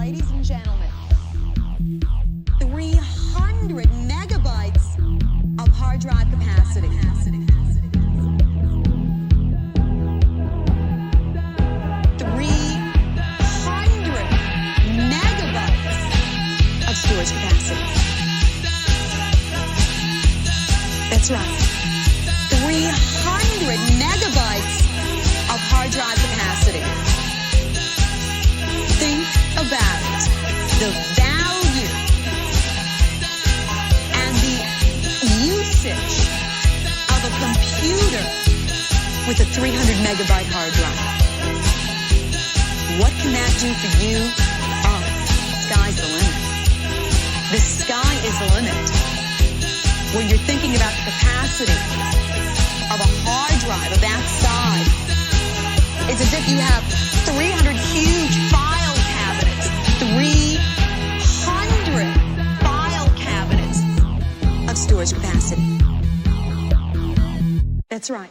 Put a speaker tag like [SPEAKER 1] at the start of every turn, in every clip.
[SPEAKER 1] Ladies and gentlemen, 300 megabytes of hard drive capacity. 300 megabytes of storage capacity. That's right. 300 megabytes of hard drive capacity. Think about it. The value and the usage of a computer with a 300 megabyte hard drive. What can that do for you? Oh, sky's the limit. The sky is the limit. When you're thinking about the capacity of a hard drive of that size, it's as if you have 300 huge file cabinets, 300 file cabinets of storage capacity. That's right.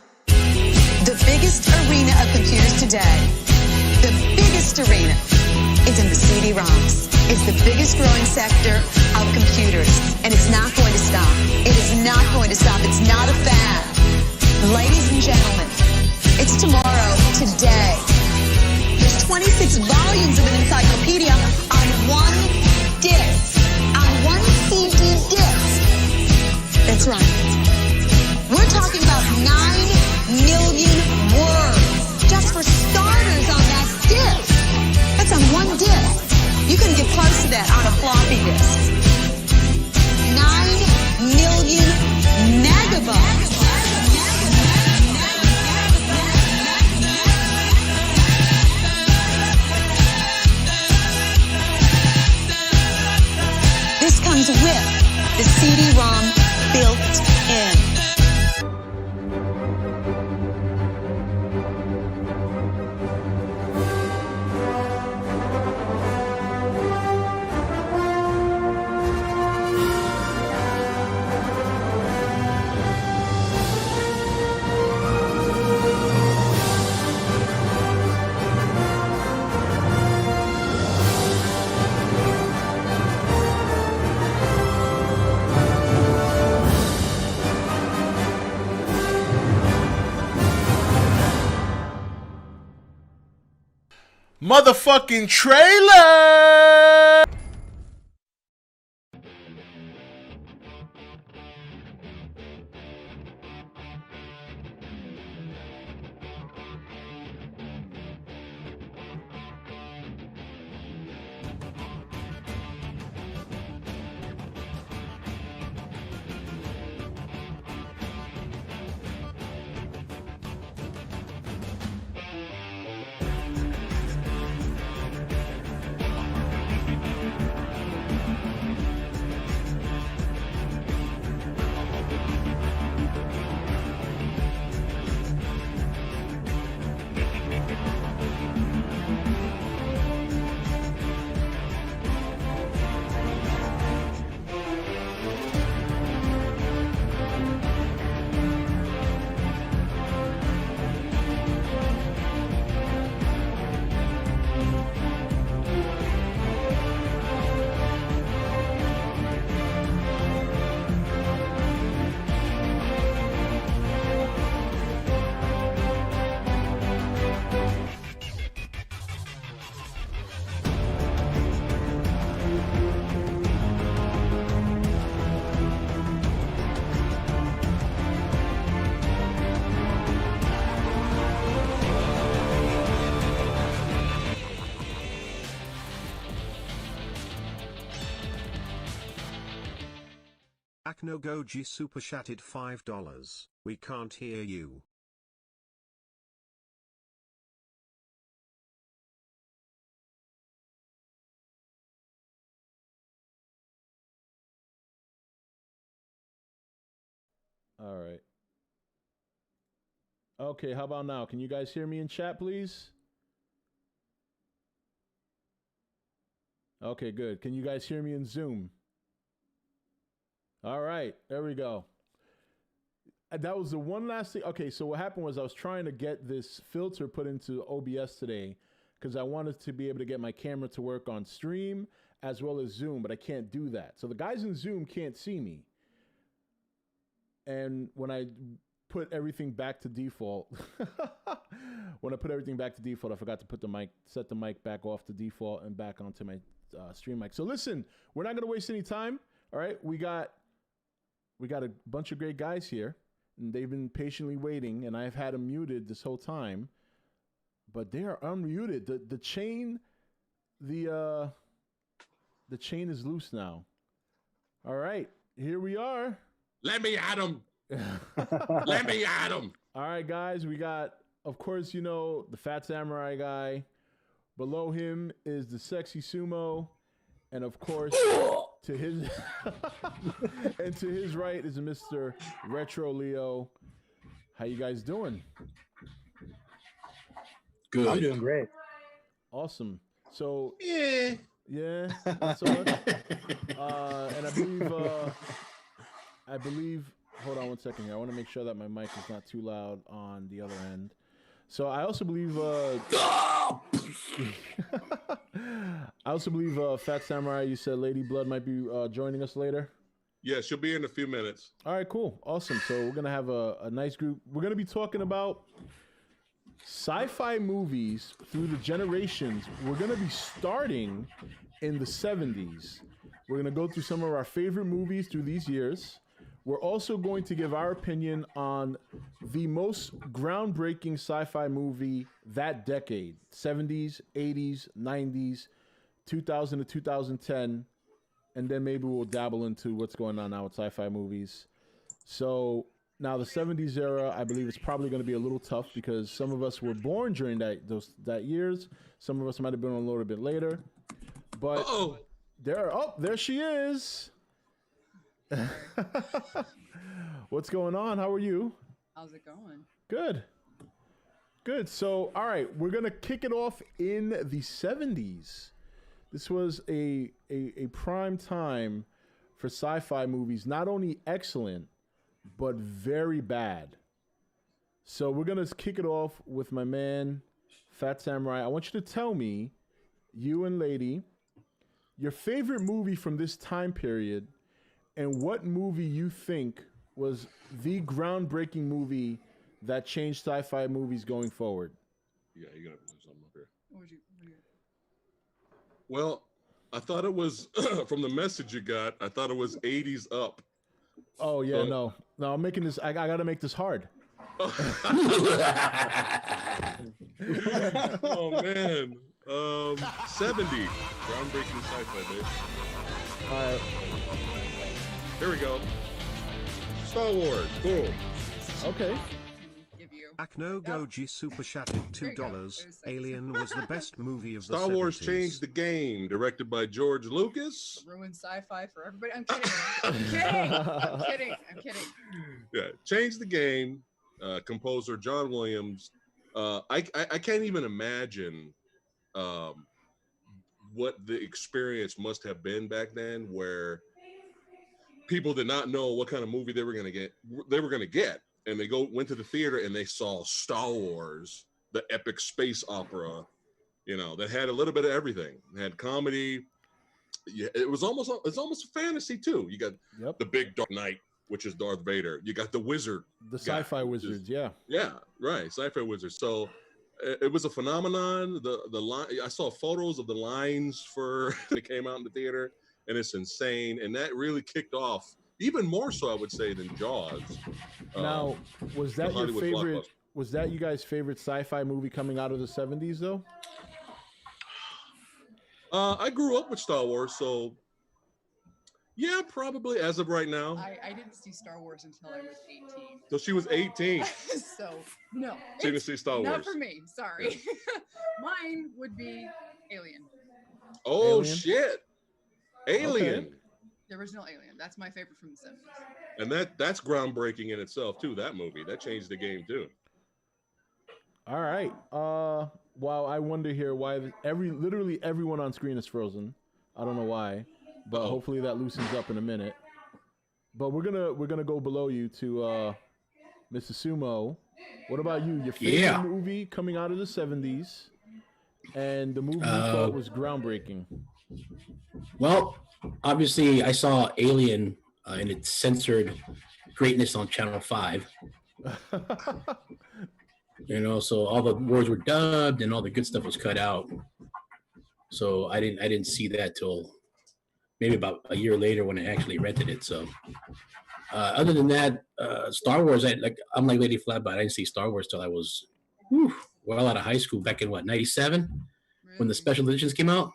[SPEAKER 1] The biggest arena of computers today, the biggest arena is in the CD-ROMs. It's the biggest growing sector of computers, and it's not going to stop. It is not going to stop. It's not a fad. Ladies and gentlemen, it's tomorrow, today. There's 26 volumes of an encyclopedia on one disc, on one CD disc. That's right. We're talking about 9 million words just for starters on that disc. That's on one disc. You couldn't get close to that on a floppy disk. 9 million megabytes. This comes with the CD-ROM built in.
[SPEAKER 2] Motherfucking trailer!
[SPEAKER 3] Akno Goji super chatted $5. We can't hear you.
[SPEAKER 4] All right. Okay, how about now? Can you guys hear me in chat, please? Okay, good. Can you guys hear me in Zoom? All right, there we go. That was the one last thing. Okay, so what happened was I was trying to get this filter put into OBS today because I wanted to be able to get my camera to work on stream as well as Zoom, but I can't do that. So the guys in Zoom can't see me. And when I put everything back to default, I forgot to put set the mic back off to default and back onto my stream mic. So listen, we're not gonna waste any time. All right, we got a bunch of great guys here, and they've been patiently waiting, and I've had them muted this whole time, but they are unmuted. The chain is loose now. All right, here we are.
[SPEAKER 2] Let me at him. Let me at him.
[SPEAKER 4] All right, guys, we got, of course, the Phat Samurai guy. Below him is the SexySumo, and of course, to his right is Mr. Retro Leo. How you guys doing?
[SPEAKER 5] Good.
[SPEAKER 6] I'm doing great.
[SPEAKER 4] Awesome. So
[SPEAKER 2] Yeah.
[SPEAKER 4] not so much. And I believe. Hold on one second here. I want to make sure that my mic is not too loud on the other end. So I also believe Phat Samurai, you said Lady Blood might be joining us later.
[SPEAKER 2] Yeah, she'll be in a few minutes.
[SPEAKER 4] All right, cool. Awesome. So we're going to have a nice group. We're going to be talking about sci-fi movies through the generations. We're going to be starting in the 70s. We're going to go through some of our favorite movies through these years. We're also going to give our opinion on the most groundbreaking sci-fi movie that decade, 70s, 80s, 90s, 2000 to 2010, and then maybe we'll dabble into what's going on now with sci-fi movies. So now the 70s era, I believe it's probably going to be a little tough because some of us were born during that years. Some of us might have been a little bit later. But there she is. What's going on? How are you?
[SPEAKER 7] How's it going?
[SPEAKER 4] Good. So, all right, we're gonna kick it off in the 70s. This was a prime time for sci-fi movies. Not only excellent, but very bad. So we're gonna kick it off with my man, Phat Samurai. I want you to tell me, you and Lady, your favorite movie from this time period. And what movie you think was the groundbreaking movie that changed sci-fi movies going forward?
[SPEAKER 2] Yeah, you're gonna put something up here.
[SPEAKER 7] What would you?
[SPEAKER 2] Well, I thought it was from the message you got. I thought it was 80s up.
[SPEAKER 4] Oh yeah, no, I'm making this. I gotta make this hard.
[SPEAKER 2] Oh man, 70 groundbreaking sci-fi, babe.
[SPEAKER 4] All right.
[SPEAKER 2] Here we go. Star Wars. Boom.
[SPEAKER 4] Okay.
[SPEAKER 7] Give you.
[SPEAKER 3] Akno Goji super chatted $2. Alien was the best movie of the
[SPEAKER 2] Star Wars
[SPEAKER 3] 70s.
[SPEAKER 2] changed the game. Directed by George Lucas.
[SPEAKER 7] Ruined sci-fi for everybody. I'm kidding. I'm kidding.
[SPEAKER 2] Yeah, changed the game. Composer John Williams. I can't even imagine what the experience must have been back then, where people did not know what kind of movie they were gonna get, and they went to the theater and they saw Star Wars, the epic space opera, that had a little bit of everything. It had comedy. Yeah, it's almost a fantasy too. You got the big Dark Knight, which is Darth Vader. You got the wizard,
[SPEAKER 4] the sci-fi wizards. Yeah,
[SPEAKER 2] right, sci-fi wizards. So it was a phenomenon. The line, I saw photos of the lines for it came out in the theater. And it's insane, and that really kicked off even more so, I would say, than Jaws.
[SPEAKER 4] Now, was that your favorite? Was that you guys' favorite sci-fi movie coming out of the 70s, though?
[SPEAKER 2] I grew up with Star Wars, so yeah, probably as of right now.
[SPEAKER 7] I didn't see Star Wars until I was 18.
[SPEAKER 2] So she was 18.
[SPEAKER 7] So no,
[SPEAKER 2] She didn't see Star Wars.
[SPEAKER 7] Not for me. Sorry. Mine would be Alien.
[SPEAKER 2] Oh
[SPEAKER 4] Alien?
[SPEAKER 2] shit! Alien.
[SPEAKER 7] Okay. The original Alien. That's my favorite from the 70s.
[SPEAKER 2] And that's groundbreaking in itself too. That movie that changed the game too.
[SPEAKER 4] All right. Wow. I wonder here why literally everyone on screen is frozen. I don't know why, but hopefully that loosens up in a minute. But we're gonna go below you to Mr. Sumo. What about you? Your favorite movie coming out of the 70s, and the movie you thought was groundbreaking?
[SPEAKER 5] Well, obviously, I saw Alien in its censored greatness on Channel 5. So all the words were dubbed and all the good stuff was cut out. So I didn't see that till maybe about a year later when I actually rented it. So other than that, Star Wars, I'm like Lady Flatbutt. I didn't see Star Wars till I was well out of high school back in 97 when the special editions came out.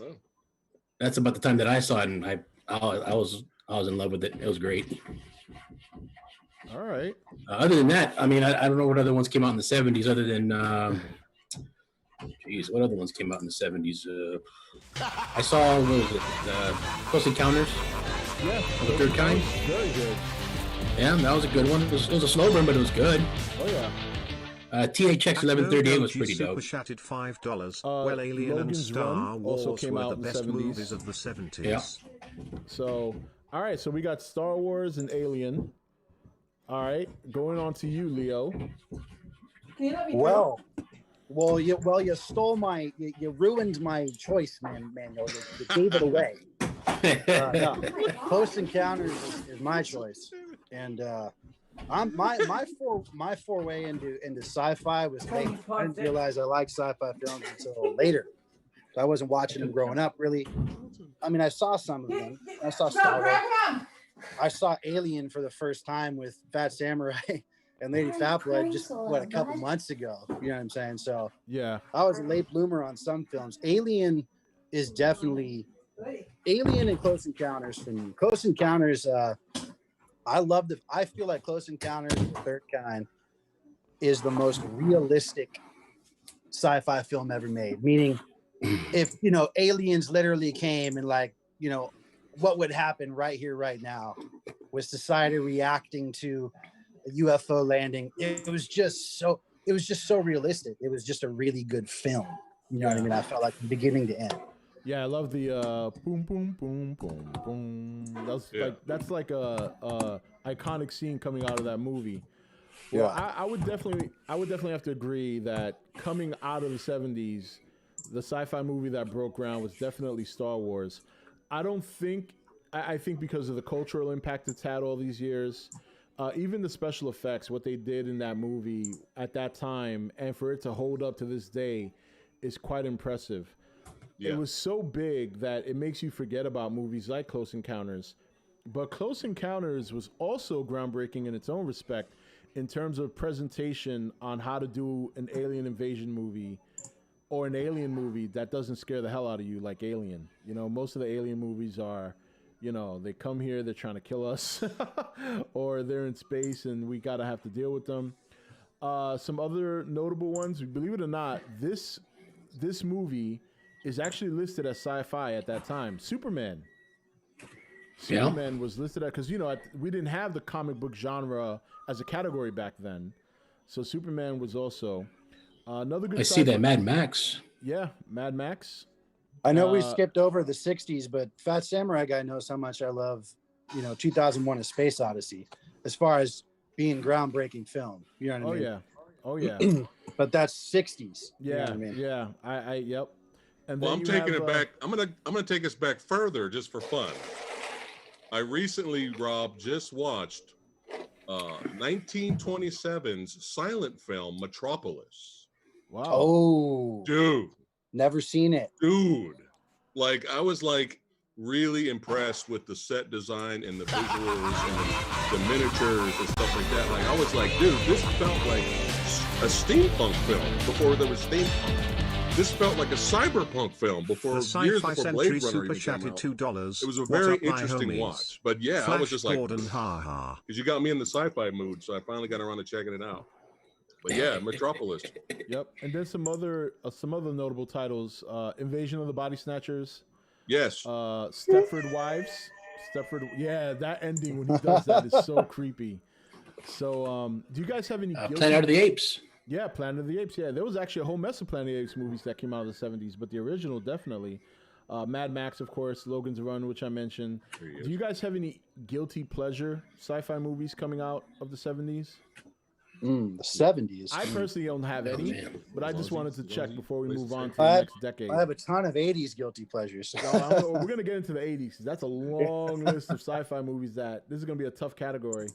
[SPEAKER 2] Oh.
[SPEAKER 5] That's about the time that I saw it, and I was in love with it. It was great.
[SPEAKER 4] All right.
[SPEAKER 5] Other than that, I mean, I don't know what other ones came out in the 70s other than, what other ones came out in the 70s? I saw, what was it, Close Encounters?
[SPEAKER 4] Yeah.
[SPEAKER 5] Of the Third Kind.
[SPEAKER 4] Very good.
[SPEAKER 5] Yeah, that was a good one. It was a slow burn, but it was good.
[SPEAKER 4] Oh, yeah.
[SPEAKER 5] THX 1138 was pretty dope.
[SPEAKER 3] Super chatted $5. Well, Alien
[SPEAKER 4] Logan's
[SPEAKER 3] and Star
[SPEAKER 4] Run also
[SPEAKER 3] Wars
[SPEAKER 4] came
[SPEAKER 3] were
[SPEAKER 4] out
[SPEAKER 3] the
[SPEAKER 4] in the
[SPEAKER 3] best
[SPEAKER 4] 70s.
[SPEAKER 3] movies of the 70s.
[SPEAKER 5] Yeah.
[SPEAKER 4] So, all right. So we got Star Wars and Alien. All right. Going on to you, Leo.
[SPEAKER 6] Well, you stole you ruined my choice, man. You gave it away. No, Close Encounters is my choice, and my foray into sci-fi was late. I didn't realize I liked sci-fi films until later. So I wasn't watching them growing up, really. I mean, I saw some of them. I saw Star Wars. I saw Alien for the first time with Phat Samurai and Lady Flatbutt just a couple months ago. You know what I'm saying? So
[SPEAKER 4] yeah,
[SPEAKER 6] I was a late bloomer on some films. Alien is definitely Alien and Close Encounters for me. Close Encounters, I feel like Close Encounters of the Third Kind is the most realistic sci-fi film ever made. Meaning, if aliens literally came and what would happen right here, right now, with society reacting to a UFO landing? It was just so realistic. It was just a really good film. You know what I mean? I felt like from beginning to end.
[SPEAKER 4] Yeah, I love the boom, boom, boom, boom, boom. That's like a iconic scene coming out of that movie. Well, yeah. I would definitely have to agree that coming out of the 70s, the sci-fi movie that broke ground was definitely Star Wars. I think because of the cultural impact it's had all these years, even the special effects, what they did in that movie at that time, and for it to hold up to this day, is quite impressive. Yeah. It was so big that it makes you forget about movies like Close Encounters. But Close Encounters was also groundbreaking in its own respect in terms of presentation on how to do an alien invasion movie or an alien movie that doesn't scare the hell out of you like Alien. Most of the alien movies are, they come here, they're trying to kill us, or they're in space and we gotta have to deal with them. Some other notable ones, believe it or not, this movie is actually listed as sci-fi at that time. Superman was listed at, because we didn't have the comic book genre as a category back then, so Superman was also another good.
[SPEAKER 5] I see that Mad Max.
[SPEAKER 4] Yeah, Mad Max.
[SPEAKER 6] I know we skipped over the 60s, but Phat Samurai guy knows how much I love, 2001: A Space Odyssey, as far as being groundbreaking film. You know what I mean?
[SPEAKER 4] Oh yeah.
[SPEAKER 6] But that's 60s.
[SPEAKER 4] Yeah.
[SPEAKER 6] You know what I mean?
[SPEAKER 4] Yeah. Yep. And
[SPEAKER 2] well, I'm taking it back. I'm gonna take us back further just for fun. I recently, Rob, just watched 1927's silent film Metropolis.
[SPEAKER 4] Wow.
[SPEAKER 6] Oh,
[SPEAKER 2] dude.
[SPEAKER 6] Never seen it.
[SPEAKER 2] Dude. I was really impressed with the set design and the visuals and the miniatures and stuff like that. I was like, dude, this felt like a steampunk film before there was steampunk. This felt like a cyberpunk film before years before Blade Runner even came out.
[SPEAKER 3] $2.
[SPEAKER 2] It was a very interesting watch. But yeah,
[SPEAKER 3] Flash
[SPEAKER 2] I was just like,
[SPEAKER 3] Gordon, ha.
[SPEAKER 2] Because you got me in the sci-fi mood, so I finally got around to checking it out. But yeah, Metropolis.
[SPEAKER 4] Yep. And then some other notable titles: Invasion of the Body Snatchers.
[SPEAKER 2] Yes.
[SPEAKER 4] Stepford Wives. Yeah, that ending when he does that is so creepy. So, do you guys have any?
[SPEAKER 5] Planet of the Apes.
[SPEAKER 4] Yeah, Planet of the Apes. Yeah, there was actually a whole mess of Planet of the Apes movies that came out of the 70s, but the original definitely. Mad Max, of course, Logan's Run, which I mentioned. Do you guys have any guilty pleasure sci-fi movies coming out of the 70s?
[SPEAKER 6] The 70s.
[SPEAKER 4] I personally don't have
[SPEAKER 5] Oh,
[SPEAKER 4] any,
[SPEAKER 5] man.
[SPEAKER 4] but I just wanted to check before we move on to the
[SPEAKER 6] I-
[SPEAKER 4] next decade.
[SPEAKER 6] I have a ton of 80s guilty pleasures.
[SPEAKER 4] We're gonna get into the 80s. That's a long list of sci-fi movies. That this is gonna be a tough category.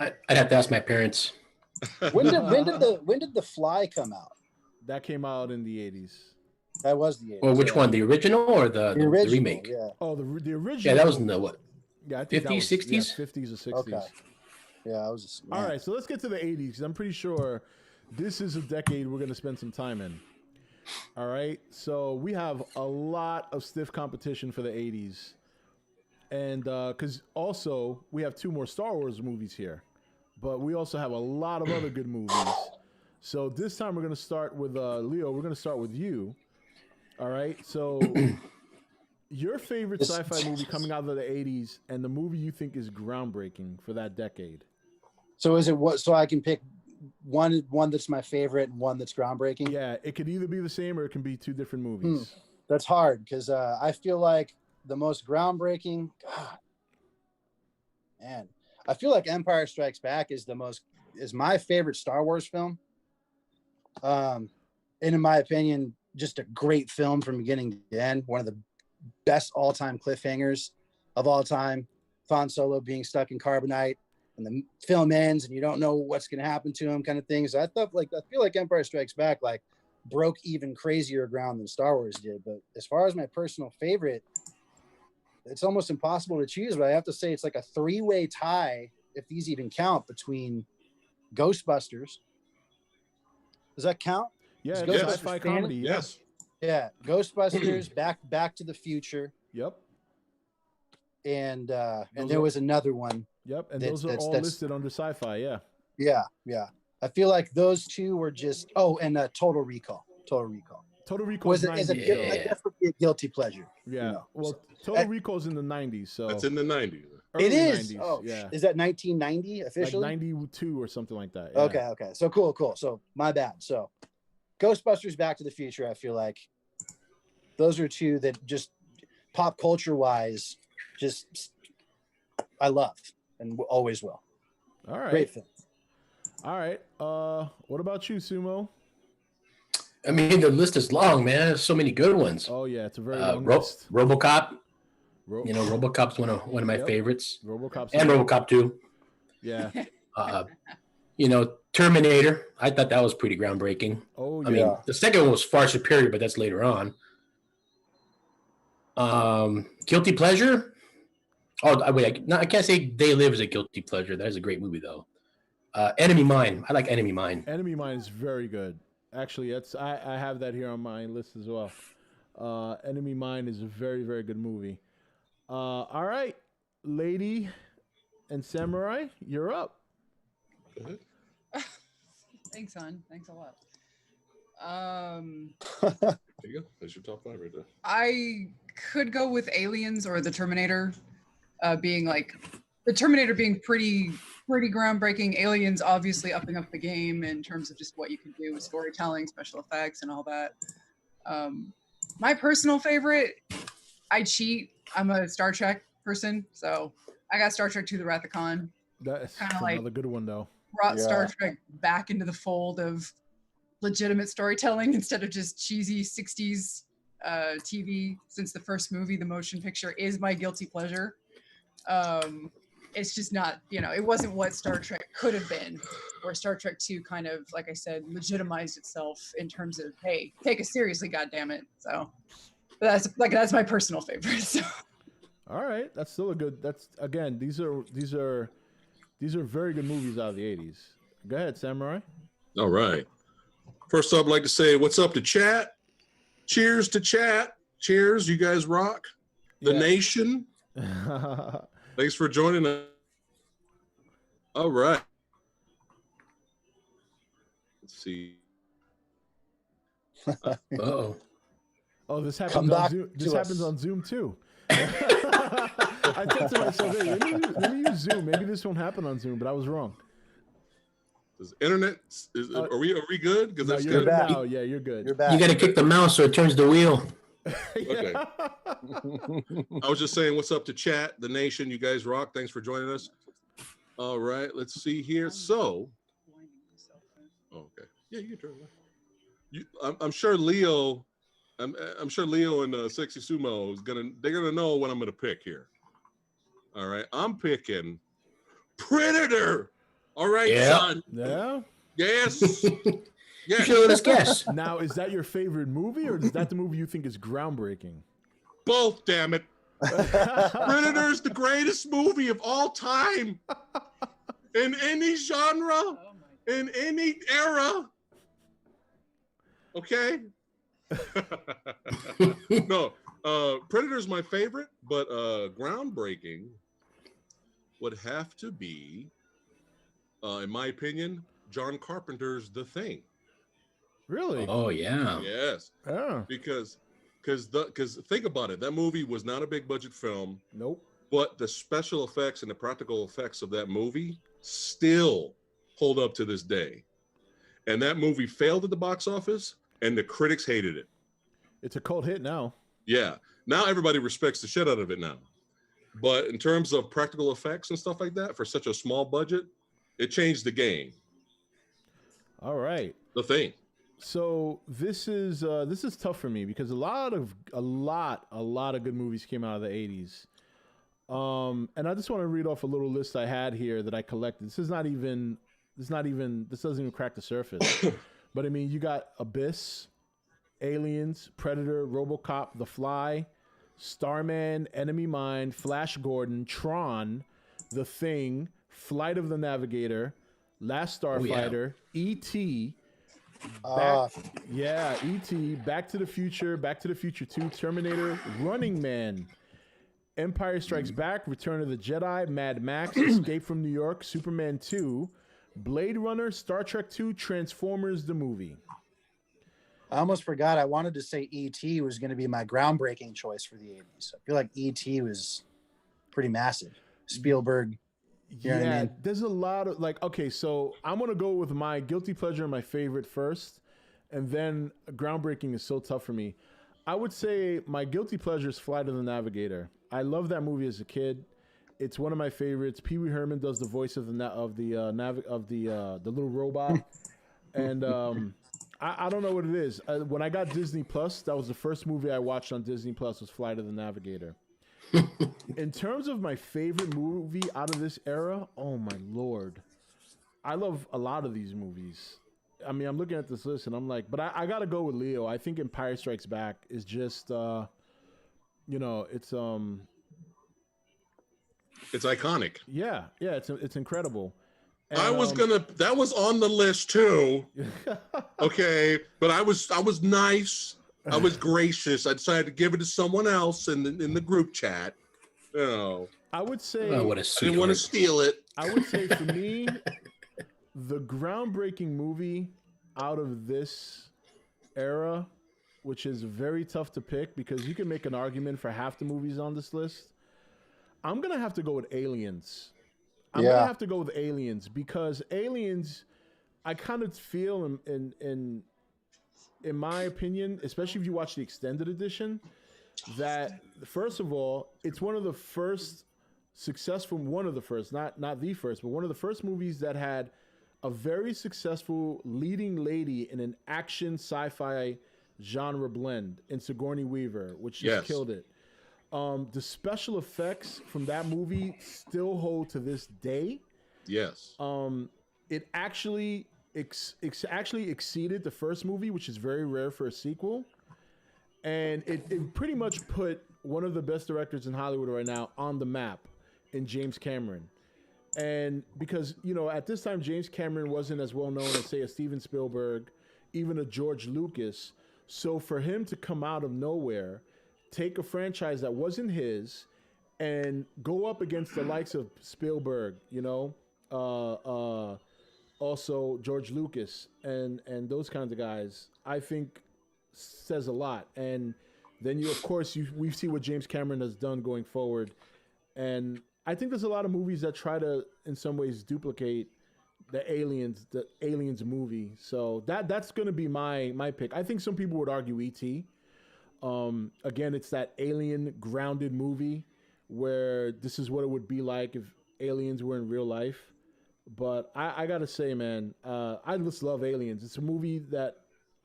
[SPEAKER 5] I'd have to ask my parents.
[SPEAKER 6] when did the Fly come out?
[SPEAKER 4] That came out in the 80s.
[SPEAKER 6] That was the 80s.
[SPEAKER 5] Well, which
[SPEAKER 6] yeah.
[SPEAKER 5] one? The original or the
[SPEAKER 6] original,
[SPEAKER 5] remake?
[SPEAKER 6] Yeah.
[SPEAKER 4] Oh, the original.
[SPEAKER 5] Yeah, that was in the what?
[SPEAKER 4] Yeah, I think
[SPEAKER 5] 50s,
[SPEAKER 4] that was,
[SPEAKER 5] 60s?
[SPEAKER 4] 50s or 60s.
[SPEAKER 6] Okay. Yeah, I was.
[SPEAKER 4] All right, so let's get to the 80s because I'm pretty sure this is a decade we're going to spend some time in. All right, so we have a lot of stiff competition for the 80s. And because also we have 2 more Star Wars movies here, but we also have a lot of other good movies. So this time we're going to start with Leo. We're going to start with you. All right, so your favorite sci-fi movie coming out of the 80s and the movie you think is groundbreaking for that decade.
[SPEAKER 6] So is it what? So I can pick one that's my favorite and one that's groundbreaking.
[SPEAKER 4] Yeah, it could either be the same or it can be 2 different movies.
[SPEAKER 6] That's hard because I feel like the most groundbreaking. God, man, I feel like Empire Strikes Back is my favorite Star Wars film. And in my opinion, just a great film from beginning to end. One of the best all-time cliffhangers of all time. Han Solo being stuck in carbonite, and the film ends, and you don't know what's going to happen to him, kind of thing. So I feel like Empire Strikes Back broke even crazier ground than Star Wars did. But as far as my personal favorite, it's almost impossible to choose. But I have to say it's like a 3-way tie, if these even count, between Ghostbusters. Does that count?
[SPEAKER 4] Yeah,
[SPEAKER 6] Ghostbusters
[SPEAKER 4] it's sci-fi comedy.
[SPEAKER 2] Yes.
[SPEAKER 6] Yeah, Ghostbusters, Back to the Future,
[SPEAKER 4] Yep.
[SPEAKER 6] and
[SPEAKER 4] Those
[SPEAKER 6] there
[SPEAKER 4] are-
[SPEAKER 6] was another one.
[SPEAKER 4] Yep. And
[SPEAKER 6] That's-
[SPEAKER 4] those are all
[SPEAKER 6] that's-
[SPEAKER 4] listed under sci-fi. Yeah.
[SPEAKER 6] Yeah. I feel like those 2 were just. Oh, and Total Recall.
[SPEAKER 4] Total Recall
[SPEAKER 6] Was
[SPEAKER 4] is
[SPEAKER 6] it? Is
[SPEAKER 4] 90s.
[SPEAKER 6] it? Like, that's a guilty pleasure.
[SPEAKER 4] Yeah.
[SPEAKER 6] you know.
[SPEAKER 4] Well, Total Recall's in the 90s. So
[SPEAKER 2] That's in the 90s.
[SPEAKER 4] early
[SPEAKER 6] It is.
[SPEAKER 4] 90s,
[SPEAKER 6] Oh,
[SPEAKER 4] yeah.
[SPEAKER 6] is that 1990
[SPEAKER 4] Like
[SPEAKER 6] officially?
[SPEAKER 4] 92 or something like that. Yeah.
[SPEAKER 6] Okay. So cool. So my bad. So Ghostbusters, Back to the Future. I feel like those are 2 that just pop culture wise, just I love and always will.
[SPEAKER 4] All right.
[SPEAKER 6] Great film.
[SPEAKER 4] All right. What about you, Sumo?
[SPEAKER 5] I mean, the list is long, man. There's so many good ones.
[SPEAKER 4] Oh yeah, it's a very long list.
[SPEAKER 5] RoboCop. RoboCop's one of my
[SPEAKER 4] Yep.
[SPEAKER 5] favorites,
[SPEAKER 4] RoboCop
[SPEAKER 5] and RoboCop 2.
[SPEAKER 4] Yeah.
[SPEAKER 5] Terminator. I thought that was pretty groundbreaking.
[SPEAKER 4] Oh yeah.
[SPEAKER 5] I mean, the second one was far superior, but that's later on. Guilty Pleasure. Oh, wait, I can't say They Live is a guilty pleasure. That is a great movie, though. Enemy Mine. I like Enemy Mine.
[SPEAKER 4] Enemy Mine is very good. Actually, I have that here on my list as well. Enemy Mine is a very, very good movie. All right, Lady and Samurai, you're up.
[SPEAKER 2] Go ahead.
[SPEAKER 7] Thanks, hon. Thanks a lot.
[SPEAKER 2] There you go. That's your top 5 right there.
[SPEAKER 7] I could go with Aliens or the Terminator, being like the Terminator being pretty groundbreaking. Aliens obviously upping up the game in terms of just what you can do with storytelling, special effects, and all that. My personal favorite, I cheat. I'm a Star Trek person, so I got Star Trek II: The Wrath of Khan.
[SPEAKER 4] That's
[SPEAKER 7] Kinda like-
[SPEAKER 4] another good one though.
[SPEAKER 7] Brought
[SPEAKER 6] Yeah.
[SPEAKER 7] Star Trek back into the fold of legitimate storytelling instead of just cheesy 60s TV. Since the first movie, the motion picture, is my guilty pleasure. It's just not, it wasn't what Star Trek could have been, where Star Trek 2 kind of, like I said, legitimized itself in terms of, hey, take us seriously, goddammit. So that's my personal favorite. So.
[SPEAKER 4] All right, that's still a good. That's again, these are very good movies out of the 80s. Go ahead, Samurai.
[SPEAKER 2] All right. First up, I'd like to say what's up to chat. Cheers to chat. Cheers, you guys rock. The
[SPEAKER 4] Yeah.
[SPEAKER 2] nation. Thanks for joining us. All right. Let's see.
[SPEAKER 5] Uh-oh.
[SPEAKER 4] Oh, this
[SPEAKER 6] Come
[SPEAKER 4] happens on
[SPEAKER 6] back
[SPEAKER 4] Zoom.
[SPEAKER 6] to
[SPEAKER 4] This happens
[SPEAKER 6] us.
[SPEAKER 4] on Zoom too. I thought to myself, hey, let me use Zoom. Maybe this won't happen on Zoom, but I was wrong.
[SPEAKER 2] Is internet? Are we good? Because
[SPEAKER 4] No,
[SPEAKER 2] that's
[SPEAKER 4] you're
[SPEAKER 2] good.
[SPEAKER 4] good
[SPEAKER 6] back.
[SPEAKER 4] now. Yeah, you're good.
[SPEAKER 6] You're back.
[SPEAKER 5] You got to kick the mouse so it turns the wheel.
[SPEAKER 2] Okay. I was just saying, what's up to chat, the nation? You guys rock. Thanks for joining us. All right, let's see here. So, okay, yeah, you can turn it off. I'm sure Leo, I'm sure Leo and SexySumo they're gonna know what I'm gonna pick here. All right, I'm picking Predator. All right,
[SPEAKER 5] Yeah.
[SPEAKER 2] son.
[SPEAKER 4] Yeah.
[SPEAKER 2] Yes.
[SPEAKER 5] You
[SPEAKER 2] Yes.
[SPEAKER 5] should let us guess.
[SPEAKER 4] Now, is that your favorite movie, or is that the movie you think is groundbreaking?
[SPEAKER 2] Both, damn it. Predator's the greatest movie of all time. In any genre, in any era. Okay. No, Predator's my favorite, but groundbreaking would have to be, in my opinion, John Carpenter's The Thing.
[SPEAKER 4] Really?
[SPEAKER 5] Oh yeah.
[SPEAKER 2] Yes,
[SPEAKER 4] Yeah.
[SPEAKER 2] because think about it, that movie was not a big budget film,
[SPEAKER 4] Nope.
[SPEAKER 2] but the special effects and the practical effects of that movie still hold up to this day. And that movie failed at the box office, and the critics hated it.
[SPEAKER 4] It's a cult hit now.
[SPEAKER 2] Yeah. Now everybody respects the shit out of it now. But in terms of practical effects and stuff like that, for such a small budget, it changed the game.
[SPEAKER 4] All right.
[SPEAKER 2] The Thing.
[SPEAKER 4] So this is tough for me because a lot of good movies came out of the 80s. And I just want to read off a little list I had here that I collected. This doesn't even crack the surface. But I mean, you got Abyss, Aliens, Predator, RoboCop, The Fly, Starman, Enemy Mine, Flash Gordon, Tron, The Thing, Flight of the Navigator, Last Starfighter, E.T., E.T., Back to the Future, Back to the Future 2, Terminator, Running Man, Empire Strikes Back, Return of the Jedi, Mad Max, Escape from New York, Superman 2, Blade Runner, Star Trek 2, Transformers the movie.
[SPEAKER 6] I almost forgot. I wanted to say E.T. was going to be my groundbreaking choice for the 80s. I feel like E.T. was pretty massive. Spielberg. You know what I mean?
[SPEAKER 4] There's a lot of okay, so I'm going to go with my guilty pleasure and my favorite first, and then groundbreaking is so tough for me. I would say my guilty pleasure is Flight of the Navigator. I love that movie as a kid. It's one of my favorites. Pee Wee Herman does the voice of the little robot, and I don't know what it is. When I got Disney Plus, that was the first movie I watched on Disney Plus was Flight of the Navigator. In terms of my favorite movie out of this era, oh my lord, I love a lot of these movies. I mean, I'm looking at this list and I'm like, but I gotta go with Leo. I think Empire Strikes Back is just, it's
[SPEAKER 2] iconic.
[SPEAKER 4] Yeah, it's incredible. And,
[SPEAKER 2] that was on the list too. Okay, but I was nice. I was gracious. I decided to give it to someone else in the group chat.
[SPEAKER 4] I would say
[SPEAKER 5] Oh, what a
[SPEAKER 2] I
[SPEAKER 5] sweetheart.
[SPEAKER 2] didn't want to steal it.
[SPEAKER 4] I would say for me, the groundbreaking movie out of this era, which is very tough to pick because you can make an argument for half the movies on this list. I'm gonna have to go with Aliens. I'm gonna have to go with Aliens because Aliens, I kind of feel in my opinion, especially if you watch the extended edition, that first of all, it's one of the first successful, not the first, but one of the first movies that had a very successful leading lady in an action sci-fi genre blend in Sigourney Weaver, which just killed it. The special effects from that movie still hold to this day.
[SPEAKER 2] Yes.
[SPEAKER 4] It actually exceeded the first movie, which is very rare for a sequel. And it pretty much put one of the best directors in Hollywood right now on the map in James Cameron. And because, at this time, James Cameron wasn't as well known as, say, a Steven Spielberg, even a George Lucas. So for him to come out of nowhere, take a franchise that wasn't his, and go up against the likes of Spielberg, also George Lucas and those kinds of guys, I think says a lot. And then we see what James Cameron has done going forward. And I think there's a lot of movies that try to, in some ways, duplicate the Aliens movie. So that's going to be my pick. I think some people would argue E.T. Again, it's that alien grounded movie where this is what it would be like if aliens were in real life. But I gotta say, man, I just love Aliens. It's a movie that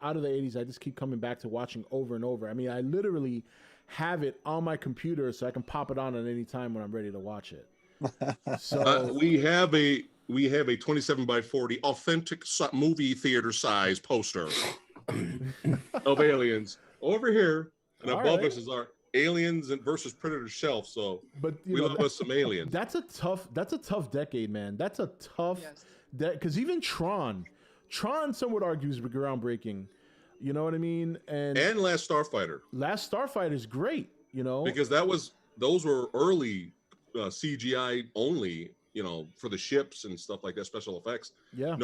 [SPEAKER 4] out of the 80s, I just keep coming back to watching over and over. I mean, I literally have it on my computer so I can pop it on at any time when I'm ready to watch it. So
[SPEAKER 2] we have a 27 by 40 authentic movie theater size poster of Aliens over here, and above us is our Aliens and versus Predator shelf. So, but we love us some Aliens.
[SPEAKER 4] That's a tough decade, man. That's a tough because even Tron, some would argue is groundbreaking. You know what I mean? And
[SPEAKER 2] Last Starfighter.
[SPEAKER 4] Last Starfighter is great. You know,
[SPEAKER 2] because those were early CGI only. You know, for the ships and stuff like that, special effects. Yeah,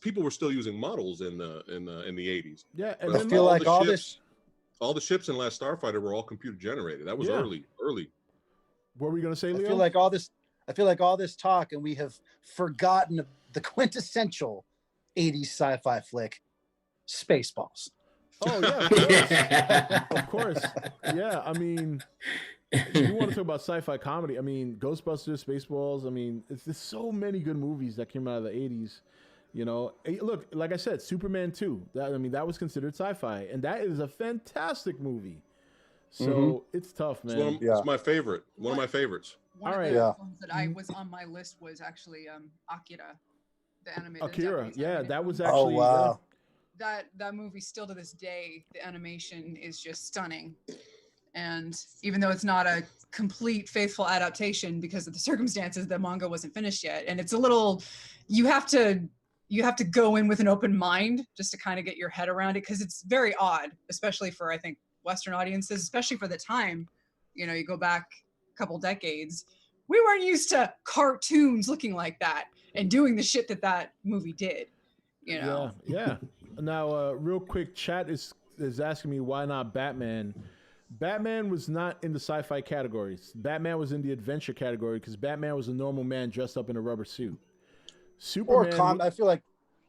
[SPEAKER 2] people were still using models in the 80s.
[SPEAKER 4] Yeah,
[SPEAKER 2] and I feel like all the ships in Last Starfighter were all computer generated. That was early.
[SPEAKER 4] What were we gonna say, Leo?
[SPEAKER 6] I feel like all this talk, and we have forgotten the quintessential 80s sci-fi flick, Spaceballs.
[SPEAKER 4] Oh yeah, of course. Yeah, I mean, if you want to talk about sci-fi comedy, I mean, Ghostbusters, Spaceballs. I mean, there's so many good movies that came out of the 80s. You know, look, like I said, Superman 2. That was considered sci-fi, and that is a fantastic movie. So it's tough, man.
[SPEAKER 2] It's my favorite. One of my favorites.
[SPEAKER 7] One of the ones that I was on my list was actually Akira, the animated.
[SPEAKER 4] Akira, that was actually.
[SPEAKER 6] Oh wow.
[SPEAKER 7] That movie still to this day, the animation is just stunning. And even though it's not a complete faithful adaptation because of the circumstances, the manga wasn't finished yet. And it's a little, you have to go in with an open mind just to kind of get your head around it, because it's very odd, especially for, I think, Western audiences, especially for the time. You know, you go back a couple decades, we weren't used to cartoons looking like that and doing the shit that movie did, you know?
[SPEAKER 4] Yeah. Now, real quick, chat is asking me why not Batman. Batman was not in the sci-fi categories. Batman was in the adventure category because Batman was a normal man dressed up in a rubber suit. Superman.
[SPEAKER 6] I feel like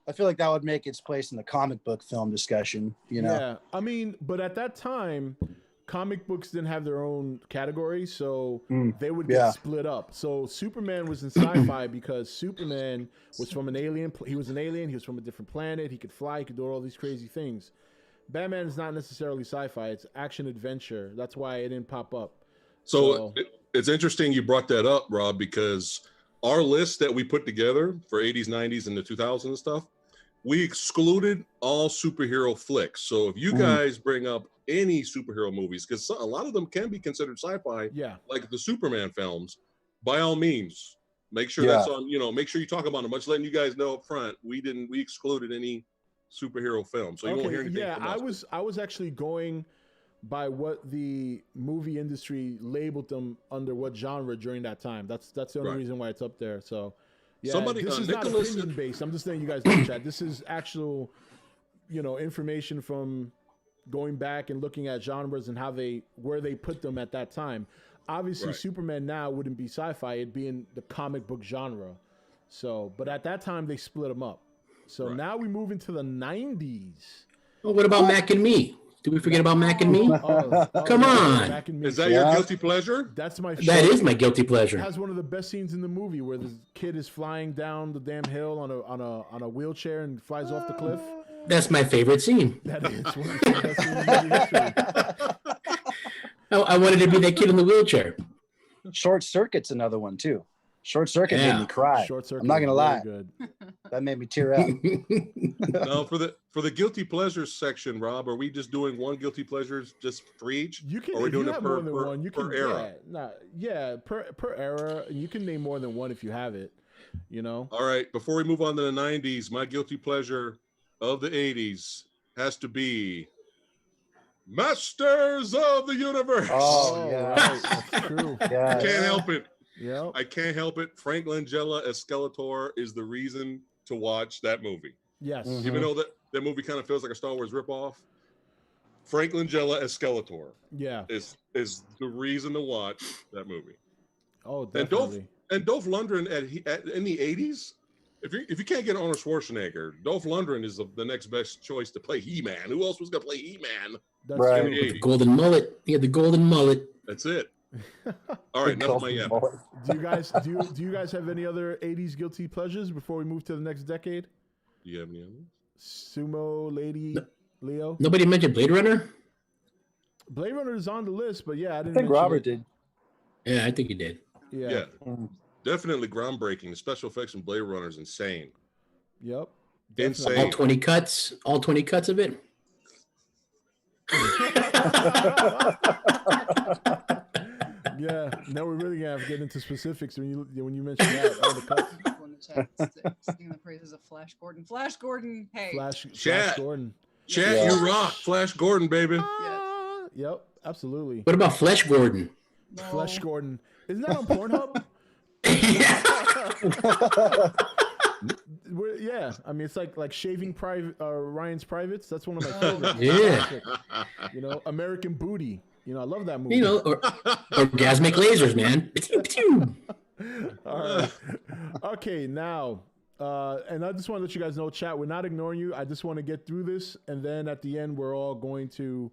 [SPEAKER 6] that would make its place in the comic book film discussion. You know.
[SPEAKER 4] Yeah, I mean, but at that time, comic books didn't have their own category, so they would get split up. So Superman was in sci-fi because Superman was from an alien. He was an alien. He was from a different planet. He could fly. He could do all these crazy things. Batman is not necessarily sci-fi. It's action adventure. That's why it didn't pop up.
[SPEAKER 2] So it's interesting you brought that up, Rob, because our list that we put together for 80s, 90s, and the 2000s and stuff, we excluded all superhero flicks. So if you guys bring up any superhero movies, because a lot of them can be considered sci-fi, like the Superman films, by all means, make sure that's on, make sure you talk about them. Much letting you guys know up front, we excluded any superhero film, so you won't hear anything from us.
[SPEAKER 4] I was actually going by what the movie industry labeled them under what genre during that time. That's the only reason why it's up there. So this is not opinion based. I'm just letting you guys know, chat. This is actual, information from going back and looking at genres and where they put them at that time. Obviously, Superman now wouldn't be sci-fi; it'd be in the comic book genre. So, but at that time they split them up. So now we move into the 90s.
[SPEAKER 5] Oh, what about Mac and Me? Did we forget about Mac and Me? Come on.
[SPEAKER 4] Mac and Me.
[SPEAKER 2] Is that your guilty pleasure?
[SPEAKER 4] That's my
[SPEAKER 5] That is my guilty pleasure.
[SPEAKER 4] It has one of the best scenes in the movie where the kid is flying down the damn hill on a wheelchair and flies off the cliff.
[SPEAKER 5] That's my favorite scene.
[SPEAKER 4] That is one of the best scenes in history.
[SPEAKER 5] I wanted to be that kid in the wheelchair.
[SPEAKER 6] Short Circuit's another one too. Short Circuit made me cry. I'm not gonna lie. Good. That made me tear up.
[SPEAKER 2] Now, for the guilty pleasures section, Rob, are we just doing one guilty pleasures just for each?
[SPEAKER 4] You can.
[SPEAKER 2] Or are we doing it
[SPEAKER 4] more than one. You
[SPEAKER 2] per
[SPEAKER 4] can,
[SPEAKER 2] era?
[SPEAKER 4] Per era. You can name more than one if you have it.
[SPEAKER 2] All right. Before we move on to the 90s, my guilty pleasure of the 80s has to be Masters of the Universe.
[SPEAKER 6] Oh yeah,
[SPEAKER 4] right. That's true.
[SPEAKER 6] Yeah.
[SPEAKER 2] Can't help it.
[SPEAKER 4] Yeah,
[SPEAKER 2] I can't help it. Frank Langella as Skeletor is the reason to watch that movie.
[SPEAKER 4] Yes.
[SPEAKER 2] Even though that movie kind of feels like a Star Wars ripoff, Frank Langella as Skeletor is the reason to watch that movie.
[SPEAKER 4] Oh, definitely.
[SPEAKER 2] And Dolph Lundgren in the 80s, if you can't get Arnold Schwarzenegger, Dolph Lundgren is the next best choice to play He-Man. Who else was going to play He-Man?
[SPEAKER 6] Right.
[SPEAKER 5] The golden mullet. He had the golden mullet.
[SPEAKER 2] That's it. All right, enough of my yapping.
[SPEAKER 4] Do you guys have any other 80s guilty pleasures before we move to the next decade?
[SPEAKER 2] Do you have any others?
[SPEAKER 4] Sumo lady Leo.
[SPEAKER 5] Nobody mentioned Blade Runner.
[SPEAKER 4] Blade Runner is on the list, but yeah, I didn't.
[SPEAKER 6] I think Robert did.
[SPEAKER 5] Yeah, I think he did.
[SPEAKER 2] Yeah. Definitely groundbreaking. The special effects in Blade Runner is insane.
[SPEAKER 4] Yep.
[SPEAKER 2] Insane.
[SPEAKER 5] All 20 cuts. All 20 cuts of it.
[SPEAKER 4] Yeah. Now we're really gonna have to get into specifics when you mention that. All the cuts.
[SPEAKER 7] People in the chat singing the praises of Flash Gordon. Flash Gordon, hey.
[SPEAKER 4] Flash
[SPEAKER 2] Chat.
[SPEAKER 4] Gordon.
[SPEAKER 2] Chat,
[SPEAKER 6] Yeah.
[SPEAKER 2] you rock. Flash Gordon, baby.
[SPEAKER 7] Yes.
[SPEAKER 4] Yep. Absolutely.
[SPEAKER 5] What about Flesh Gordon?
[SPEAKER 7] No.
[SPEAKER 4] Flash Gordon. Isn't that on Pornhub? Yeah, I mean it's like shaving private Ryan's Privates. That's one of my favorites.
[SPEAKER 5] Yeah.
[SPEAKER 4] You know, American Booty. You know, I love that movie.
[SPEAKER 5] You know, or orgasmic lasers, man.
[SPEAKER 4] All right. Okay, now, and I just want to let you guys know, chat, we're not ignoring you. I just want to get through this, and then at the end, we're all going to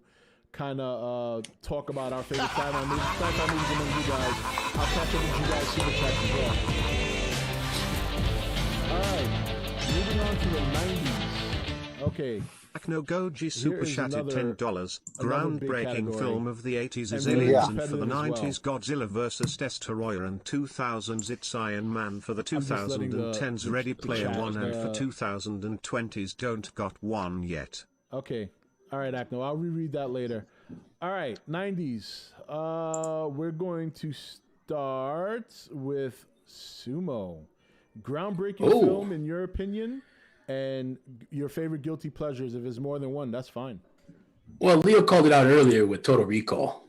[SPEAKER 4] kind of talk about our favorite sci-fi movies among you guys. I'll catch up with you guys super chats as well. All right, moving on to the 90s. Okay.
[SPEAKER 3] Akno Goji Super
[SPEAKER 4] is
[SPEAKER 3] Chatted
[SPEAKER 4] another
[SPEAKER 3] $10.
[SPEAKER 4] big
[SPEAKER 3] Groundbreaking
[SPEAKER 4] category.
[SPEAKER 3] film of the 80s is
[SPEAKER 4] And really
[SPEAKER 3] Aliens, and for
[SPEAKER 4] competitive
[SPEAKER 3] the
[SPEAKER 4] as
[SPEAKER 3] 90s Godzilla vs. Destroyer, and 2000s it's Iron Man, for the
[SPEAKER 4] just letting
[SPEAKER 3] 2010s Ready Player
[SPEAKER 4] chat,
[SPEAKER 3] One, and for 2020s Don't Got One Yet.
[SPEAKER 4] Okay. All right, Akno. I'll reread that later. All right, 90s. We're going to start with Sumo. Groundbreaking film, in your opinion, and your favorite guilty pleasures. If it's more than one, that's fine.
[SPEAKER 5] Well, Leo called it out earlier with Total Recall.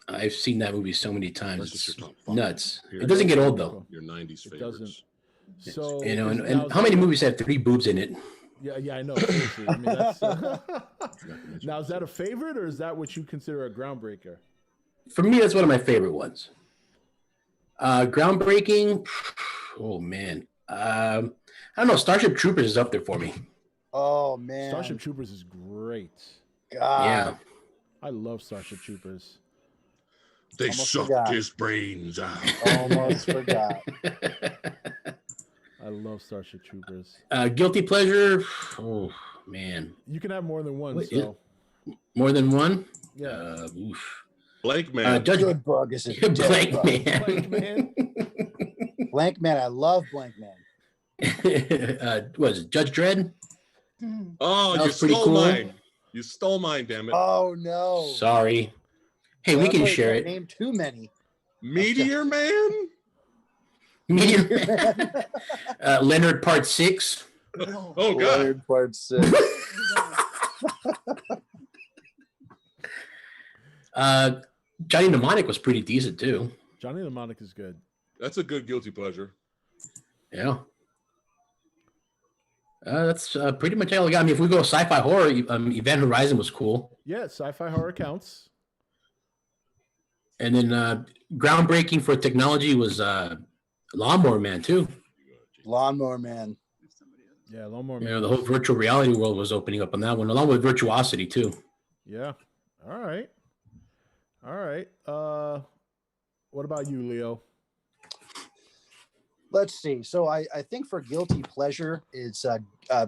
[SPEAKER 5] I've seen that movie so many times. It's nuts. It doesn't get old, though.
[SPEAKER 2] Your 90s
[SPEAKER 4] It
[SPEAKER 2] favorites.
[SPEAKER 4] doesn't. So,
[SPEAKER 5] You know, and how many movies have 3 boobs in it?
[SPEAKER 4] Yeah, I know. Seriously. I mean, that's, now, is that a favorite, or is that what you consider a groundbreaker?
[SPEAKER 5] For me, that's one of my favorite ones. Groundbreaking. Oh man, I don't know. Starship Troopers is up there for me.
[SPEAKER 6] Oh man,
[SPEAKER 4] Starship Troopers is great.
[SPEAKER 6] God.
[SPEAKER 5] Yeah,
[SPEAKER 4] I love Starship Troopers.
[SPEAKER 2] They
[SPEAKER 6] Almost
[SPEAKER 2] sucked
[SPEAKER 6] forgot.
[SPEAKER 2] his brains out.
[SPEAKER 6] Almost forgot.
[SPEAKER 4] I love Starship Troopers.
[SPEAKER 5] Guilty pleasure. Oh man,
[SPEAKER 4] You can have more than one.
[SPEAKER 5] Wait,
[SPEAKER 4] So
[SPEAKER 5] more than one.
[SPEAKER 4] yeah,
[SPEAKER 5] Oof.
[SPEAKER 2] Blake, man.
[SPEAKER 5] Judge
[SPEAKER 6] Good bug is a dead
[SPEAKER 5] Blank
[SPEAKER 6] bug.
[SPEAKER 5] Man.
[SPEAKER 4] Blank Man.
[SPEAKER 6] Blank Man. I love Blank Man.
[SPEAKER 5] Was it Judge Dredd?
[SPEAKER 2] Oh,
[SPEAKER 5] That
[SPEAKER 2] you
[SPEAKER 5] was pretty
[SPEAKER 2] stole
[SPEAKER 5] cool.
[SPEAKER 2] mine. You stole mine, damn it.
[SPEAKER 6] Oh no.
[SPEAKER 5] Sorry. Hey, we can share it.
[SPEAKER 6] Name too many.
[SPEAKER 2] Meteor Man?
[SPEAKER 5] Leonard Part 6.
[SPEAKER 2] Oh, God.
[SPEAKER 6] Leonard Part 6.
[SPEAKER 5] Johnny Mnemonic was pretty decent too.
[SPEAKER 4] Johnny Mnemonic is good.
[SPEAKER 2] That's a good guilty pleasure.
[SPEAKER 5] Yeah. That's pretty much all I got. I mean, if we go sci-fi horror, Event Horizon was cool.
[SPEAKER 4] Yeah, sci-fi horror counts.
[SPEAKER 5] And then groundbreaking for technology was Lawnmower Man too.
[SPEAKER 6] Lawnmower Man.
[SPEAKER 4] Yeah, Lawnmower
[SPEAKER 5] You
[SPEAKER 4] Man.
[SPEAKER 5] know, the whole virtual reality world was opening up on that one, along with Virtuosity too.
[SPEAKER 4] Yeah. All right. All right. What about you, Leo?
[SPEAKER 6] Let's see. So I think for guilty pleasure, it's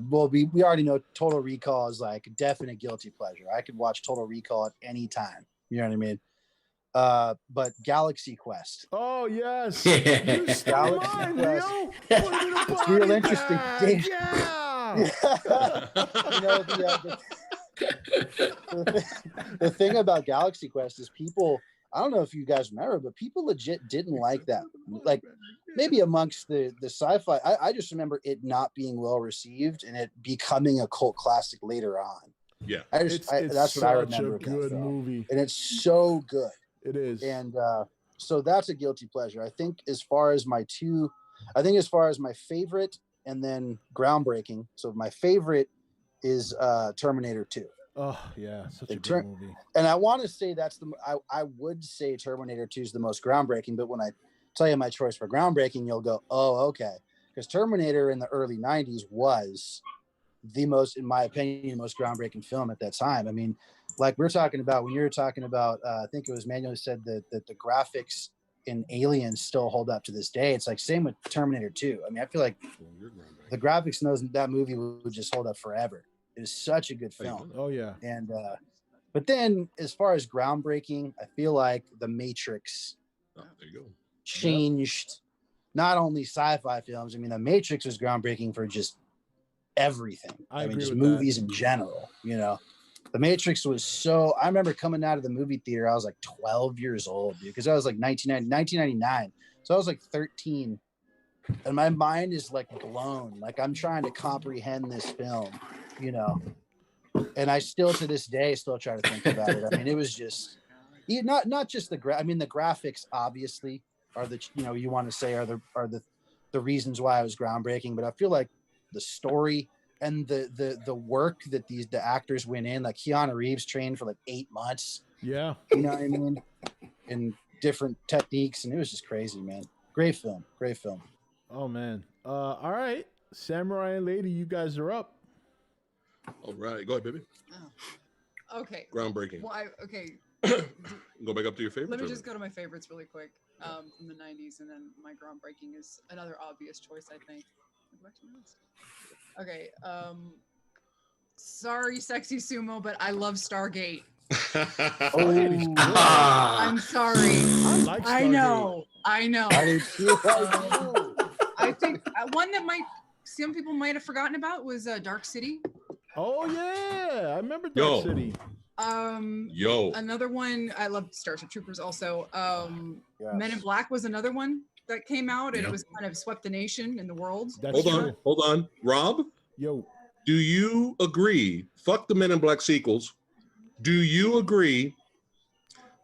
[SPEAKER 6] well, we already know Total Recall is like definite guilty pleasure. I could watch Total Recall at any time. You know what I mean? But Galaxy Quest.
[SPEAKER 4] Oh yes.
[SPEAKER 5] Yeah.
[SPEAKER 4] You stole
[SPEAKER 6] Galaxy
[SPEAKER 4] mine,
[SPEAKER 6] Quest.
[SPEAKER 4] Leo. Put it in a
[SPEAKER 6] It's
[SPEAKER 4] body
[SPEAKER 6] real interesting.
[SPEAKER 4] bag. Yeah.
[SPEAKER 6] You know, the thing about Galaxy Quest is people, I don't know if you guys remember, but people legit didn't like that. Like maybe amongst the sci-fi, I just remember it not being well received and it becoming a cult classic later on.
[SPEAKER 2] Yeah.
[SPEAKER 4] It's
[SPEAKER 6] That's what I
[SPEAKER 4] such
[SPEAKER 6] remember.
[SPEAKER 4] a
[SPEAKER 6] of that
[SPEAKER 4] good
[SPEAKER 6] film.
[SPEAKER 4] movie.
[SPEAKER 6] And it's so good.
[SPEAKER 4] It is.
[SPEAKER 6] And so that's a guilty pleasure. I think as far as my favorite and then groundbreaking. So my favorite is Terminator 2.
[SPEAKER 4] Oh yeah, such a good
[SPEAKER 6] Turn-
[SPEAKER 4] movie.
[SPEAKER 6] And I want to say I would say Terminator 2 is the most groundbreaking, but when I tell you my choice for groundbreaking, you'll go, oh, okay. Because Terminator in the early 90s was the most, in my opinion, most groundbreaking film at that time. I mean, like we're talking about when you were talking about, I think it was Manuel who said that the graphics in Aliens still hold up to this day. It's like same with Terminator 2. I mean, I feel like the graphics in that movie would just hold up forever. It was such a good film.
[SPEAKER 4] Oh yeah.
[SPEAKER 6] And but then as far as groundbreaking, I feel like The Matrix
[SPEAKER 2] there you go.
[SPEAKER 6] changed not only sci-fi films. I mean, The Matrix was groundbreaking for just everything. I mean, just movies in general, you know. The Matrix was so, I remember coming out of the movie theater, I was like 12 years old, dude, because I was like 1999. So I was like 13. And my mind is like blown. Like I'm trying to comprehend this film, you know. And I still to this day still try to think about it. I mean, it was just not just the graphics obviously are the, you know, you want to say are the reasons why it was groundbreaking, but I feel like the story and the work that the actors went in, like Keanu Reeves trained for like 8 months.
[SPEAKER 4] Yeah.
[SPEAKER 6] You know what I mean? And different techniques, and it was just crazy, man. Great film.
[SPEAKER 4] Oh man. All right. Samurai and Lady, you guys are up.
[SPEAKER 2] All right, go ahead, baby.
[SPEAKER 7] Oh. Okay.
[SPEAKER 2] Groundbreaking.
[SPEAKER 7] Well, okay.
[SPEAKER 2] Go back up to your favorites.
[SPEAKER 7] Let me just go to my favorites really quick from the 90s, and then my groundbreaking is another obvious choice, I think. Go back to my list. Okay. Sorry, SexySumo, but I love Stargate. I'm sorry. I know. I think one that some people might have forgotten about was Dark City.
[SPEAKER 4] Oh yeah, I remember Dark City.
[SPEAKER 2] Another
[SPEAKER 7] one, I loved Starship Troopers also.
[SPEAKER 6] Yes.
[SPEAKER 7] Men in Black was another one that came out, and it was kind of swept the nation and the world.
[SPEAKER 2] Hold on. Rob?
[SPEAKER 4] Yo.
[SPEAKER 2] Do you agree, fuck the Men in Black sequels, do you agree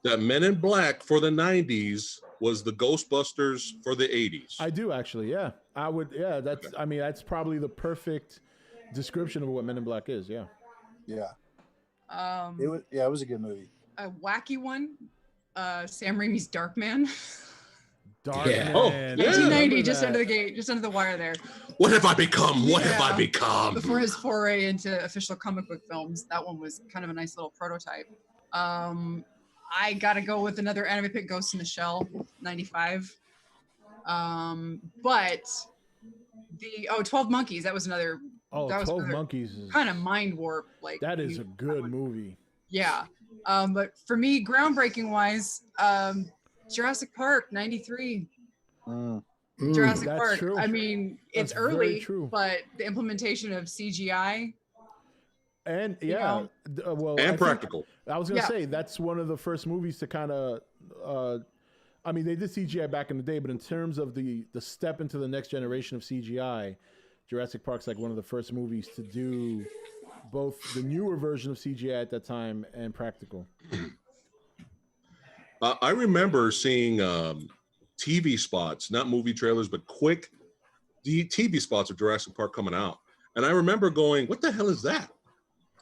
[SPEAKER 2] that Men in Black for the 90s was the Ghostbusters for the 80s?
[SPEAKER 4] I do actually, yeah. I would, yeah, that's, okay. I mean, that's probably the perfect description of what Men in Black is, yeah.
[SPEAKER 6] Yeah. It was a good movie.
[SPEAKER 7] A wacky one, Sam Raimi's Darkman.
[SPEAKER 4] Darkman.
[SPEAKER 2] Oh,
[SPEAKER 7] 1990, just under the gate, just under the wire there.
[SPEAKER 2] What have I become? What have I become?
[SPEAKER 7] Before his foray into official comic book films, that one was kind of a nice little prototype. I gotta go with another anime pick, Ghost in the Shell, 95. But the 12 Monkeys, that was another.
[SPEAKER 4] Oh,
[SPEAKER 7] that was
[SPEAKER 4] 12 Monkeys is
[SPEAKER 7] kind of mind warp. Like
[SPEAKER 4] that is a good movie.
[SPEAKER 7] Yeah. But for me, groundbreaking wise, Jurassic Park, 93. Jurassic Park.
[SPEAKER 4] True.
[SPEAKER 7] I mean, it's early, but the implementation of CGI
[SPEAKER 4] and
[SPEAKER 2] practical.
[SPEAKER 4] I was gonna say that's one of the first movies to kind of. I mean, they did CGI back in the day, but in terms of the step into the next generation of CGI, Jurassic Park's like one of the first movies to do both the newer version of CGI at that time and practical.
[SPEAKER 2] I remember seeing TV spots, not movie trailers, but quick TV spots of Jurassic Park coming out. And I remember going, what the hell is that?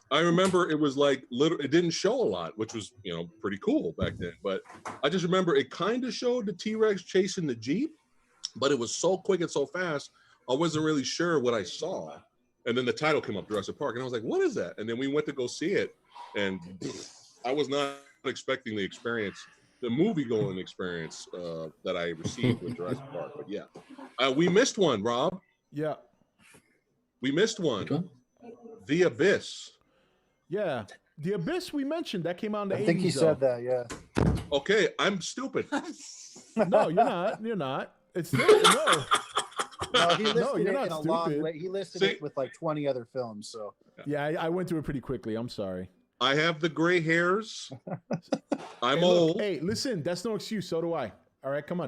[SPEAKER 2] I remember it was like, it didn't show a lot, which was, pretty cool back then. But I just remember it kind of showed the T-Rex chasing the Jeep, but it was so quick and so fast, I wasn't really sure what I saw. And then the title came up, Jurassic Park, and I was like, what is that? And then we went to go see it, and I was not expecting the movie-going experience that I received with Jurassic Park. But yeah, we missed one, Rob.
[SPEAKER 4] Yeah.
[SPEAKER 2] We missed one. The Abyss.
[SPEAKER 4] Yeah. The Abyss we mentioned, that came out in the 80s.
[SPEAKER 6] I think he said that, yeah.
[SPEAKER 2] Okay, I'm stupid.
[SPEAKER 4] No, you're not. It's no.
[SPEAKER 6] No, he listed
[SPEAKER 4] you're
[SPEAKER 6] it
[SPEAKER 4] not
[SPEAKER 6] in a
[SPEAKER 4] stupid.
[SPEAKER 6] long way. He listed it with like 20 other films, so.
[SPEAKER 4] Yeah, I went through it pretty quickly. I'm sorry.
[SPEAKER 2] I have the gray hairs. I'm
[SPEAKER 4] look,
[SPEAKER 2] old.
[SPEAKER 4] Hey, listen, that's no excuse. So do I. All right, come on.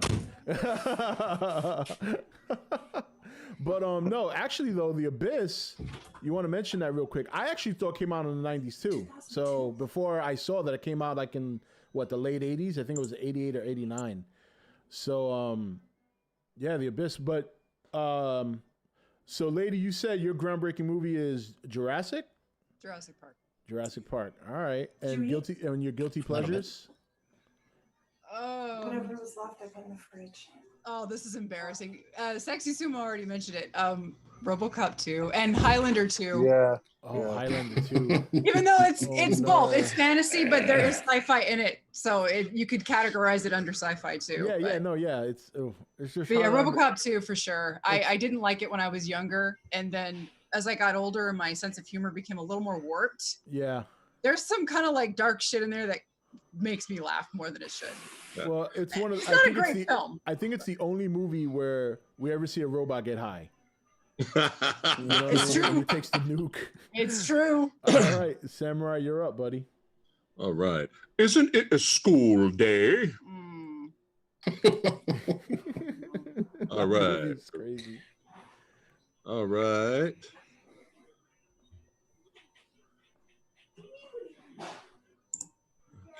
[SPEAKER 4] But no, actually though, The Abyss, you want to mention that real quick. I actually thought it came out in the 90s too. So before I saw that, it came out like in the late 80s. I think it was 88 or 89. So yeah, The Abyss. But so Lady, you said your groundbreaking movie is Jurassic
[SPEAKER 7] Park.
[SPEAKER 4] Jurassic Park. All right. And your guilty pleasures?
[SPEAKER 8] Whatever was left, I put in the fridge.
[SPEAKER 7] Oh, this is embarrassing. SexySumo already mentioned it. RoboCop 2 and Highlander 2.
[SPEAKER 6] Yeah.
[SPEAKER 4] Oh, Highlander 2.
[SPEAKER 7] Even though it's
[SPEAKER 4] no.
[SPEAKER 7] both, it's fantasy, but there is sci-fi in it, so you could categorize it under sci-fi too.
[SPEAKER 4] It's just.
[SPEAKER 7] But yeah, RoboCop 2 for sure. I didn't like it when I was younger, and then as I got older, my sense of humor became a little more warped.
[SPEAKER 4] Yeah.
[SPEAKER 7] There's some kind of like dark shit in there that makes me laugh more than it should.
[SPEAKER 4] Well, it's one of.
[SPEAKER 7] It's not a great film.
[SPEAKER 4] I think it's the only movie where we ever see a robot get high.
[SPEAKER 7] It's true.
[SPEAKER 4] He takes the nuke.
[SPEAKER 7] It's true.
[SPEAKER 4] All right, Samurai, you're up, buddy.
[SPEAKER 2] All right. Isn't it a school day? All right.
[SPEAKER 4] It's crazy.
[SPEAKER 2] All right.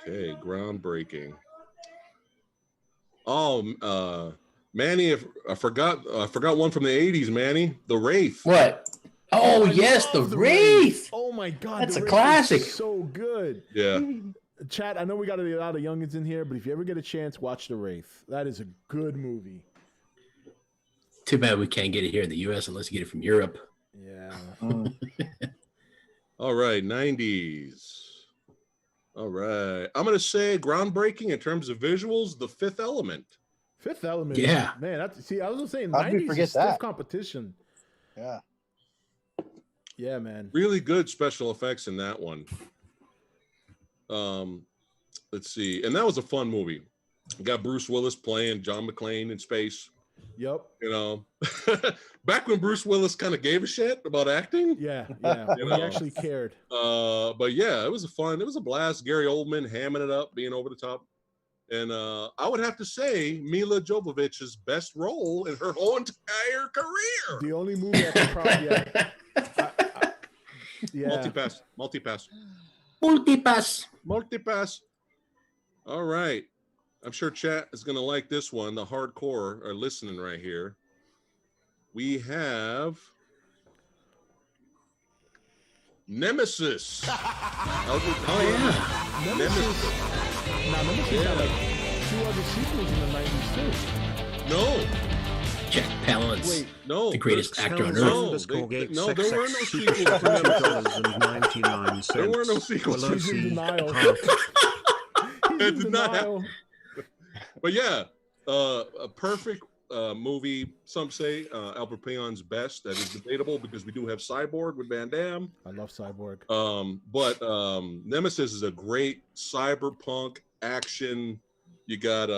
[SPEAKER 2] Okay, groundbreaking. Oh, Manny, I forgot one from the 80s, Manny. The Wraith.
[SPEAKER 5] What? Oh, yes, the Wraith.
[SPEAKER 4] Oh my God,
[SPEAKER 5] that's
[SPEAKER 4] The
[SPEAKER 5] a
[SPEAKER 4] Wraith
[SPEAKER 5] classic.
[SPEAKER 4] is so good.
[SPEAKER 2] Yeah.
[SPEAKER 4] Chat, I know we got a lot of youngins in here, but if you ever get a chance, watch The Wraith. That is a good movie.
[SPEAKER 5] Too bad we can't get it here in the U.S. unless you get it from Europe.
[SPEAKER 4] Yeah.
[SPEAKER 2] All right, 90s. All right. I'm going to say groundbreaking in terms of visuals, The Fifth Element.
[SPEAKER 4] Fifth Element.
[SPEAKER 5] Yeah.
[SPEAKER 4] Man, I was going to say,
[SPEAKER 6] How did we
[SPEAKER 4] 90s
[SPEAKER 6] forget
[SPEAKER 4] is stiff
[SPEAKER 6] that?
[SPEAKER 4] competition.
[SPEAKER 6] Yeah.
[SPEAKER 4] Yeah, man.
[SPEAKER 2] Really good special effects in that one. Let's see. And that was a fun movie. You got Bruce Willis playing John McClane in space.
[SPEAKER 4] Yep.
[SPEAKER 2] You know, back when Bruce Willis kind of gave a shit about acting.
[SPEAKER 4] Yeah.
[SPEAKER 2] You
[SPEAKER 4] He
[SPEAKER 2] know?
[SPEAKER 4] actually cared.
[SPEAKER 2] But yeah, it was a blast. Gary Oldman hamming it up, being over the top. And I would have to say Mila Jovovich's best role in her whole entire career.
[SPEAKER 4] The only movie I can probably
[SPEAKER 2] Multipass. All right. I'm sure chat is going to like this one. The hardcore are listening right here. We have Nemesis.
[SPEAKER 5] Oh, yeah.
[SPEAKER 4] Nemesis. Now, Nemesis got like 2 other sequels in the 90s too.
[SPEAKER 2] No.
[SPEAKER 5] Jack Palance.
[SPEAKER 4] Wait,
[SPEAKER 2] No.
[SPEAKER 5] The greatest actor on earth.
[SPEAKER 2] No, there were no sequels for Nemesis. There were no sequels.
[SPEAKER 4] He's in denial.
[SPEAKER 2] It did not happen. But yeah, a perfect movie. Some say Albert Payon's best. That is debatable because we do have Cyborg with Van Damme.
[SPEAKER 4] I love Cyborg.
[SPEAKER 2] But Nemesis is a great cyberpunk action. You got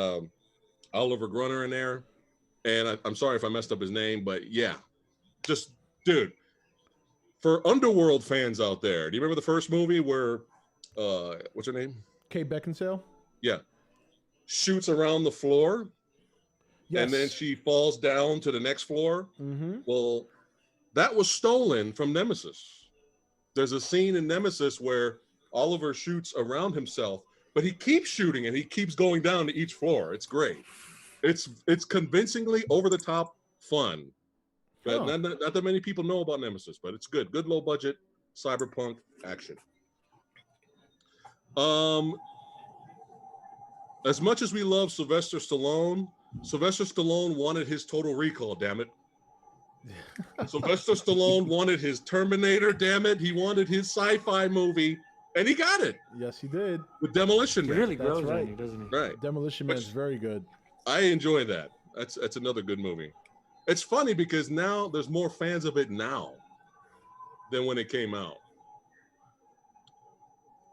[SPEAKER 2] Oliver Grunner in there. And I'm sorry if I messed up his name, but yeah, just, dude, for Underworld fans out there, do you remember the first movie where, what's her name?
[SPEAKER 4] Kate Beckinsale?
[SPEAKER 2] Yeah. Shoots around the floor.
[SPEAKER 4] Yes.
[SPEAKER 2] And then she falls down to the next floor.
[SPEAKER 4] Mm-hmm.
[SPEAKER 2] Well, that was stolen from Nemesis. There's a scene in Nemesis where Oliver shoots around himself, but he keeps shooting and he keeps going down to each floor. It's great. It's convincingly over the top fun. But not that many people know about Nemesis, but it's good. Good low budget cyberpunk action. As much as we love Sylvester Stallone wanted his Total Recall, damn it. Sylvester Stallone wanted his Terminator, damn it. He wanted his sci-fi movie, and he got it.
[SPEAKER 4] Yes, he did.
[SPEAKER 2] With Demolition Man.
[SPEAKER 9] He really grows
[SPEAKER 4] That's right.
[SPEAKER 9] on you, doesn't he?
[SPEAKER 2] Right.
[SPEAKER 4] Demolition Man is very good.
[SPEAKER 2] I enjoy that. That's another good movie. It's funny because now there's more fans of it now than when it came out.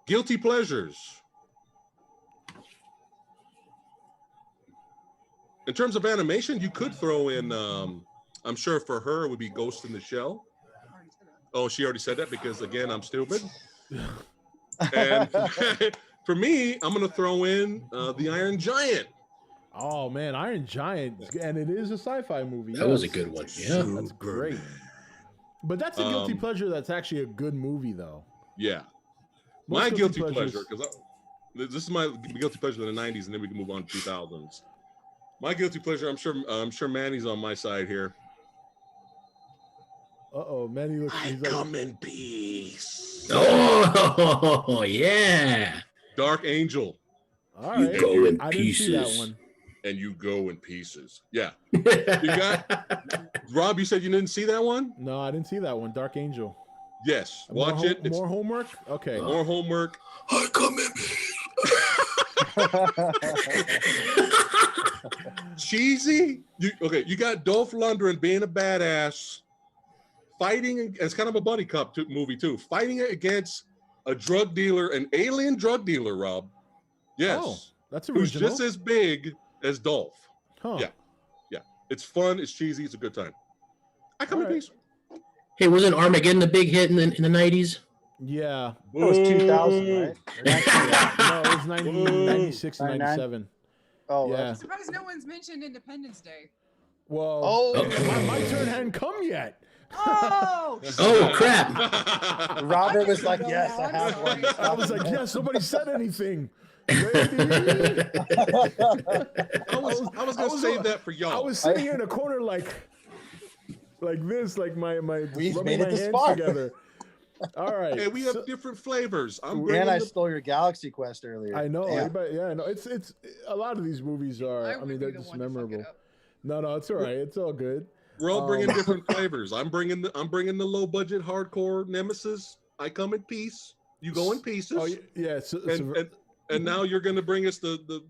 [SPEAKER 2] Guilty pleasures. In terms of animation, you could throw in, I'm sure for her it would be Ghost in the Shell. Oh, she already said that because, again, I'm stupid. And for me, I'm going to throw in The Iron Giant.
[SPEAKER 4] Oh, man, Iron Giant. And it is a sci-fi movie.
[SPEAKER 5] That was a good one. Yeah.
[SPEAKER 4] That's great. But that's a guilty pleasure that's actually a good movie, though.
[SPEAKER 2] Yeah.
[SPEAKER 4] Most
[SPEAKER 2] My guilty
[SPEAKER 4] pleasures-
[SPEAKER 2] pleasure, because this is my guilty pleasure in the 90s, and then we can move on to 2000s. My guilty pleasure, I'm sure Manny's on my side here.
[SPEAKER 4] Uh-oh, Manny looks...
[SPEAKER 2] I come in peace.
[SPEAKER 5] Oh, yeah.
[SPEAKER 2] Dark Angel.
[SPEAKER 4] All right.
[SPEAKER 5] You go in
[SPEAKER 4] I didn't see that
[SPEAKER 5] pieces.
[SPEAKER 4] one.
[SPEAKER 2] And you go in pieces. Yeah. You got... Rob, you said you didn't see that one?
[SPEAKER 4] No, I didn't see that one. Dark Angel.
[SPEAKER 2] Yes, watch it. It's
[SPEAKER 4] More homework. Okay.
[SPEAKER 2] more homework. I come in. Cheesy. You got Dolph Lundgren being a badass, fighting. It's kind of a buddy cop movie too. Fighting against a drug dealer, an alien drug dealer. Rob. Yes.
[SPEAKER 4] Oh, that's original.
[SPEAKER 2] Who's just as big as Dolph.
[SPEAKER 4] Huh.
[SPEAKER 2] Yeah. It's fun. It's cheesy. It's a good time. I come in peace.
[SPEAKER 5] Hey, wasn't Armageddon a big hit in the 90s?
[SPEAKER 4] Yeah.
[SPEAKER 6] It was 2000, right?
[SPEAKER 4] No, it was 96 and 97.
[SPEAKER 6] Oh,
[SPEAKER 4] yeah.
[SPEAKER 7] I'm surprised no one's mentioned Independence Day.
[SPEAKER 4] Well, my turn hadn't come yet.
[SPEAKER 7] Oh!
[SPEAKER 5] Oh, crap.
[SPEAKER 6] Robert was like, yes, I have one.
[SPEAKER 4] I was like, yes, nobody said anything. I
[SPEAKER 2] was gonna save that for y'all.
[SPEAKER 4] I was sitting here in a corner like this, like my
[SPEAKER 6] We've
[SPEAKER 4] rubbing
[SPEAKER 6] made
[SPEAKER 4] my
[SPEAKER 6] it this
[SPEAKER 4] hands
[SPEAKER 6] far.
[SPEAKER 4] together. All right.
[SPEAKER 2] Hey, we have different flavors.
[SPEAKER 6] And I stole your Galaxy Quest earlier.
[SPEAKER 4] I know.
[SPEAKER 6] Damn.
[SPEAKER 4] Everybody, yeah, I know. It's a lot of these movies are. I mean, they're just memorable. No, it's all right. It's all good.
[SPEAKER 2] We're all bringing different flavors. I'm bringing the low budget hardcore Nemesis. I come in peace. You go in pieces.
[SPEAKER 4] Oh yeah.
[SPEAKER 2] And now you're going to bring us the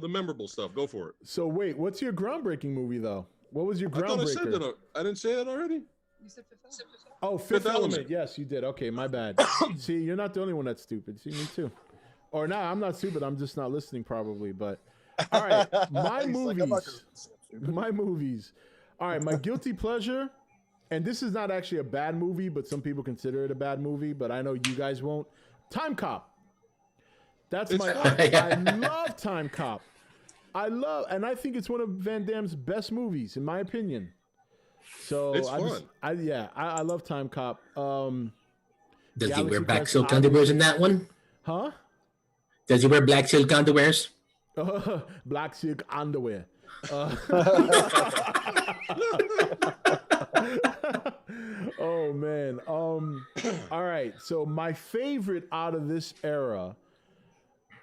[SPEAKER 2] memorable stuff. Go for it.
[SPEAKER 4] So wait, what's your groundbreaking movie though? What was your
[SPEAKER 2] I thought I said
[SPEAKER 4] groundbreaker?
[SPEAKER 2] that. I didn't say that already.
[SPEAKER 7] You said Fifth Element.
[SPEAKER 4] Oh, Fifth Element. Yes, you did. Okay, my bad. See, you're not the only one that's stupid. See, me too. Or no, I'm not stupid. I'm just not listening probably. But all right, my movies. All right, my guilty pleasure, and this is not actually a bad movie, but some people consider it a bad movie, but I know you guys won't. Time Cop. That's I love Time Cop. And I think it's one of Van Damme's best movies, in my opinion. So
[SPEAKER 2] it's fun.
[SPEAKER 4] I love Time Cop.
[SPEAKER 5] Does he wear black silk underwears in that one?
[SPEAKER 4] Huh?
[SPEAKER 5] Does he wear black silk underwears?
[SPEAKER 4] Black silk underwear. Oh man. All right. So my favorite out of this era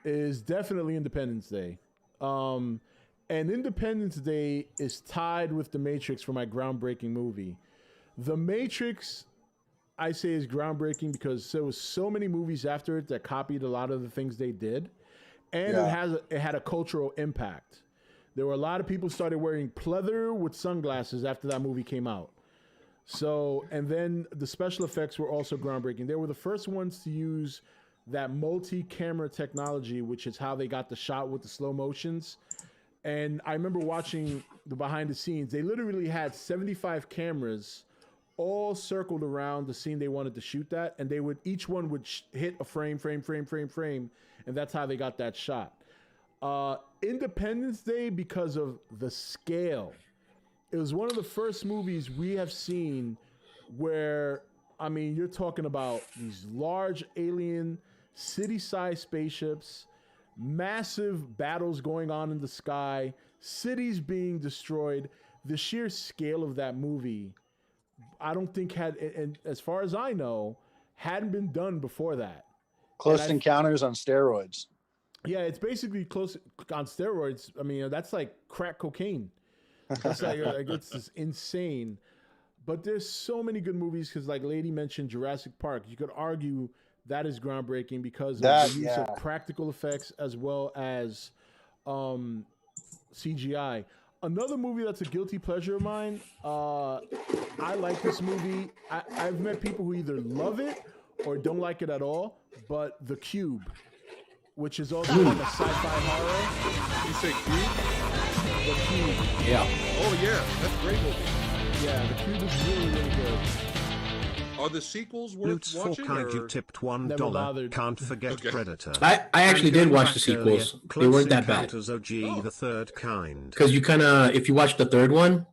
[SPEAKER 4] is definitely Independence Day. And Independence Day is tied with The Matrix for my groundbreaking movie. The Matrix, I say, is groundbreaking because there was so many movies after it that copied a lot of the things they did, and it had a cultural impact. There were a lot of people started wearing pleather with sunglasses after that movie came out. So, and then the special effects were also groundbreaking. They were the first ones to use that multi-camera technology, which is how they got the shot with the slow motions. And I remember watching the behind the scenes. They literally had 75 cameras all circled around the scene they wanted to shoot that, and each one would hit a frame, and that's how they got that shot. Independence Day, because of the scale, it was one of the first movies we have seen where, I mean, you're talking about these large alien city-sized spaceships, massive battles going on in the sky, cities being destroyed. The sheer scale of that movie, I don't think and as far as I know, hadn't been done before that.
[SPEAKER 6] Close Encounters on steroids.
[SPEAKER 4] Yeah, it's basically close on steroids. I mean, that's like crack cocaine. It's like it's just insane. But there's so many good movies because, like Lady mentioned, Jurassic Park. You could argue that is groundbreaking because of the use of practical effects as well as CGI. Another movie that's a guilty pleasure of mine. I like this movie. I've met people who either love it or don't like it at all. But The Cube, which is also like a sci-fi horror.
[SPEAKER 2] You say Cube?
[SPEAKER 4] The Cube.
[SPEAKER 5] Yeah.
[SPEAKER 2] Oh yeah, that's a great movie.
[SPEAKER 4] Yeah, The Cube is really, really good.
[SPEAKER 2] Are the sequels worth
[SPEAKER 3] Lutz
[SPEAKER 2] watching?
[SPEAKER 3] you tipped $1. Can't forget Predator.
[SPEAKER 5] I actually did watch the sequels. They weren't that bad.
[SPEAKER 3] The third kind.
[SPEAKER 5] Because if you watch the third one,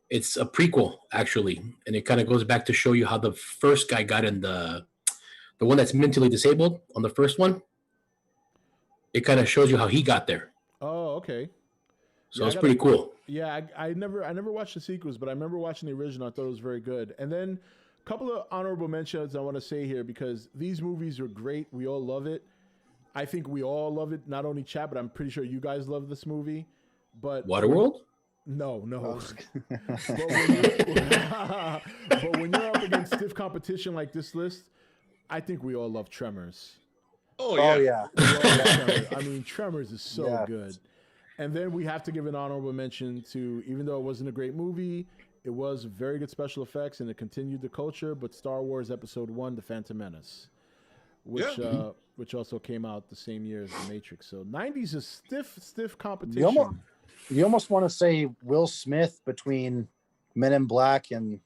[SPEAKER 5] it's a prequel actually, and it kind of goes back to show you how the first guy got in the one that's mentally disabled on the first one. It kind of shows you how he got there.
[SPEAKER 4] Oh, okay.
[SPEAKER 5] So it's pretty cool.
[SPEAKER 4] Yeah, I never watched the sequels, but I remember watching the original. I thought it was very good. And then a couple of honorable mentions I want to say here because these movies are great. We all love it. I think we all love it. Not only chat, but I'm pretty sure you guys love this movie. But
[SPEAKER 5] Waterworld?
[SPEAKER 4] No. But when you're up against stiff competition like this list, I think we all love Tremors.
[SPEAKER 2] Oh yeah.
[SPEAKER 6] Oh yeah.
[SPEAKER 4] We all love Tremors. I mean, Tremors is so
[SPEAKER 6] Yeah.
[SPEAKER 4] good. And then we have to give an honorable mention to, even though it wasn't a great movie, it was very good special effects and it continued the culture. But Star Wars Episode 1, The Phantom Menace, which also came out the same year as The Matrix. So 90s is stiff competition.
[SPEAKER 6] You almost want to say Will Smith between Men in Black and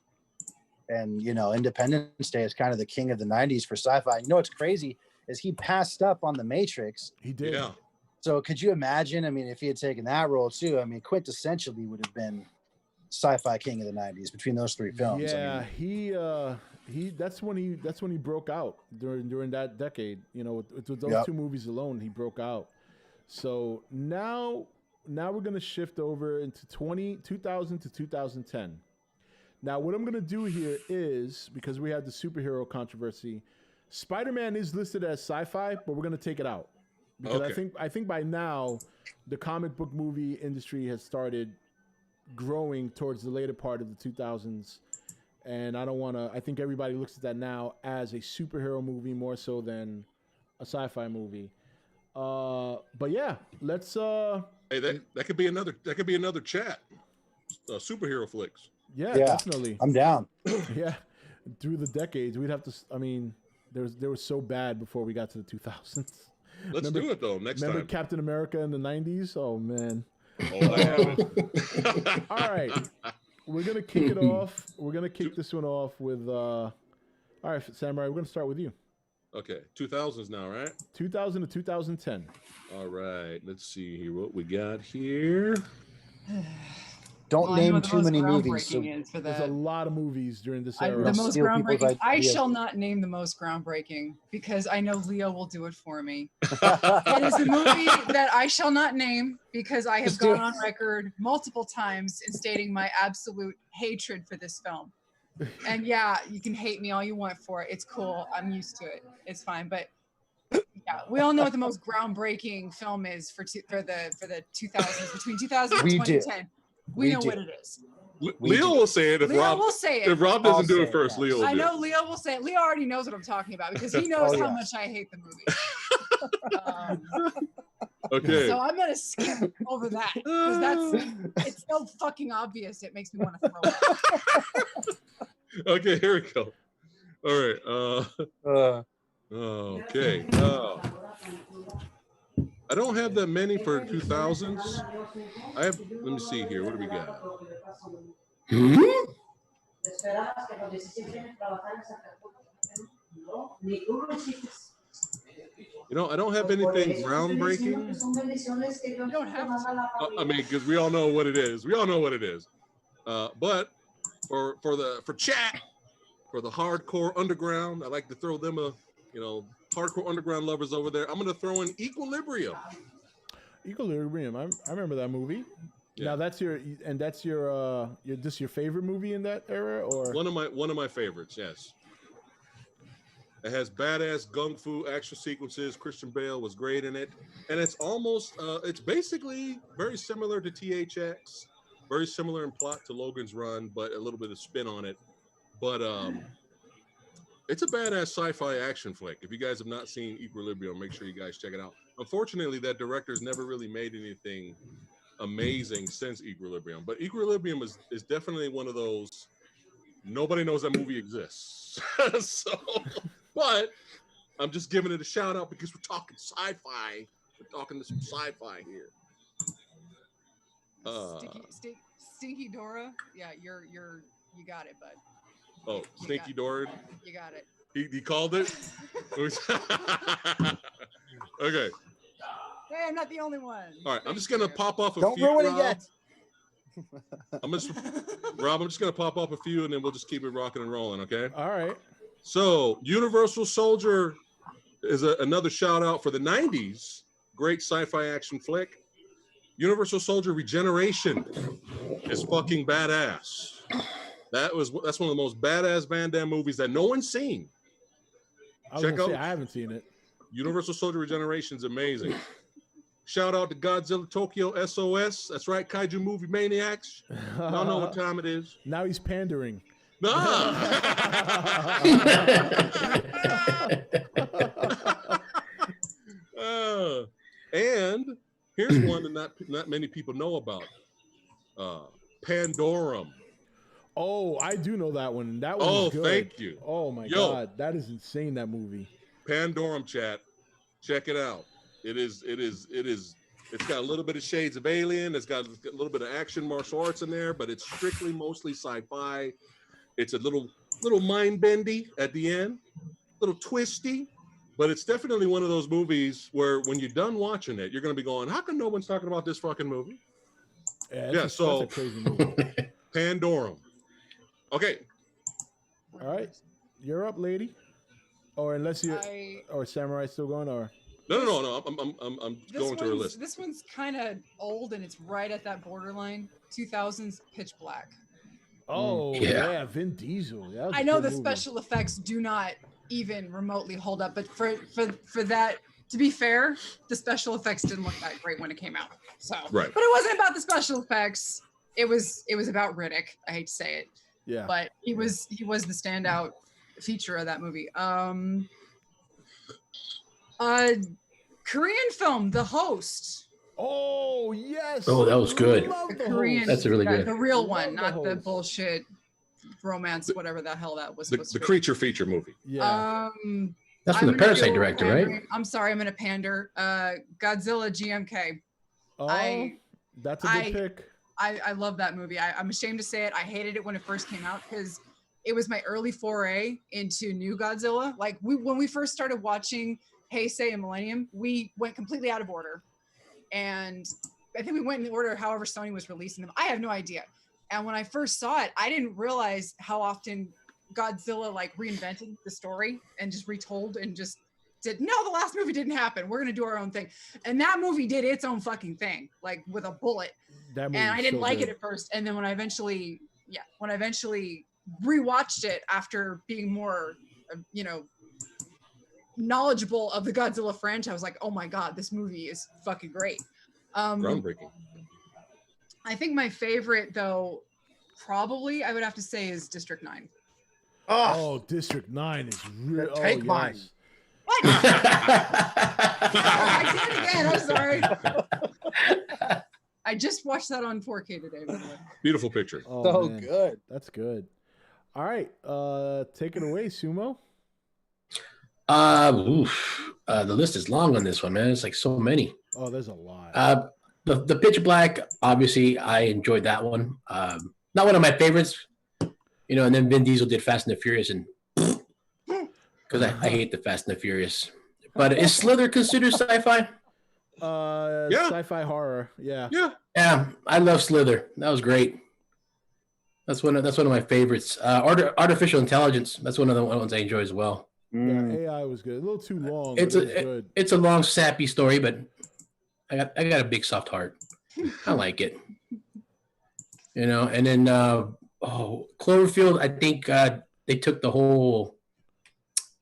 [SPEAKER 6] Independence Day is kind of the king of the 90s for sci-fi. You know what's crazy is he passed up on The Matrix.
[SPEAKER 4] He did.
[SPEAKER 2] Yeah.
[SPEAKER 6] So could you imagine? I mean, if he had taken that role too, I mean, quintessentially would have been sci-fi king of the 90s between those three films.
[SPEAKER 4] Yeah,
[SPEAKER 6] I mean,
[SPEAKER 4] he that's when he broke out during that decade. You know, with those
[SPEAKER 6] Yep.
[SPEAKER 4] two movies alone, he broke out. So now we're gonna shift over into 2000 to 2010. Now, what I'm gonna do here is, because we had the superhero controversy, Spider-Man is listed as sci-fi, but we're gonna take it out because
[SPEAKER 2] Okay.
[SPEAKER 4] I think by now the comic book movie industry has started growing towards the later part of the 2000s, and I think everybody looks at that now as a superhero movie more so than a sci-fi movie. But yeah, let's
[SPEAKER 2] Hey, that could be another chat. Superhero flicks.
[SPEAKER 4] yeah,
[SPEAKER 6] Yeah.
[SPEAKER 4] definitely.
[SPEAKER 6] I'm down.
[SPEAKER 4] Yeah, through the decades, we'd have to. I mean, they were so bad before we got to the 2000s.
[SPEAKER 2] Let's do it though next
[SPEAKER 4] Remember
[SPEAKER 2] time.
[SPEAKER 4] Captain America in the 90s? Oh man.
[SPEAKER 2] Oh, I haven't.
[SPEAKER 4] All right, we're gonna kick it off. We're gonna kick this one off with. All right, Samurai. We're gonna start with you.
[SPEAKER 2] Okay, 2000s now, right?
[SPEAKER 4] 2000 to 2010.
[SPEAKER 2] All right, let's see here what we got here.
[SPEAKER 6] Don't
[SPEAKER 7] Well, I know
[SPEAKER 6] name
[SPEAKER 7] what the
[SPEAKER 6] too
[SPEAKER 7] most
[SPEAKER 6] many movies. So
[SPEAKER 7] groundbreaking is for
[SPEAKER 4] There's a
[SPEAKER 7] that.
[SPEAKER 4] lot of movies during this
[SPEAKER 7] The
[SPEAKER 4] era.
[SPEAKER 7] most
[SPEAKER 6] Steal people's
[SPEAKER 7] groundbreaking. I
[SPEAKER 6] ideas.
[SPEAKER 7] shall not name the most groundbreaking because I know Leo will do it for me. It is a movie that I shall not name because I have
[SPEAKER 6] Just do
[SPEAKER 7] gone
[SPEAKER 6] it.
[SPEAKER 7] on record multiple times in stating my absolute hatred for this film. And yeah, you can hate me all you want for it. It's cool. I'm used to it. It's fine. But yeah, we all know what the most groundbreaking film is for the 2000s, between 2000 and
[SPEAKER 6] We do.
[SPEAKER 7] 2010. We
[SPEAKER 6] We
[SPEAKER 7] know
[SPEAKER 6] do.
[SPEAKER 7] what it is.
[SPEAKER 2] Leo will say it if
[SPEAKER 7] Leo
[SPEAKER 2] Rob
[SPEAKER 7] will say it.
[SPEAKER 2] if Rob
[SPEAKER 6] I'll
[SPEAKER 2] doesn't do
[SPEAKER 6] say
[SPEAKER 2] it
[SPEAKER 6] it,
[SPEAKER 2] first.
[SPEAKER 6] yes.
[SPEAKER 2] Leo will
[SPEAKER 7] I
[SPEAKER 2] do
[SPEAKER 7] know Leo will say it. Leo already knows what I'm talking about because he knows
[SPEAKER 6] Oh,
[SPEAKER 7] how
[SPEAKER 6] yeah.
[SPEAKER 7] much I hate the movie.
[SPEAKER 2] it. Okay.
[SPEAKER 7] So I'm gonna skip over that because it's so fucking obvious. It makes me want to throw up.
[SPEAKER 2] Okay, here we go. All right. Okay. I don't have that many for 2000s. I have. Let me see here. What do we got? You know, I don't have anything groundbreaking.
[SPEAKER 7] You don't have to.
[SPEAKER 2] I mean, because we all know what it is. We all know what it is. But for chat, for the hardcore underground, I like to throw them hardcore underground lovers over there. I'm gonna throw in Equilibrium.
[SPEAKER 4] Equilibrium. I remember that movie.
[SPEAKER 2] Yeah.
[SPEAKER 4] Now that's your favorite movie in that era, or
[SPEAKER 2] One of my favorites. Yes. It has badass gung fu action sequences. Christian Bale was great in it, and it's almost it's basically very similar to THX, very similar in plot to Logan's Run, but a little bit of spin on it. But it's a badass sci-fi action flick. If you guys have not seen Equilibrium, make sure you guys check it out. Unfortunately, that director's never really made anything amazing since Equilibrium, but Equilibrium is definitely one of those. Nobody knows that movie exists. So, but I'm just giving it a shout out because we're talking sci-fi. We're talking to some sci-fi here.
[SPEAKER 7] Stinky Dora. Yeah, you got it, bud.
[SPEAKER 2] Oh, Stinky Dora.
[SPEAKER 7] You got it.
[SPEAKER 2] He called it. Okay.
[SPEAKER 7] Hey, I'm not the only one.
[SPEAKER 2] All right. I'm just gonna pop off a
[SPEAKER 6] Don't
[SPEAKER 2] few.
[SPEAKER 6] ruin it
[SPEAKER 2] Rob.
[SPEAKER 6] yet.
[SPEAKER 2] I'm just gonna pop off a few, and then we'll just keep it rocking and rolling. Okay.
[SPEAKER 4] all right.
[SPEAKER 2] So, Universal Soldier is another shout out for the 90s. Great sci-fi action flick. Universal Soldier Regeneration is fucking badass. That's one of the most badass Van Damme movies that no one's seen. Check out.
[SPEAKER 4] I haven't seen it.
[SPEAKER 2] Universal Soldier Regeneration is amazing. Shout out to Godzilla Tokyo SOS. That's right, Kaiju Movie Maniacs. Y'all know what time it is.
[SPEAKER 4] Now he's pandering.
[SPEAKER 2] Nah. And here's one that not many people know about. Pandorum.
[SPEAKER 4] Oh, I do know that one. That one is good.
[SPEAKER 2] Thank you.
[SPEAKER 4] Oh my God, that is insane, that movie.
[SPEAKER 2] Pandorum, chat. Check it out. It's got a little bit of shades of Alien. It's got a little bit of action martial arts in there, but it's strictly mostly sci-fi. It's a little mind bendy at the end, a little twisty, but it's definitely one of those movies where when you're done watching it, you're going to be going, how come no one's talking about this fucking movie?
[SPEAKER 4] That's a crazy movie.
[SPEAKER 2] Pandorum. Okay.
[SPEAKER 4] All right. You're up, lady. Or unless you or Samurai still going, or
[SPEAKER 2] no. I'm going to her list.
[SPEAKER 7] This one's kind of old and it's right at that borderline. 2000s Pitch Black.
[SPEAKER 4] Oh yeah, Vin Diesel.
[SPEAKER 7] I know the special effects do not even remotely hold up, but for that, to be fair, the special effects didn't look that great when it came out. So,
[SPEAKER 2] right.
[SPEAKER 7] But it wasn't about the special effects. It was about Riddick. I hate to say it.
[SPEAKER 4] Yeah.
[SPEAKER 7] But he was the standout feature of that movie. Korean film, The Host.
[SPEAKER 4] Oh yes.
[SPEAKER 5] Oh, that was good.
[SPEAKER 7] The Korean,
[SPEAKER 5] that's really good.
[SPEAKER 7] The real one, not the bullshit romance, whatever the hell that was.
[SPEAKER 2] The creature feature movie.
[SPEAKER 4] Yeah.
[SPEAKER 5] That's from the Parasite director, right?
[SPEAKER 7] I'm sorry, I'm gonna pander. Godzilla GMK.
[SPEAKER 4] Oh, that's a good pick.
[SPEAKER 7] I love that movie. I'm ashamed to say it. I hated it when it first came out because it was my early foray into new Godzilla. Like when we first started watching Heisei and Millennium, we went completely out of order. And I think we went in the order however Sony was releasing them. I have no idea. And when I first saw it, I didn't realize how often Godzilla like reinvented the story and just retold and just said, no, the last movie didn't happen. We're going to do our own thing. And that movie did its own fucking thing, like with a bullet. And I didn't like it at first. And then when I eventually rewatched it after being more, knowledgeable of the Godzilla franchise, I was like, oh my God, this movie is fucking great.
[SPEAKER 2] Groundbreaking.
[SPEAKER 7] I think my favorite though, probably I would have to say is District 9.
[SPEAKER 4] Oh, District 9 is really
[SPEAKER 6] take mine.
[SPEAKER 7] What? I did it again. I'm sorry. I just watched that on 4K today. By the way.
[SPEAKER 2] Beautiful picture.
[SPEAKER 4] Oh,
[SPEAKER 6] so
[SPEAKER 4] man.
[SPEAKER 6] good.
[SPEAKER 4] That's good. All right, take it away, Sumo.
[SPEAKER 5] The list is long on this one, man. It's like so many.
[SPEAKER 4] Oh, there's a lot.
[SPEAKER 5] The Pitch Black, obviously, I enjoyed that one. Not one of my favorites, and then Vin Diesel did Fast and the Furious, and because I hate the Fast and the Furious. But is Slither considered sci-fi?
[SPEAKER 2] Yeah.
[SPEAKER 4] Sci-fi horror. Yeah.
[SPEAKER 5] Yeah, I love Slither. That was great. That's one of my favorites. Artificial Intelligence. That's one of the ones I enjoy as well.
[SPEAKER 4] Yeah, AI was good. A little too long.
[SPEAKER 5] It's a long, sappy story, but I got a big soft heart. I like it. And then Cloverfield. I think they took the whole,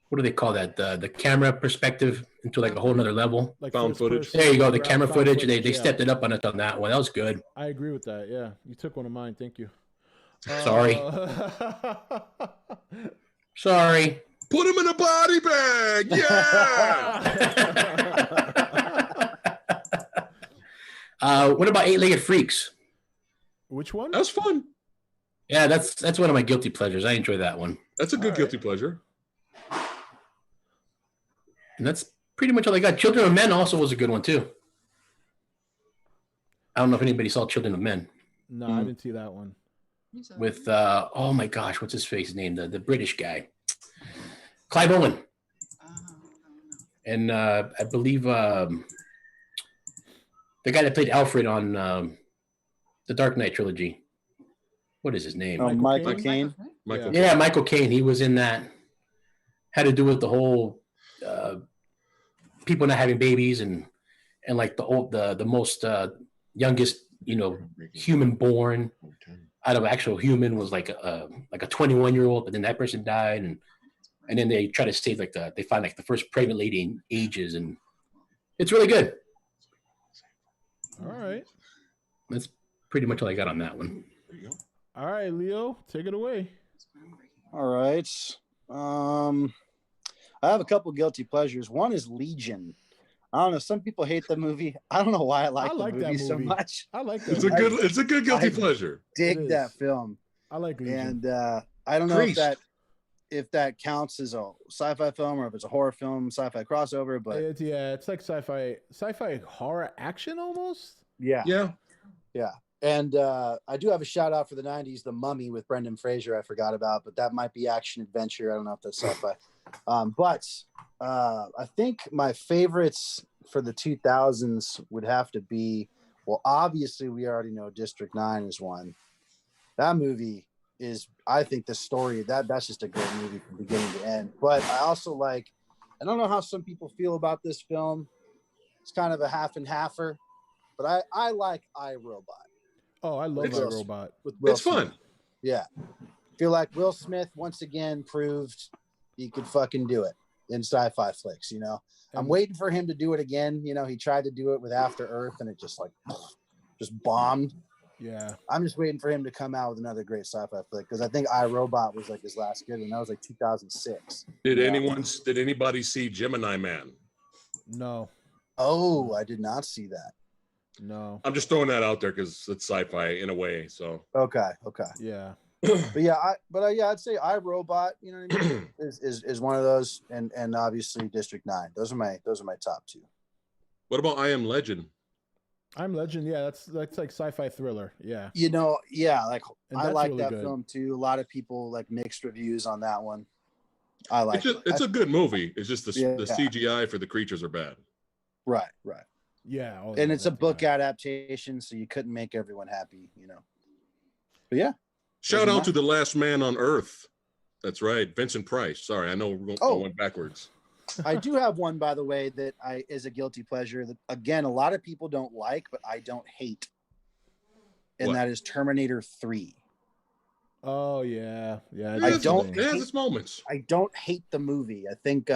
[SPEAKER 5] what do they call that? The camera perspective into like a whole nother level.
[SPEAKER 4] Like
[SPEAKER 2] found footage.
[SPEAKER 5] There you go. The camera footage. They stepped it up on that one. That was good.
[SPEAKER 4] I agree with that. Yeah, you took one of mine. Thank you.
[SPEAKER 5] Sorry. Sorry.
[SPEAKER 2] Put him in a body bag. Yeah.
[SPEAKER 5] What about Eight-Legged Freaks?
[SPEAKER 4] Which one?
[SPEAKER 2] That's fun.
[SPEAKER 5] Yeah, that's one of my guilty pleasures. I enjoy that one.
[SPEAKER 2] That's a good guilty pleasure.
[SPEAKER 5] And that's pretty much all I got. Children of Men also was a good one too. I don't know if anybody saw Children of Men.
[SPEAKER 4] No, I didn't see that one.
[SPEAKER 5] With oh my gosh, what's his face name? The British guy, Clive Owen, and I believe the guy that played Alfred on the Dark Knight trilogy. What is his name?
[SPEAKER 6] Michael Caine.
[SPEAKER 5] Michael Caine. He was in that. Had to do with the whole people not having babies and like the most youngest human born out of actual human was like a 21-year-old, but then that person died, and then they try to save they find like the first pregnant lady in ages, and it's really good.
[SPEAKER 4] All right,
[SPEAKER 5] that's pretty much all I got on that one.
[SPEAKER 2] There you go.
[SPEAKER 4] All right, Leo, take it away.
[SPEAKER 6] All right. I have a couple guilty pleasures. One is Legion. I don't know. Some people hate the movie. I don't know why I like the movie so much.
[SPEAKER 4] I like that.
[SPEAKER 2] It's a good guilty pleasure.
[SPEAKER 6] Dig that film.
[SPEAKER 4] I like Legion.
[SPEAKER 6] And I don't know if that counts as a sci-fi film or if it's a horror film, sci-fi crossover. But
[SPEAKER 4] it's like sci-fi horror action almost.
[SPEAKER 6] Yeah.
[SPEAKER 2] Yeah.
[SPEAKER 6] And I do have a shout out for the 90s, The Mummy with Brendan Fraser. I forgot about, but that might be action adventure. I don't know if that's sci-fi. But I think my favorites for the 2000s would have to be, well, obviously we already know District 9 is one. That movie is, I think the story, that's just a great movie from beginning to end. But I also I don't know how some people feel about this film. It's kind of a half and halfer, but I like iRobot.
[SPEAKER 4] Oh, I love iRobot.
[SPEAKER 2] It's fun.
[SPEAKER 6] Yeah. Feel like Will Smith once again proved he could fucking do it in sci-fi flicks, you know. I'm waiting for him to do it again. You know, he tried to do it with After Earth and it just bombed.
[SPEAKER 4] Yeah.
[SPEAKER 6] I'm just waiting for him to come out with another great sci-fi flick because I think iRobot was like his last good one. That was like 2006.
[SPEAKER 2] Did anybody see Gemini Man?
[SPEAKER 4] No.
[SPEAKER 6] Oh, I did not see that.
[SPEAKER 4] No.
[SPEAKER 2] I'm just throwing that out there because it's sci-fi in a way. So
[SPEAKER 6] okay.
[SPEAKER 4] Yeah.
[SPEAKER 6] But yeah, I'd say iRobot, you know what I mean, is one of those, and obviously District 9. Those are my top two.
[SPEAKER 2] What about I Am Legend?
[SPEAKER 4] I'm Legend, yeah, that's like sci-fi thriller, yeah.
[SPEAKER 6] You know, yeah, like I like
[SPEAKER 4] really
[SPEAKER 6] that
[SPEAKER 4] good.
[SPEAKER 6] film too. A lot of people like mixed reviews on that one. I like
[SPEAKER 2] it's a good movie. It's just the
[SPEAKER 6] Yeah.
[SPEAKER 2] CGI for the creatures are bad.
[SPEAKER 6] Right.
[SPEAKER 4] Yeah.
[SPEAKER 6] And it's a book adaptation, so you couldn't make everyone happy, you know. But yeah.
[SPEAKER 2] Shout out to The Last Man on Earth. That's right, Vincent Price. Sorry, I know we're going backwards.
[SPEAKER 6] I do have one, by the way, that is a guilty pleasure that, again, a lot of people don't like, but I don't hate. And that is Terminator 3.
[SPEAKER 4] Oh, yeah. Yeah.
[SPEAKER 6] I don't.
[SPEAKER 2] It has its moments.
[SPEAKER 6] I don't hate the movie. I think,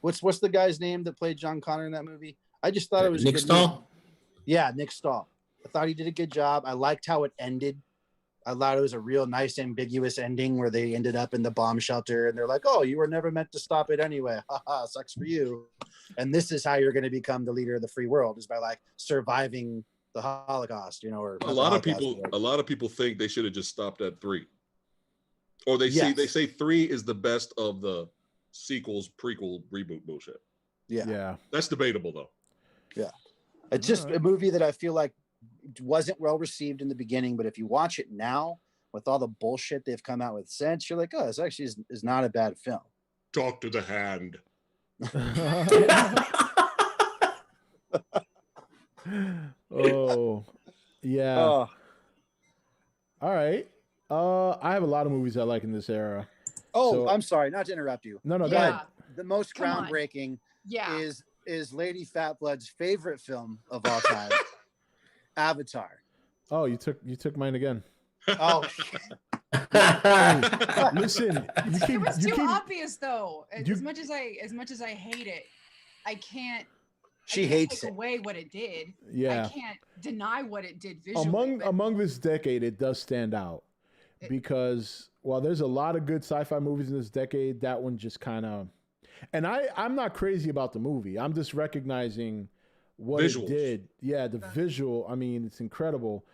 [SPEAKER 6] what's the guy's name that played John Connor in that movie? I just thought it was
[SPEAKER 5] Nick Stahl?
[SPEAKER 6] Yeah, Nick Stahl. I thought he did a good job. I liked how it ended. I thought it was a real nice ambiguous ending where they ended up in the bomb shelter and they're like, oh, you were never meant to stop it anyway. Haha, sucks for you. And this is how you're going to become the leader of the free world, is by like surviving the Holocaust, you know, or
[SPEAKER 2] a lot of people think they should have just stopped at 3. Or they say 3 is the best of the sequels, prequel, reboot bullshit.
[SPEAKER 6] Yeah.
[SPEAKER 2] That's debatable though.
[SPEAKER 6] Yeah. It's just a movie that I feel like wasn't well received in the beginning, but if you watch it now with all the bullshit they've come out with since, you're like, oh, this actually is not a bad film.
[SPEAKER 2] Talk to the hand.
[SPEAKER 4] Oh, yeah. All right. I have a lot of movies I like in this era.
[SPEAKER 6] I'm sorry, not to interrupt you.
[SPEAKER 4] No, go ahead.
[SPEAKER 6] The most groundbreaking is Lady Fatblood's favorite film of all time, Avatar.
[SPEAKER 4] Oh, you took mine again.
[SPEAKER 6] Oh,
[SPEAKER 4] listen,
[SPEAKER 7] it was too obvious though. As much as I hate it, I can't.
[SPEAKER 6] She hates
[SPEAKER 7] take away what it did.
[SPEAKER 4] Yeah,
[SPEAKER 7] I can't deny what it did visually.
[SPEAKER 4] Among this decade, it does stand out because while there's a lot of good sci-fi movies in this decade, that one just kind of. And I'm not crazy about the movie. I'm just recognizing what it did. Yeah, the visual. I mean, it's incredible.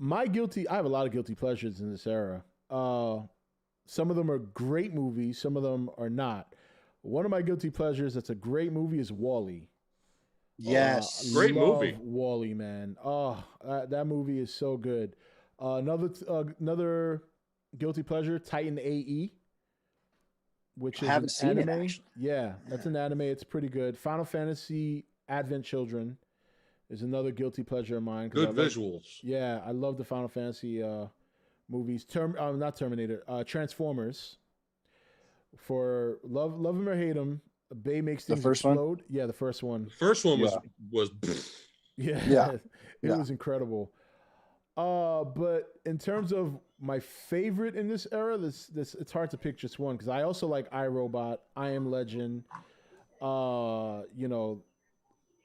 [SPEAKER 4] I have a lot of guilty pleasures in this era. Some of them are great movies. Some of them are not. One of my guilty pleasures that's a great movie is WALL-E.
[SPEAKER 6] Yes.
[SPEAKER 2] Great movie.
[SPEAKER 4] WALL-E, man. That movie is so good. Additional guilty pleasure, Titan AE. Which is
[SPEAKER 6] haven't seen
[SPEAKER 4] anime.
[SPEAKER 6] It,
[SPEAKER 4] yeah, that's an anime. It's pretty good. Final Fantasy Advent Children is another guilty pleasure of mine.
[SPEAKER 2] Good visuals.
[SPEAKER 4] I love the Final Fantasy movies. Not Terminator. Transformers. For love them or hate them, Bay makes things explode. One? Yeah, the first one.
[SPEAKER 2] The first one was.
[SPEAKER 4] Yeah. It was incredible. But in terms of my favorite in this era, this it's hard to pick just one because I also like iRobot, I Am Legend.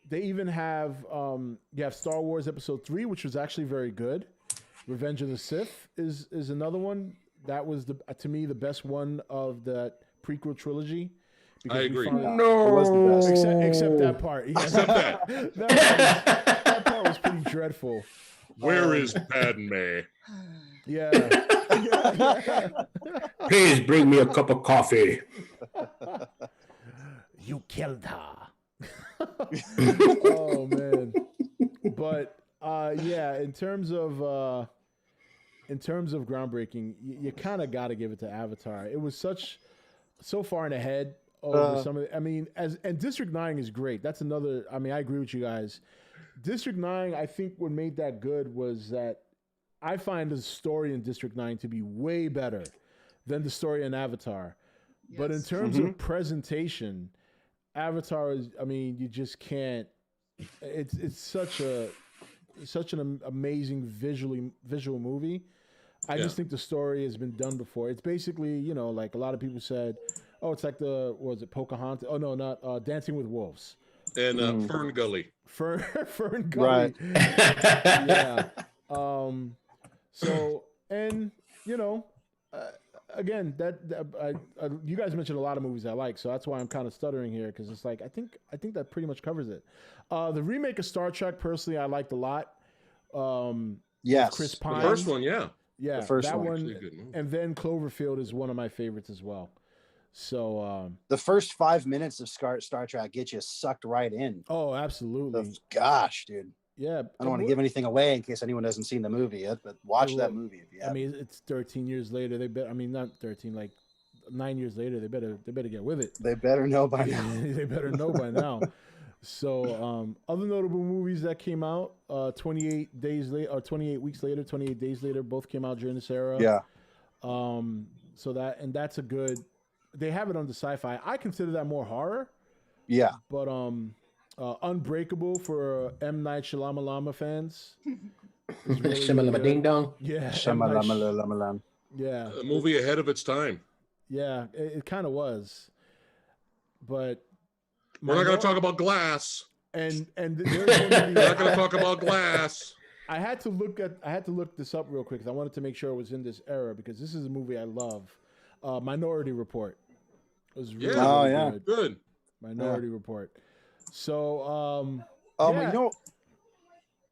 [SPEAKER 4] They even have you have Star Wars Episode 3, which was actually very good. Revenge of the Sith is another one that was to me the best one of that prequel trilogy.
[SPEAKER 2] I agree.
[SPEAKER 6] It was the best.
[SPEAKER 4] Except that part. Yeah,
[SPEAKER 2] Except that.
[SPEAKER 4] that part was pretty dreadful.
[SPEAKER 2] Where is Padme?
[SPEAKER 4] Yeah.
[SPEAKER 5] Please bring me a cup of coffee.
[SPEAKER 4] You killed her. Oh man. But yeah, in terms of groundbreaking, you kind of got to give it to Avatar. It was so far in ahead over some of the, I mean, and District 9 is great. That's another, I mean, I agree with you guys. District 9, I think what made that good was that I find the story in District 9 to be way better than the story in Avatar.
[SPEAKER 7] Yes.
[SPEAKER 4] But in terms of presentation, Avatar is, I mean, you just can't, it's such an amazing visual movie. I just think the story has been done before. It's basically, you know, like a lot of people said, oh, it's like what was it, Pocahontas? Oh no, not Dancing with Wolves.
[SPEAKER 2] And Fern Gully.
[SPEAKER 4] Fern Gully.
[SPEAKER 6] Right.
[SPEAKER 4] Yeah. So, and you know, again, you guys mentioned a lot of movies I like, so that's why I'm kind of stuttering here, because it's like I think that pretty much covers it. The remake of Star Trek, personally, I liked a lot.
[SPEAKER 6] Yes,
[SPEAKER 4] Chris Pine.
[SPEAKER 2] The first one, yeah.
[SPEAKER 4] Yeah,
[SPEAKER 6] the first
[SPEAKER 4] that
[SPEAKER 6] one.
[SPEAKER 2] Actually a good movie.
[SPEAKER 4] and then Cloverfield is one of my favorites as well. So,
[SPEAKER 6] The first 5 minutes of Star Trek get you sucked right in.
[SPEAKER 4] oh, absolutely,
[SPEAKER 6] Gosh, dude.
[SPEAKER 4] yeah.
[SPEAKER 6] I don't want to give anything away in case anyone hasn't seen the movie yet, but watch that movie if you have.
[SPEAKER 4] I mean, it's 13 years later. I mean, not 13, like 9 years later. They better get with it.
[SPEAKER 6] They better know by now.
[SPEAKER 4] They better know by now. So, other notable movies that came out 28 days later, or 28 weeks later, 28 days later, both came out during this era.
[SPEAKER 6] Yeah.
[SPEAKER 4] So that's a good. They have it under Sci-Fi. I consider that more horror.
[SPEAKER 6] Yeah.
[SPEAKER 4] But Unbreakable for M. Night Shyamalan fans. is really
[SPEAKER 5] Shimmalama
[SPEAKER 4] good.
[SPEAKER 5] ding dong.
[SPEAKER 4] Yeah.
[SPEAKER 6] Shyamalamalam.
[SPEAKER 4] Yeah.
[SPEAKER 2] A movie ahead of its time.
[SPEAKER 4] Yeah. It kind of was. But
[SPEAKER 2] We're not going to talk about Glass.
[SPEAKER 4] And there's
[SPEAKER 2] We're not going to talk about Glass.
[SPEAKER 4] I had to look this up real quick because I wanted to make sure it was in this era, because this is a movie I love. Minority Report. It was really, really
[SPEAKER 2] Good.
[SPEAKER 4] Minority Report. So,
[SPEAKER 6] You know,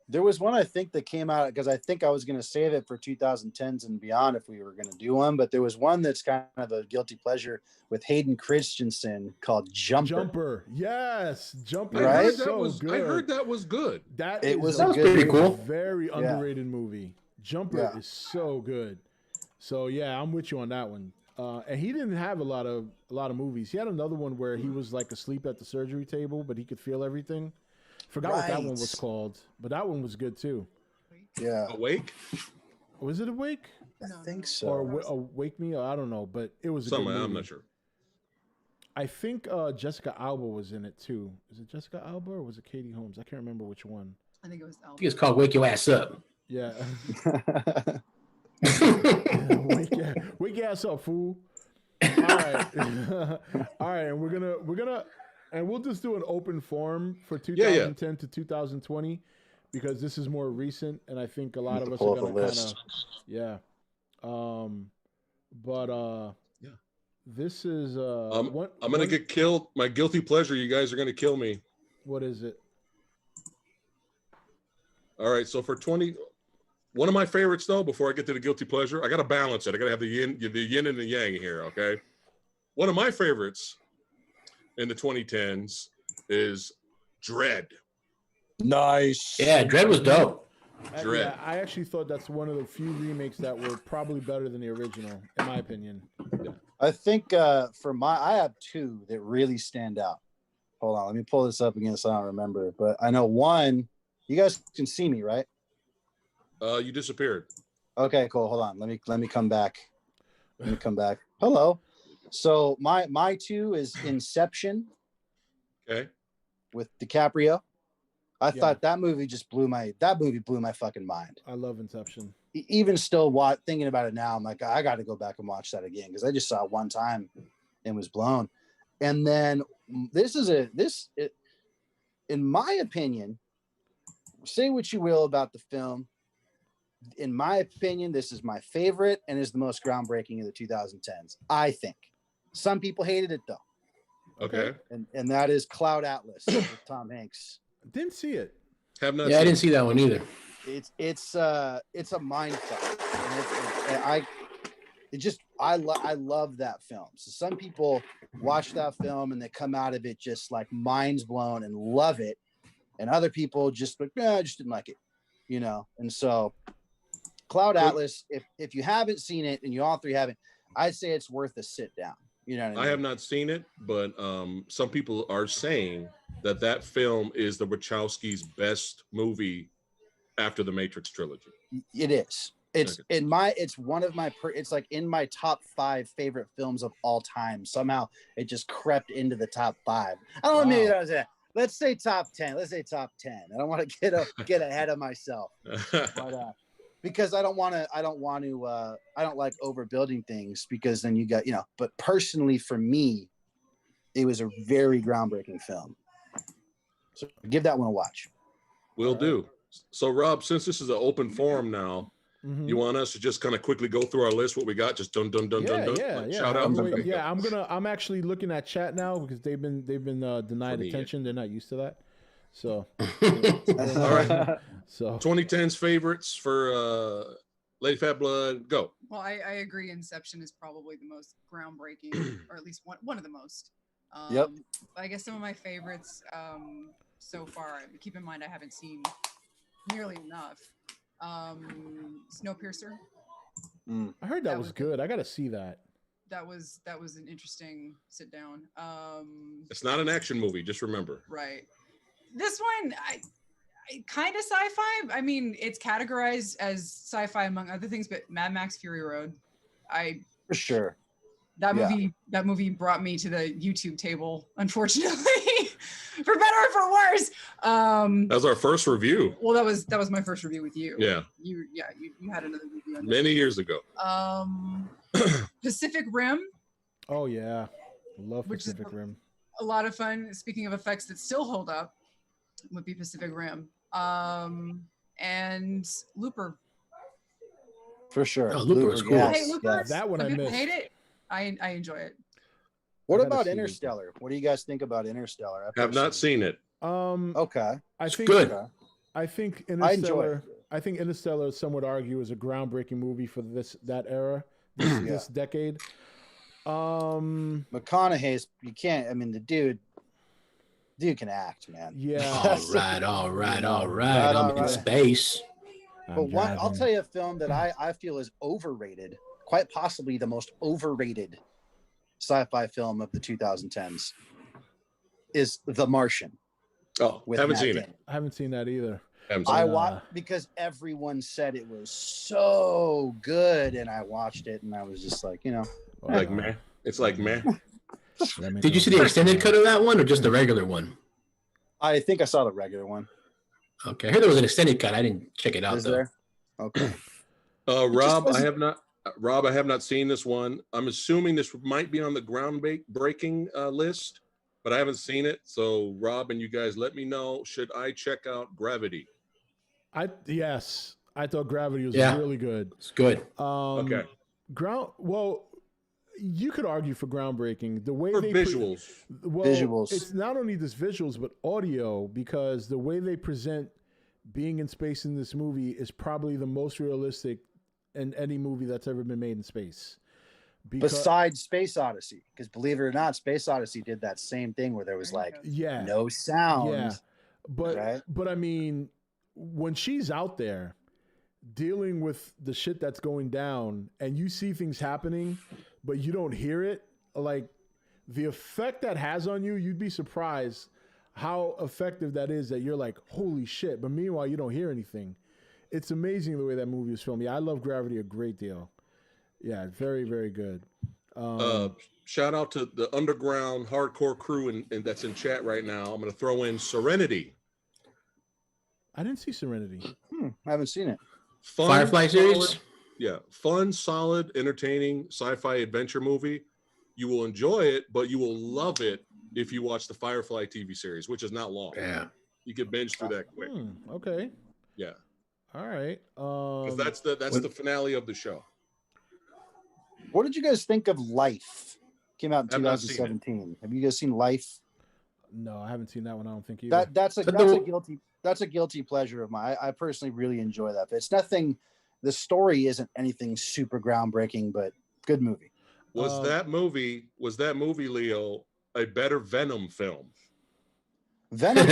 [SPEAKER 6] there was one I think that came out because I think I was going to save it for 2010s and beyond if we were going to do one, but there was one that's kind of a guilty pleasure with Hayden Christensen called Jumper.
[SPEAKER 4] Yes, Jumper.
[SPEAKER 6] Right?
[SPEAKER 2] I
[SPEAKER 4] good.
[SPEAKER 2] heard that was good.
[SPEAKER 6] It was
[SPEAKER 5] pretty cool.
[SPEAKER 4] Very underrated movie. Jumper is so good. So yeah, I'm with you on that one. And he didn't have a lot of movies. He had another one where he was like asleep at the surgery table, but he could feel everything. Forgot what that one was called, but that one was good too.
[SPEAKER 6] Yeah.
[SPEAKER 2] Awake?
[SPEAKER 4] Was it Awake?
[SPEAKER 6] I think so.
[SPEAKER 4] Or Wake Me? Or I don't know, but it was a good movie.
[SPEAKER 2] I'm not sure.
[SPEAKER 4] I think Jessica Alba was in it too. Is it Jessica Alba or was it Katie Holmes? I can't remember which one.
[SPEAKER 7] I think it was
[SPEAKER 5] I think it's
[SPEAKER 7] Alba.
[SPEAKER 5] called Wake Your Ass Up.
[SPEAKER 4] Yeah. Wake your ass up, fool. All right. All right, and we're gonna and we'll just do an open forum for 2010 to 2020 because this is more recent, and I think a lot of us are gonna this is
[SPEAKER 2] I'm gonna get killed. My guilty pleasure. You guys are gonna kill me.
[SPEAKER 4] What is it?
[SPEAKER 2] All right. So for 20, one of my favorites though. Before I get to the guilty pleasure, I gotta balance it. I gotta have the yin and the yang here. Okay. One of my favorites in the 2010s is Dread.
[SPEAKER 6] Nice.
[SPEAKER 5] Yeah, Dread was dope.
[SPEAKER 2] Dread.
[SPEAKER 4] I actually thought that's one of the few remakes that were probably better than the original, in my opinion.
[SPEAKER 6] I think I have two that really stand out. Hold on, let me pull this up again so I don't remember. But I know one. You guys can see me, right?
[SPEAKER 2] You disappeared.
[SPEAKER 6] Okay, cool. Hold on. Let me come back. Let me come back. Hello. So my two is Inception.
[SPEAKER 2] Okay.
[SPEAKER 6] With DiCaprio. I thought that movie blew my fucking mind.
[SPEAKER 4] I love Inception.
[SPEAKER 6] Even still thinking about it now, I'm like, I got to go back and watch that again because I just saw it one time and was blown. And then in my opinion, say what you will about the film, in my opinion, this is my favorite and is the most groundbreaking of the 2010s. I think. Some people hated it though.
[SPEAKER 2] Okay.
[SPEAKER 6] And that is Cloud Atlas with Tom Hanks.
[SPEAKER 4] Didn't see it.
[SPEAKER 2] Have not.
[SPEAKER 5] Yeah, I
[SPEAKER 2] seen
[SPEAKER 5] didn't see that one either.
[SPEAKER 6] It's a mind fuck. I love that film. So some people watch that film and they come out of it just like minds blown and love it, and other people just like, I just didn't like it, you know. And so Cloud Atlas, if you haven't seen it and you all three haven't, I'd say it's worth a sit down. You know what I mean?
[SPEAKER 2] I have not seen it, but some people are saying that film is the Wachowskis' best movie after the Matrix trilogy.
[SPEAKER 6] It is. It's one of my it's like in my top 5 favorite films of all time. Somehow it just crept into the top 5. I don't know, maybe that was it. Let's say top 10. Let's say top 10. I don't want to get ahead of myself. But because I don't like overbuilding things, because then you got, you know, but personally for me, it was a very groundbreaking film. So give that one a watch.
[SPEAKER 2] Will do. So Rob, since this is an open forum now, you want us to just kind of quickly go through our list, what we got, just dun. Shout out.
[SPEAKER 4] I'm actually looking at chat now because they've been denied attention. They're not used to that. So
[SPEAKER 2] all right. So 2010's favorites for Lady Fat Blood, go.
[SPEAKER 7] Well, I agree. Inception is probably the most groundbreaking, or at least one of the most.
[SPEAKER 6] Yep.
[SPEAKER 7] I guess some of my favorites so far. Keep in mind I haven't seen nearly enough. Snowpiercer.
[SPEAKER 4] I heard that was good. I gotta see that.
[SPEAKER 7] That was an interesting sit down.
[SPEAKER 2] It's not an action movie, just remember.
[SPEAKER 7] Right. This one, I kind of sci-fi. I mean, it's categorized as sci-fi among other things, but Mad Max Fury Road,
[SPEAKER 6] for sure.
[SPEAKER 7] That movie brought me to the YouTube table, unfortunately, for better or for worse.
[SPEAKER 2] That was our first review.
[SPEAKER 7] Well, that was my first review with you.
[SPEAKER 2] Yeah.
[SPEAKER 7] You had another review on
[SPEAKER 2] many years ago.
[SPEAKER 7] Pacific Rim.
[SPEAKER 4] Oh yeah, love Pacific Rim.
[SPEAKER 7] A lot of fun. Speaking of effects that still hold up, would be Pacific Rim. And Looper.
[SPEAKER 6] For sure.
[SPEAKER 5] Oh, Looper was cool.
[SPEAKER 7] Hey, Looper.
[SPEAKER 6] Yes.
[SPEAKER 4] That one I missed.
[SPEAKER 7] Hate it. I enjoy it.
[SPEAKER 6] What about Interstellar? What do you guys think about Interstellar?
[SPEAKER 2] Have not seen it.
[SPEAKER 6] Okay.
[SPEAKER 4] I think
[SPEAKER 5] good.
[SPEAKER 4] I think
[SPEAKER 6] I enjoy
[SPEAKER 4] Interstellar. I think Interstellar, some would argue, is a groundbreaking movie for that era, this decade.
[SPEAKER 6] McConaughey's, you can't. I mean, the dude can act, man.
[SPEAKER 4] Yeah.
[SPEAKER 5] All right. I'm in space.
[SPEAKER 6] But I'll tell you a film that I feel is overrated, quite possibly the most overrated sci-fi film of the 2010s, is The Martian.
[SPEAKER 2] Oh, haven't seen it.
[SPEAKER 4] I haven't seen that either.
[SPEAKER 6] I watched because everyone said it was so good, and I watched it, and I was just like, you know,
[SPEAKER 2] like meh. It's like meh.
[SPEAKER 5] Did you see the extended cut of that one, or just the regular one?
[SPEAKER 6] I think I saw the regular one.
[SPEAKER 5] Okay, I heard there was an extended cut. I didn't check it out.
[SPEAKER 6] Is there? Okay.
[SPEAKER 2] Rob, I have not seen this one. I'm assuming this might be on the groundbreaking list, but I haven't seen it. So, Rob and you guys, let me know. Should I check out Gravity?
[SPEAKER 4] Yes, I thought Gravity was really good.
[SPEAKER 5] It's good.
[SPEAKER 2] Okay.
[SPEAKER 4] Well, you could argue for groundbreaking. The way they
[SPEAKER 2] visuals.
[SPEAKER 6] Visuals.
[SPEAKER 4] It's not only just visuals, but audio, because the way they present being in space in this movie is probably the most realistic in any movie that's ever been made in space.
[SPEAKER 6] Besides Space Odyssey, because believe it or not, Space Odyssey did that same thing where there was like no sound.
[SPEAKER 4] Yeah, but I mean, when she's out there dealing with the shit that's going down, and you see things happening, but you don't hear it, like the effect that has on you, you'd be surprised how effective that is. That you're like, holy shit! But meanwhile, you don't hear anything. It's amazing the way that movie was filmed. Yeah, I love Gravity a great deal. Yeah, very, very good.
[SPEAKER 2] Shout out to the underground hardcore crew and that's in chat right now. I'm going to throw in Serenity.
[SPEAKER 4] I didn't see Serenity.
[SPEAKER 6] I haven't seen it.
[SPEAKER 2] Fun,
[SPEAKER 5] Firefly series?
[SPEAKER 2] Yeah, fun, solid, entertaining sci-fi adventure movie. You will enjoy it, but you will love it if you watch the Firefly TV series, which is not long.
[SPEAKER 5] Yeah.
[SPEAKER 2] You can binge through that quick.
[SPEAKER 4] Okay.
[SPEAKER 2] Yeah.
[SPEAKER 4] All right.
[SPEAKER 2] 'Cause that's the finale of the show.
[SPEAKER 6] What did you guys think of Life? Came out in
[SPEAKER 2] I've not seen it.
[SPEAKER 6] 2017. Have you guys seen Life?
[SPEAKER 4] No, I haven't seen that one. I don't think either.
[SPEAKER 6] That's a guilty pleasure of mine. I personally really enjoy that. But it's nothing. The story isn't anything super groundbreaking, but good movie.
[SPEAKER 2] Was that movie, Leo, a better Venom film?
[SPEAKER 6] Venom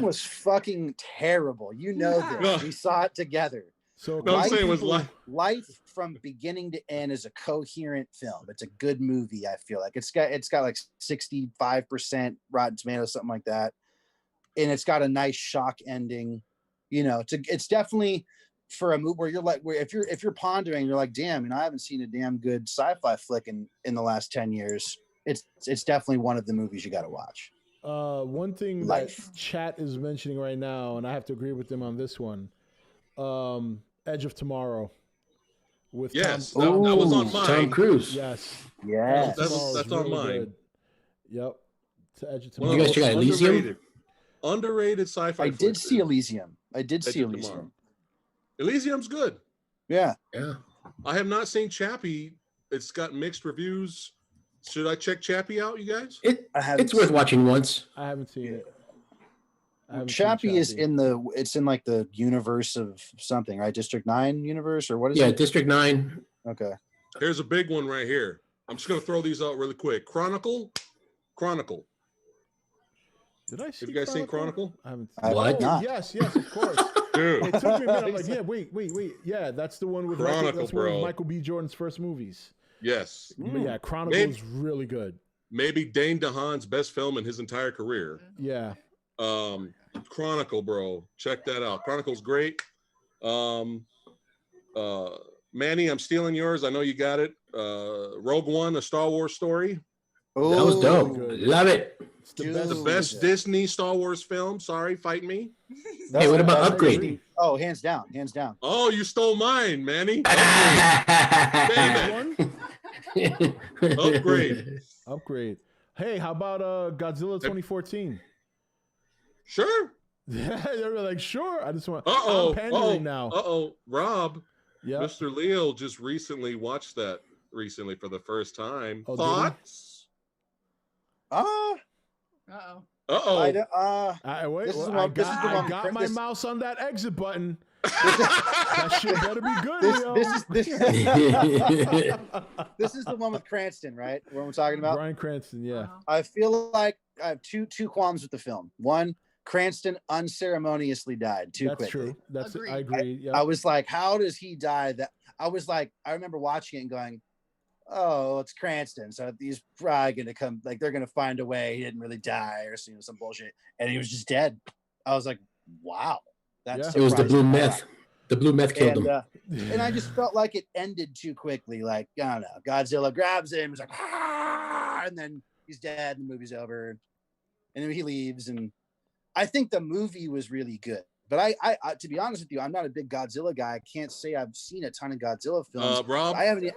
[SPEAKER 6] was fucking terrible. You know this. We saw it together.
[SPEAKER 4] So
[SPEAKER 2] No, I'm saying it was
[SPEAKER 6] Life from beginning to end is a coherent film. It's a good movie. I feel like it's got like 65% Rotten Tomatoes, something like that, and it's got a nice shock ending. You know, it's definitely for a movie where you're like, if you're pondering, you're like, damn, and I haven't seen a damn good sci-fi flick in the last 10 years. It's definitely one of the movies you got to watch.
[SPEAKER 4] One thing
[SPEAKER 6] Life.
[SPEAKER 4] that chat is mentioning right now, and I have to agree with them on this one. Edge of Tomorrow with
[SPEAKER 2] that was on mine.
[SPEAKER 5] Tom Cruise.
[SPEAKER 4] Yes.
[SPEAKER 2] That's on mine.
[SPEAKER 4] Good. Yep. To Edge of
[SPEAKER 5] You
[SPEAKER 4] Tomorrow.
[SPEAKER 5] guys check out Elysium?
[SPEAKER 2] Underrated sci-fi.
[SPEAKER 6] I did see Elysium.
[SPEAKER 2] Edge of Tomorrow. Elysium's good.
[SPEAKER 6] Yeah.
[SPEAKER 2] I have not seen Chappie. It's got mixed reviews. Should I check Chappie out, you guys?
[SPEAKER 5] It's worth watching once.
[SPEAKER 4] I haven't seen it.
[SPEAKER 6] Chappie is in like the universe of something, right? District 9 universe, or what is it?
[SPEAKER 5] Yeah, District 9.
[SPEAKER 6] Okay.
[SPEAKER 2] Here's a big one right here. I'm just gonna throw these out really quick. Chronicle.
[SPEAKER 4] Did I see?
[SPEAKER 2] Have you guys seen Chronicle?
[SPEAKER 4] I haven't.
[SPEAKER 5] What?
[SPEAKER 6] Not.
[SPEAKER 4] Yes, of course.
[SPEAKER 2] Dude.
[SPEAKER 4] It took me a minute. I'm like, yeah, wait. Yeah, that's the one with
[SPEAKER 2] Chronicle,
[SPEAKER 4] that's one of
[SPEAKER 2] bro.
[SPEAKER 4] Michael B. Jordan's first movies.
[SPEAKER 2] Yes.
[SPEAKER 4] But yeah, Chronicle is really good.
[SPEAKER 2] Maybe Dane DeHaan's best film in his entire career.
[SPEAKER 4] Yeah.
[SPEAKER 2] Chronicle, bro. Check that out. Chronicle's great. Manny, I'm stealing yours. I know you got it. Rogue One, a Star Wars story.
[SPEAKER 6] Oh,
[SPEAKER 5] That was dope.
[SPEAKER 4] Good.
[SPEAKER 5] Love it.
[SPEAKER 4] It's the
[SPEAKER 2] The best Disney Star Wars film. Sorry, fight me.
[SPEAKER 5] Hey, what about Upgrade?
[SPEAKER 6] Oh, hands down.
[SPEAKER 2] Oh, you stole mine, Manny. Upgrade.
[SPEAKER 4] Hey, how about Godzilla 2014?
[SPEAKER 2] Sure.
[SPEAKER 4] Yeah, they were like, sure. I just want.
[SPEAKER 2] I'm
[SPEAKER 4] pandering now.
[SPEAKER 2] Rob.
[SPEAKER 4] Yeah.
[SPEAKER 2] Mr. Leo just recently watched that for the first time.
[SPEAKER 4] Oh,
[SPEAKER 2] Thoughts?
[SPEAKER 7] Uh-oh.
[SPEAKER 4] Wait,
[SPEAKER 6] This is
[SPEAKER 4] I
[SPEAKER 6] the one
[SPEAKER 4] got
[SPEAKER 6] with
[SPEAKER 4] my
[SPEAKER 6] this-
[SPEAKER 4] mouse on that exit button. That shit better be good, Leo.
[SPEAKER 6] This is the one with Cranston, right? What we're talking about.
[SPEAKER 4] Bryan Cranston, yeah.
[SPEAKER 6] I feel like I have two qualms with the film. One, Cranston unceremoniously died too
[SPEAKER 4] That's
[SPEAKER 6] quickly.
[SPEAKER 4] true.
[SPEAKER 7] Agreed.
[SPEAKER 4] I agree. Yeah.
[SPEAKER 6] I was like, how does he die? I remember watching it and going, oh, it's Cranston, so he's probably gonna come. Like they're gonna find a way. He didn't really die or some bullshit, and he was just dead. I was like, wow, that's
[SPEAKER 5] It was the blue
[SPEAKER 6] surprising.
[SPEAKER 5] meth. The blue meth killed him.
[SPEAKER 6] And I just felt like it ended too quickly. Like, I don't know, Godzilla grabs him, he's like, ah, and then he's dead, and the movie's over, and then he leaves. And I think the movie was really good. But I to be honest with you, I'm not a big Godzilla guy. I can't say I've seen a ton of Godzilla films.
[SPEAKER 2] Rob,
[SPEAKER 6] I haven't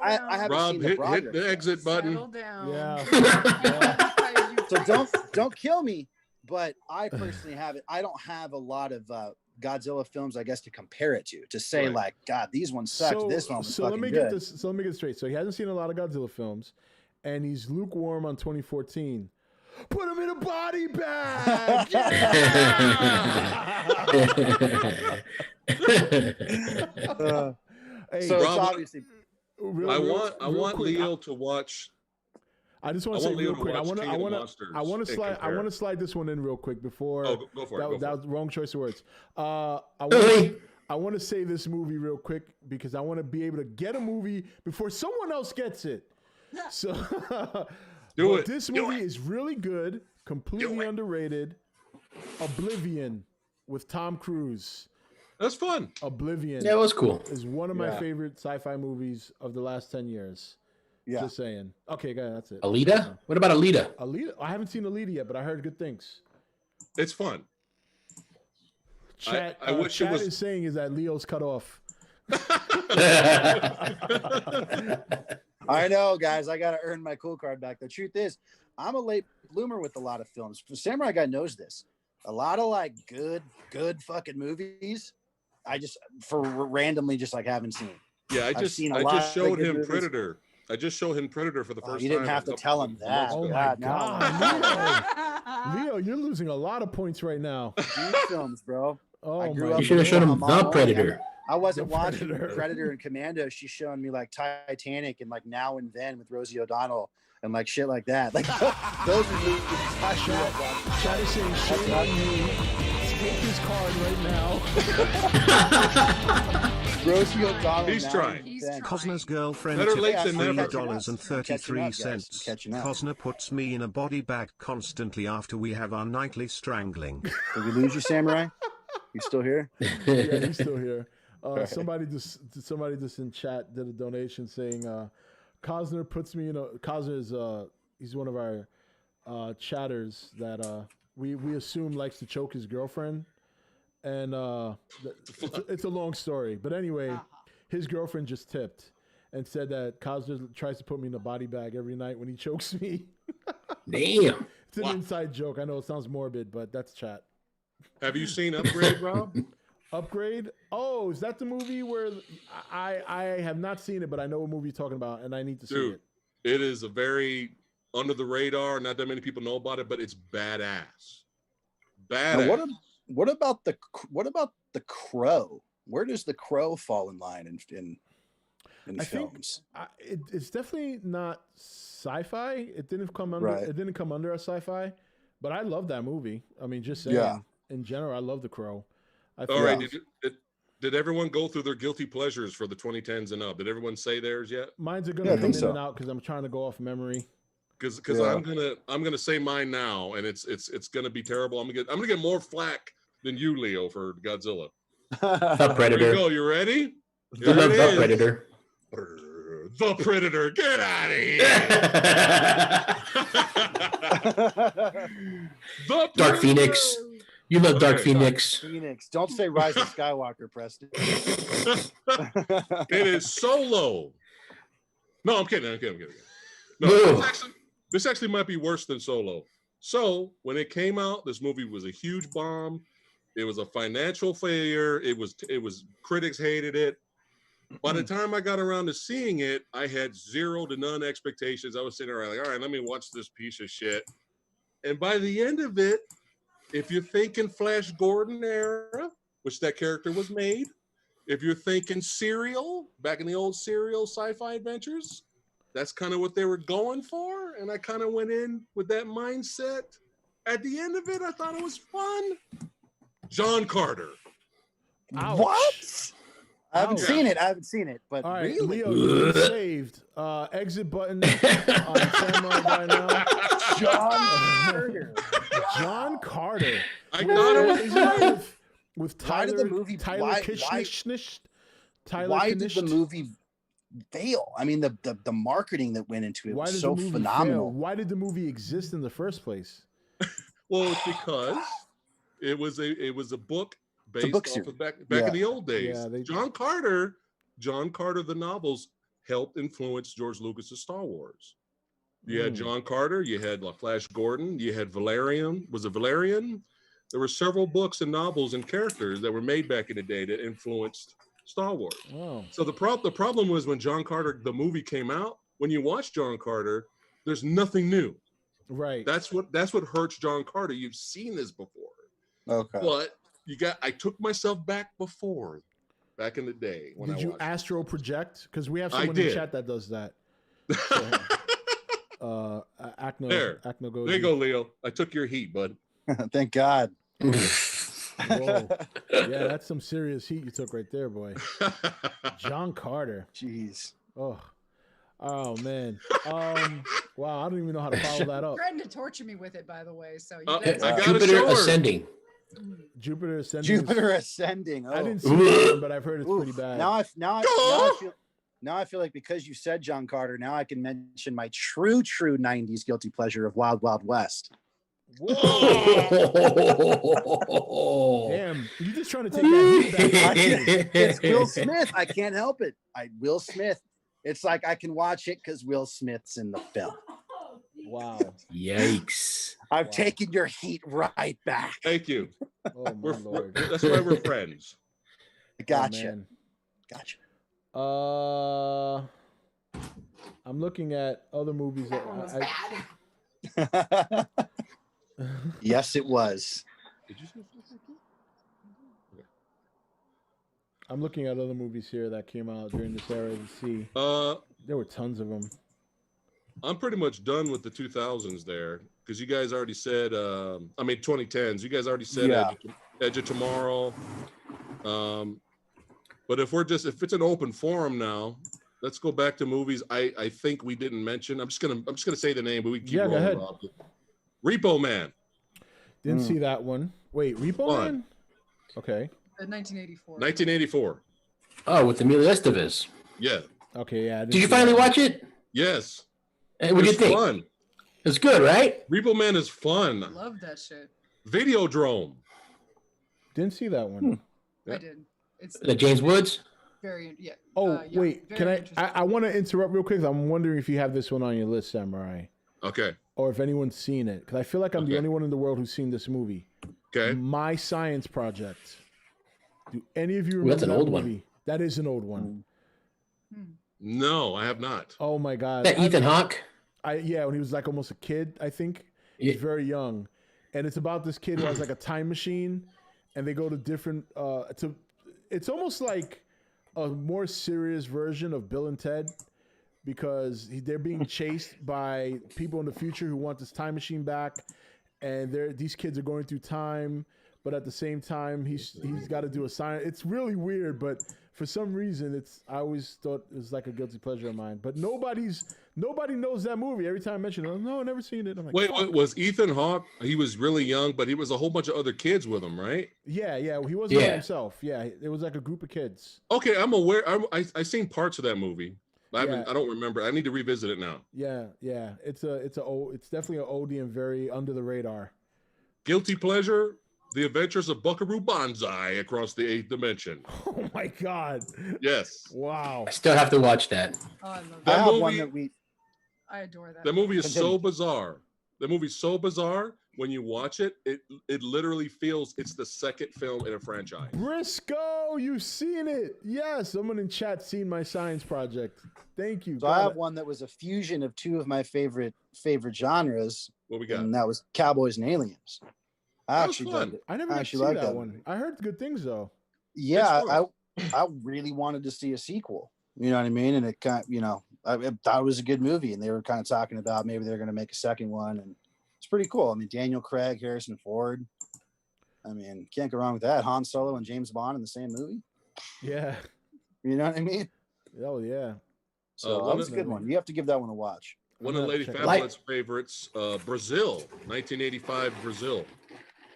[SPEAKER 2] Rob,
[SPEAKER 6] seen the
[SPEAKER 2] hit
[SPEAKER 6] Broderick
[SPEAKER 2] the exit button.
[SPEAKER 7] Settle down.
[SPEAKER 4] Yeah.
[SPEAKER 6] So don't kill me. But I personally haven't. I don't have a lot of Godzilla films, I guess, to compare it to say
[SPEAKER 2] Right.
[SPEAKER 6] like, God, these ones sucked. This one was fucking good.
[SPEAKER 4] So let me get this straight. So he hasn't seen a lot of Godzilla films, and he's lukewarm on 2014. Put him in a body bag. Hey,
[SPEAKER 6] So it's
[SPEAKER 2] Rob,
[SPEAKER 6] obviously
[SPEAKER 2] I want
[SPEAKER 4] quick,
[SPEAKER 2] Leo to watch.
[SPEAKER 4] I just want
[SPEAKER 2] I
[SPEAKER 4] to say
[SPEAKER 2] want Leo
[SPEAKER 4] real
[SPEAKER 2] to
[SPEAKER 4] quick.
[SPEAKER 2] watch King of the Monsters
[SPEAKER 4] I want to
[SPEAKER 2] and
[SPEAKER 4] slide. I
[SPEAKER 2] compare.
[SPEAKER 4] want to slide this one in real quick before.
[SPEAKER 2] Oh, go for it. Go
[SPEAKER 4] That
[SPEAKER 2] for
[SPEAKER 4] was wrong choice of words. I
[SPEAKER 5] Hey.
[SPEAKER 4] want to say this movie real quick because I want to be able to get a movie before someone else gets it. So
[SPEAKER 2] Do
[SPEAKER 4] but
[SPEAKER 2] it.
[SPEAKER 4] This
[SPEAKER 2] Do
[SPEAKER 4] movie
[SPEAKER 2] it.
[SPEAKER 4] is really good, completely underrated. Oblivion with Tom Cruise.
[SPEAKER 2] That's fun.
[SPEAKER 4] Oblivion
[SPEAKER 5] Yeah, it was cool.
[SPEAKER 4] is one of my
[SPEAKER 6] Yeah.
[SPEAKER 4] favorite sci-fi movies of the last 10 years.
[SPEAKER 6] Yeah.
[SPEAKER 4] Just saying. Okay, guys, that's it.
[SPEAKER 5] Alita? What about Alita?
[SPEAKER 4] Alita? I haven't seen Alita yet, but I heard good things.
[SPEAKER 2] It's fun.
[SPEAKER 4] Chat,
[SPEAKER 2] I wish it
[SPEAKER 4] Chat
[SPEAKER 2] was-
[SPEAKER 4] is saying is that Leo's cut off.
[SPEAKER 6] I know, guys. I got to earn my cool card back. The truth is, I'm a late bloomer with a lot of films. Samurai Guy knows this. A lot of like good fucking movies randomly just like haven't seen.
[SPEAKER 2] Yeah, I just showed him movies. Predator. I just showed him Predator for the first time.
[SPEAKER 6] You didn't have to tell him that.
[SPEAKER 4] Oh my God, Leo, you're losing a lot of points right now.
[SPEAKER 6] These films, bro.
[SPEAKER 4] Oh
[SPEAKER 5] my! You should have shown him The Predator.
[SPEAKER 6] I wasn't watching Predator and Commando. She's showing me like Titanic and like Now and Then with Rosie O'Donnell and like shit like that. Like those are movies.
[SPEAKER 4] Chad is saying shit on you. Take his card right now.
[SPEAKER 6] Rosie O'Donnell.
[SPEAKER 2] He's trying.
[SPEAKER 3] Cosner's girlfriend
[SPEAKER 2] Better late than never.
[SPEAKER 3] $3.33. Cosner puts me in a body bag constantly after we have our nightly strangling.
[SPEAKER 6] Did we lose you, Samurai? You still here?
[SPEAKER 4] Yeah, he's still here. Somebody just in chat did a donation saying Cosner puts me in a. Cosner is he's one of our chatters that we assume likes to choke his girlfriend, and it's a long story. But anyway, his girlfriend just tipped and said that Cosner tries to put me in a body bag every night when he chokes me.
[SPEAKER 5] Damn,
[SPEAKER 4] it's an inside joke. I know it sounds morbid, but that's chat.
[SPEAKER 2] Have you seen Upgrade, Rob?
[SPEAKER 4] Upgrade? Oh, is that the movie where I have not seen it, but I know what movie you're talking about, and I need to see it.
[SPEAKER 2] It is a very under the radar. Not that many people know about it, but it's badass. Badass.
[SPEAKER 6] Now, what about the Crow? Where does the Crow fall in line in films?
[SPEAKER 4] It's definitely not sci-fi. It didn't come under. It didn't come under a sci-fi, but I love that movie. I mean, just saying. Yeah. In general, I love The Crow. All right.
[SPEAKER 2] Did everyone go through their guilty pleasures for the 2010s and up? Did everyone say theirs yet?
[SPEAKER 4] Mine's are gonna come in and out because I'm trying to go off memory.
[SPEAKER 2] Because I'm gonna say mine now, and it's gonna be terrible. I'm gonna get more flack than you, Leo, for Godzilla.
[SPEAKER 5] The Predator.
[SPEAKER 2] Here we go. You ready?
[SPEAKER 5] You love The Predator.
[SPEAKER 2] The Predator. Get out of here.
[SPEAKER 5] Dark Phoenix. You love Dark Phoenix.
[SPEAKER 6] Don't say Rise of Skywalker, Preston.
[SPEAKER 2] It is Solo. No, I'm kidding. No, this actually might be worse than Solo. So when it came out, this movie was a huge bomb. It was a financial failure. It was critics hated it. By the time I got around to seeing it, I had 0 to none expectations. I was sitting around like, all right, let me watch this piece of shit. And by the end of it, if you're thinking Flash Gordon era, which that character was made, if you're thinking Serial, back in the old Serial sci-fi adventures, that's kind of what they were going for. And I kind of went in with that mindset. At the end of it, I thought it was fun. John Carter.
[SPEAKER 4] Ouch.
[SPEAKER 6] What? I haven't seen it, but
[SPEAKER 4] all right,
[SPEAKER 6] really?
[SPEAKER 4] Leo, you're saved. Exit button on camera right now. John Carter.
[SPEAKER 2] I got it
[SPEAKER 4] with Tyler. Why did
[SPEAKER 6] the movie fail? I mean, the marketing that went into it was so phenomenal.
[SPEAKER 4] Why did the movie exist in the first place?
[SPEAKER 2] Well, it's because it was a book based off of back in the old days. Yeah, John Carter, the novels helped influence George Lucas's Star Wars. You had John Carter, you had Flash Gordon, you had Valerian. Was it Valerian? There were several books and novels and characters that were made back in the day that influenced Star Wars.
[SPEAKER 4] Oh.
[SPEAKER 2] So the problem was when John Carter, the movie came out, when you watch John Carter, there's nothing new.
[SPEAKER 4] Right.
[SPEAKER 2] That's what hurts John Carter. You've seen this before.
[SPEAKER 6] Okay.
[SPEAKER 2] But I took myself back in the day.
[SPEAKER 4] Did you astral project? Because we have someone in the chat that does that. Acno goes.
[SPEAKER 2] There you go, Leo. I took your heat, bud.
[SPEAKER 6] Thank God.
[SPEAKER 4] Whoa. Yeah, that's some serious heat you took right there, boy. John Carter.
[SPEAKER 6] Jeez.
[SPEAKER 4] Oh man. Wow, I don't even know how to follow that up.
[SPEAKER 7] Threatened to torture me with it, by the way. So
[SPEAKER 5] Jupiter Ascending.
[SPEAKER 4] Jupiter Ascending.
[SPEAKER 6] Jupiter Ascending. Oh.
[SPEAKER 4] I didn't see it, but I've heard it's pretty bad.
[SPEAKER 6] Now I feel like because you said John Carter, now I can mention my true 90s guilty pleasure of Wild Wild West.
[SPEAKER 4] Whoa. Damn, you just trying to take that heat back.
[SPEAKER 6] It's Will Smith. I can't help it. Will Smith. It's like I can watch it because Will Smith's in the film.
[SPEAKER 4] Wow.
[SPEAKER 5] Yikes.
[SPEAKER 6] I've taken your heat right back.
[SPEAKER 2] Thank you.
[SPEAKER 4] Oh my Lord.
[SPEAKER 2] That's why we're friends.
[SPEAKER 6] Gotcha.
[SPEAKER 4] man.
[SPEAKER 6] Gotcha.
[SPEAKER 4] I'm looking at other movies that
[SPEAKER 8] That one was
[SPEAKER 4] I,
[SPEAKER 8] bad.
[SPEAKER 6] Yes, it was.
[SPEAKER 2] Did you say something? Okay.
[SPEAKER 4] I'm looking at other movies here that came out during this era to see. There were tons of them.
[SPEAKER 2] I'm pretty much done with the 2000s there because you guys already said. 2010s. You guys already said
[SPEAKER 6] Yeah.
[SPEAKER 2] Edge of Tomorrow. But if it's an open forum now, let's go back to movies. I think we didn't mention. I'm just gonna say the name, but we can keep
[SPEAKER 4] Yeah, go
[SPEAKER 2] rolling.
[SPEAKER 4] ahead.
[SPEAKER 2] Rob. Repo Man.
[SPEAKER 4] Didn't see that one. Wait, Repo
[SPEAKER 2] Fun.
[SPEAKER 4] Man? Okay.
[SPEAKER 7] 1984.
[SPEAKER 2] 1984.
[SPEAKER 5] Oh, with Emilio Estevez.
[SPEAKER 2] Yeah.
[SPEAKER 4] Okay, yeah. I didn't
[SPEAKER 5] Did you
[SPEAKER 4] see
[SPEAKER 5] finally
[SPEAKER 4] that.
[SPEAKER 5] watch it?
[SPEAKER 2] Yes.
[SPEAKER 5] Hey, what do you
[SPEAKER 2] It's
[SPEAKER 5] think?
[SPEAKER 2] fun.
[SPEAKER 5] It's good, right?
[SPEAKER 2] Repo Man is fun.
[SPEAKER 7] Love that shit.
[SPEAKER 2] Videodrome.
[SPEAKER 4] Didn't see that one.
[SPEAKER 2] Yeah.
[SPEAKER 7] I did. It's
[SPEAKER 5] The James Woods.
[SPEAKER 7] very yeah.
[SPEAKER 4] Oh,
[SPEAKER 7] yeah,
[SPEAKER 4] wait.
[SPEAKER 7] very
[SPEAKER 4] Can
[SPEAKER 7] interesting.
[SPEAKER 4] I want to interrupt real quick. I'm wondering if you have this one on your list, Samurai,
[SPEAKER 2] Okay.
[SPEAKER 4] or if anyone's seen it. Because I feel like I'm the
[SPEAKER 2] Okay.
[SPEAKER 4] only one in the world who's seen this movie.
[SPEAKER 2] Okay.
[SPEAKER 4] My Science Project. Do any of you
[SPEAKER 5] Ooh,
[SPEAKER 4] remember
[SPEAKER 5] that's an
[SPEAKER 4] that
[SPEAKER 5] old one.
[SPEAKER 4] movie? That is an old one.
[SPEAKER 2] No, I have not.
[SPEAKER 4] Oh my god.
[SPEAKER 5] That Ethan Hawke.
[SPEAKER 4] Yeah, when he was like almost a kid, I think.
[SPEAKER 5] Yeah.
[SPEAKER 4] He's very young. And it's about this kid who has like a time machine and they go to different it's almost like a more serious version of Bill and Ted because they're being chased by people in the future who want this time machine back, and these kids are going through time, but at the same time he's got to do a sign. It's really weird, but for some reason I always thought it was like a guilty pleasure of mine. But nobody knows that movie. Every time I mention it, no, I've never seen it. I'm like,
[SPEAKER 2] Wait,
[SPEAKER 4] fuck.
[SPEAKER 2] was Ethan Hawke? He was really young, but he was a whole bunch of other kids with him, right?
[SPEAKER 4] Yeah, he wasn't by
[SPEAKER 5] Yeah.
[SPEAKER 4] himself. Yeah, it was like a group of kids.
[SPEAKER 2] Okay, I'm aware. I seen parts of that movie. I
[SPEAKER 4] Yeah.
[SPEAKER 2] don't remember. I need to revisit it now.
[SPEAKER 4] Yeah. It's definitely an oldie and very under the radar.
[SPEAKER 2] Guilty pleasure: The Adventures of Buckaroo Banzai Across the Eighth Dimension.
[SPEAKER 4] Oh my god!
[SPEAKER 2] Yes,
[SPEAKER 4] Wow.
[SPEAKER 5] I still have to watch that.
[SPEAKER 7] Oh, I love
[SPEAKER 6] I
[SPEAKER 2] That
[SPEAKER 7] that.
[SPEAKER 6] have one
[SPEAKER 2] movie-
[SPEAKER 6] that we.
[SPEAKER 7] I adore that.
[SPEAKER 2] that movie is so
[SPEAKER 6] Continue.
[SPEAKER 2] bizarre. The movie's so bizarre. When you watch it, it literally feels it's the second film in a franchise.
[SPEAKER 4] Briscoe, you've seen it. Yes, someone in chat seen my Science Project. Thank you.
[SPEAKER 6] So I have one that was a fusion of two of my favorite genres,
[SPEAKER 2] What we got?
[SPEAKER 6] and that was Cowboys and Aliens. I
[SPEAKER 2] That was
[SPEAKER 6] actually
[SPEAKER 2] fun.
[SPEAKER 6] loved it.
[SPEAKER 4] I never
[SPEAKER 6] I
[SPEAKER 4] got to
[SPEAKER 6] actually
[SPEAKER 4] see
[SPEAKER 6] like
[SPEAKER 4] that
[SPEAKER 6] that
[SPEAKER 4] one.
[SPEAKER 6] movie.
[SPEAKER 4] I heard good things though.
[SPEAKER 6] Yeah,
[SPEAKER 2] It's
[SPEAKER 6] I really wanted to see a sequel. You know what I mean? And it kind of, I thought it was a good movie, and they were kind of talking about maybe they're going to make a second one, and it's pretty cool. I mean, Daniel Craig, Harrison Ford. I mean, can't go wrong with that. Han Solo and James Bond in the same movie.
[SPEAKER 4] Yeah.
[SPEAKER 6] You know what I mean?
[SPEAKER 4] Oh yeah.
[SPEAKER 6] So
[SPEAKER 2] one
[SPEAKER 6] that was a
[SPEAKER 2] of-
[SPEAKER 6] good one. You have to give that one a watch.
[SPEAKER 2] One
[SPEAKER 4] I'm
[SPEAKER 2] of
[SPEAKER 4] gonna
[SPEAKER 2] Lady
[SPEAKER 4] check it
[SPEAKER 5] out.
[SPEAKER 2] Fablet's favorites, Brazil, 1985 Brazil.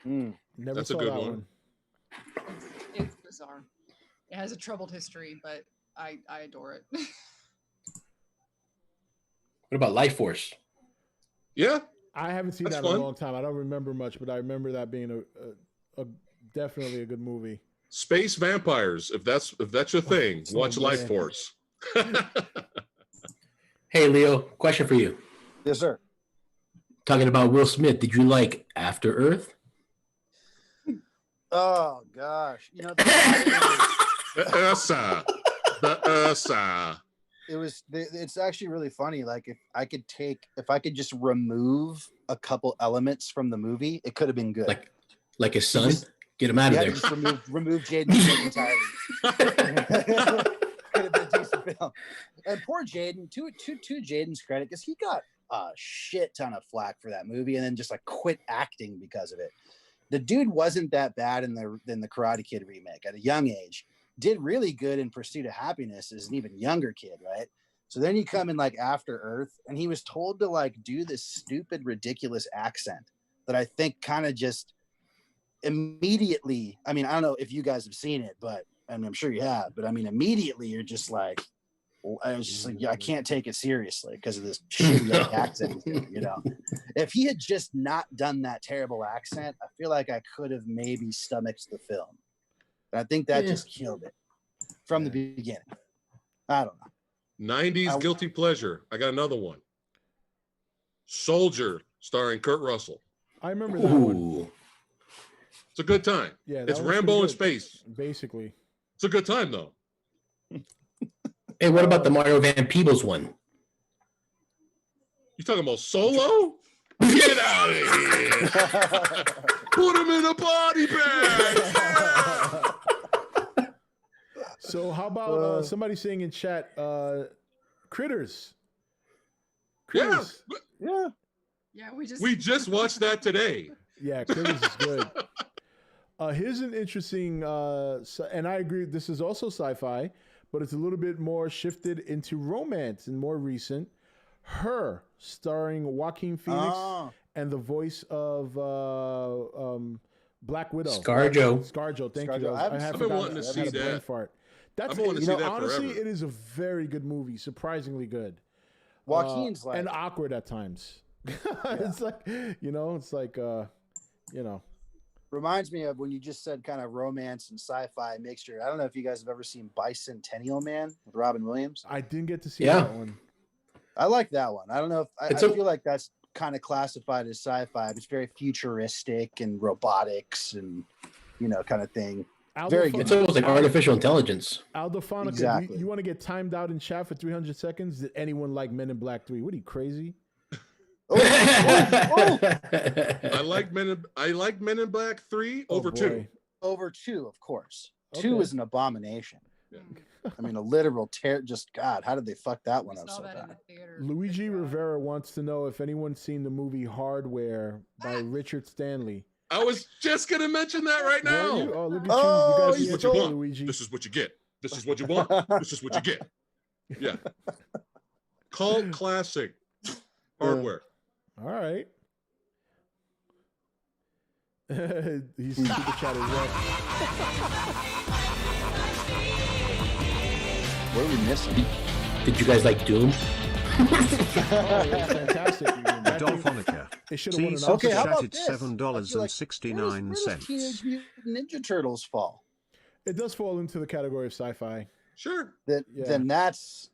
[SPEAKER 6] Mm.
[SPEAKER 4] Never
[SPEAKER 2] That's a
[SPEAKER 4] saw
[SPEAKER 2] good
[SPEAKER 4] that
[SPEAKER 2] one.
[SPEAKER 7] It's bizarre. It has a troubled history, but I adore it.
[SPEAKER 5] What about Life Force?
[SPEAKER 2] Yeah,
[SPEAKER 4] I haven't seen
[SPEAKER 2] That's
[SPEAKER 4] that in
[SPEAKER 2] fun.
[SPEAKER 4] a long time. I don't remember much, but I remember that being a definitely a good movie.
[SPEAKER 2] Space Vampires. If that's your thing,
[SPEAKER 4] Oh,
[SPEAKER 2] watch Life
[SPEAKER 4] man.
[SPEAKER 2] Force.
[SPEAKER 5] Hey, Leo, question for you.
[SPEAKER 6] Yes, sir.
[SPEAKER 5] Talking about Will Smith, did you like After Earth?
[SPEAKER 6] Oh gosh, you know,
[SPEAKER 2] The Ursa. The Ursa.
[SPEAKER 6] it's actually really funny. Like if I could just remove a couple elements from the movie, it could have been good.
[SPEAKER 5] Like his son? Get him out
[SPEAKER 6] You
[SPEAKER 5] of
[SPEAKER 6] had to
[SPEAKER 5] there.
[SPEAKER 6] just remove Jaden Smith entirely. Could have been a decent film. And poor Jaden, to Jaden's credit, because he got a shit ton of flack for that movie and then just like quit acting because of it. The dude wasn't that bad in the Karate Kid remake at a young age. Did really good in Pursuit of Happiness as an even younger kid, right? So then you come in like After Earth, and he was told to like do this stupid, ridiculous accent that I think kind of just immediately. I mean, I don't know if you guys have seen it, but I mean, I'm sure you have. But I mean, immediately you're just like, I was just like, yeah, I can't take it seriously because of this shitty accent he's doing, you know. If he had just not done that terrible accent, I feel like I could have maybe stomached the film. But I think that just killed it from the beginning. I don't know.
[SPEAKER 2] 90s Guilty Pleasure. I got another one. Soldier, starring Kurt Russell.
[SPEAKER 4] I remember that one.
[SPEAKER 5] Ooh.
[SPEAKER 2] It's a good time.
[SPEAKER 4] Yeah, that
[SPEAKER 2] It's
[SPEAKER 4] was pretty
[SPEAKER 2] Rambo in
[SPEAKER 4] good.
[SPEAKER 2] space.
[SPEAKER 4] Basically.
[SPEAKER 2] It's a good time though.
[SPEAKER 5] Hey, what about the Mario Van Peebles one?
[SPEAKER 2] You talking about Solo? Get out of here! Put him in a body bag.
[SPEAKER 4] So how about somebody saying in chat, Critters? Critters.
[SPEAKER 6] Yeah.
[SPEAKER 7] Yeah, we
[SPEAKER 2] just watched that today.
[SPEAKER 4] Yeah, Critters is good. Here's an interesting, and I agree, this is also sci-fi, but it's a little bit more shifted into romance and more recent. Her, starring Joaquin Phoenix and the voice of Black Widow.
[SPEAKER 5] ScarJo.
[SPEAKER 4] Thank
[SPEAKER 6] ScarJo.
[SPEAKER 4] you.
[SPEAKER 2] I've been wanting to see
[SPEAKER 4] brain
[SPEAKER 2] that.
[SPEAKER 4] fart.
[SPEAKER 2] I've been wanting to see that
[SPEAKER 4] honestly,
[SPEAKER 2] forever.
[SPEAKER 4] it is a very good movie, surprisingly good.
[SPEAKER 6] Joaquin's
[SPEAKER 4] and awkward at times. It's like,
[SPEAKER 6] reminds me of when you just said kind of romance and sci-fi mixture. I don't know if you guys have ever seen Bicentennial Man with Robin Williams.
[SPEAKER 4] I didn't get to see that one.
[SPEAKER 6] I like that one. I don't know if I feel like that's kind of classified as sci-fi. It's very futuristic and robotics and kind of thing. Very good.
[SPEAKER 5] It's almost like artificial intelligence.
[SPEAKER 4] Aldo Fonica,
[SPEAKER 6] Exactly.
[SPEAKER 4] you want to get timed out in chat for 300 seconds? Did anyone like Men in Black 3? What are you, crazy?
[SPEAKER 2] I like Men in Black 3 over 2.
[SPEAKER 6] Over 2, of course.
[SPEAKER 4] Okay.
[SPEAKER 6] 2 is an abomination.
[SPEAKER 2] Yeah.
[SPEAKER 6] I mean, a literal tear. Just God, how did they fuck that one up so bad?
[SPEAKER 4] Luigi Rivera wants to know if anyone's seen the movie Hardware by Richard Stanley.
[SPEAKER 2] I was just gonna mention that right now.
[SPEAKER 4] Oh, look at you! You guys
[SPEAKER 2] This is what
[SPEAKER 4] see
[SPEAKER 2] you
[SPEAKER 4] it,
[SPEAKER 2] want.
[SPEAKER 4] Luigi.
[SPEAKER 2] This is what you get. This is what you want. This is what you get. Yeah. Cult classic. Hardware.
[SPEAKER 4] All right. He's super chat as well.
[SPEAKER 6] What are we missing?
[SPEAKER 5] Did you guys like Doom?
[SPEAKER 4] Oh, that's fantastic.
[SPEAKER 3] Dolphonica.
[SPEAKER 4] It should have won an
[SPEAKER 3] Please
[SPEAKER 4] Oscar.
[SPEAKER 6] Okay, how about
[SPEAKER 3] chat
[SPEAKER 6] this?
[SPEAKER 3] at $7.69.
[SPEAKER 6] Where does Teenage Mutant Ninja Turtles fall?
[SPEAKER 4] It does fall into the category of sci-fi.
[SPEAKER 2] Sure.
[SPEAKER 6] Then that's.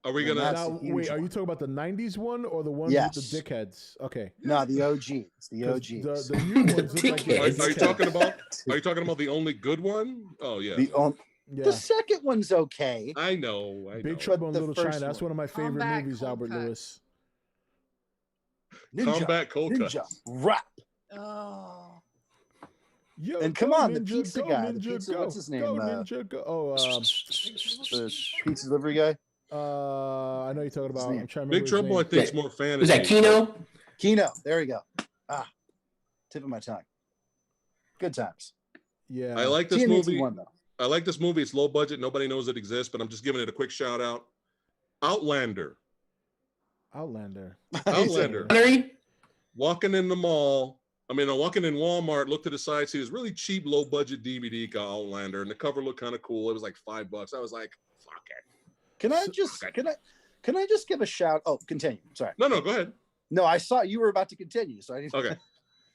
[SPEAKER 2] Are we
[SPEAKER 6] Then
[SPEAKER 2] gonna?
[SPEAKER 6] that's
[SPEAKER 4] Now,
[SPEAKER 6] a huge
[SPEAKER 4] wait, are
[SPEAKER 6] one.
[SPEAKER 4] you talking about the 90s one or the one
[SPEAKER 6] Yes.
[SPEAKER 4] with the dickheads? Okay.
[SPEAKER 6] No, the OG. It's the
[SPEAKER 4] 'Cause
[SPEAKER 6] OGs.
[SPEAKER 4] The new ones look like
[SPEAKER 2] Are,
[SPEAKER 4] they're
[SPEAKER 2] are you talking about? Are you talking about the only good one? Oh yeah.
[SPEAKER 4] Yeah.
[SPEAKER 6] The second one's okay.
[SPEAKER 2] I know.
[SPEAKER 4] Big Trouble in
[SPEAKER 6] the
[SPEAKER 4] Little
[SPEAKER 6] first
[SPEAKER 4] China. That's
[SPEAKER 6] one.
[SPEAKER 4] one of my favorite
[SPEAKER 7] Combat
[SPEAKER 4] movies,
[SPEAKER 7] Cold
[SPEAKER 4] Albert
[SPEAKER 7] Cut.
[SPEAKER 4] Lewis.
[SPEAKER 2] Combat Cold Cut.
[SPEAKER 6] Ninja rap.
[SPEAKER 7] Oh,
[SPEAKER 4] Yo,
[SPEAKER 6] And come
[SPEAKER 4] go,
[SPEAKER 6] on, the
[SPEAKER 4] Ninja,
[SPEAKER 6] pizza
[SPEAKER 4] go,
[SPEAKER 6] guy, the
[SPEAKER 4] Ninja,
[SPEAKER 6] pizza-
[SPEAKER 4] go,
[SPEAKER 6] what's his name,
[SPEAKER 4] Go, Ninja, go. Oh,
[SPEAKER 6] The pizza delivery guy.
[SPEAKER 4] I know you're talking about.
[SPEAKER 6] name?
[SPEAKER 4] I'm trying to remember
[SPEAKER 2] Big
[SPEAKER 4] his
[SPEAKER 2] Trouble, I
[SPEAKER 4] name.
[SPEAKER 2] think, is more fantasy.
[SPEAKER 5] Was that Kino?
[SPEAKER 6] Kino. There we go. Tip of my tongue. Good times.
[SPEAKER 4] Yeah.
[SPEAKER 2] I like this
[SPEAKER 6] TNT
[SPEAKER 2] movie.
[SPEAKER 6] won, though.
[SPEAKER 2] I like this movie. It's low budget. Nobody knows it exists, but I'm just giving it a quick shout out. Outlander.
[SPEAKER 4] Outlander.
[SPEAKER 2] Outlander.
[SPEAKER 5] Connery?
[SPEAKER 2] Walking in the mall. I'm walking in Walmart, looked to the side, see this really cheap, low budget DVD called Outlander, and the cover looked kind of cool. It was like $5. I was like, fuck it.
[SPEAKER 6] Can I just give a shout? Oh, continue. Sorry.
[SPEAKER 2] No, go ahead.
[SPEAKER 6] No, I saw you were about to continue, so I didn't.
[SPEAKER 2] Okay.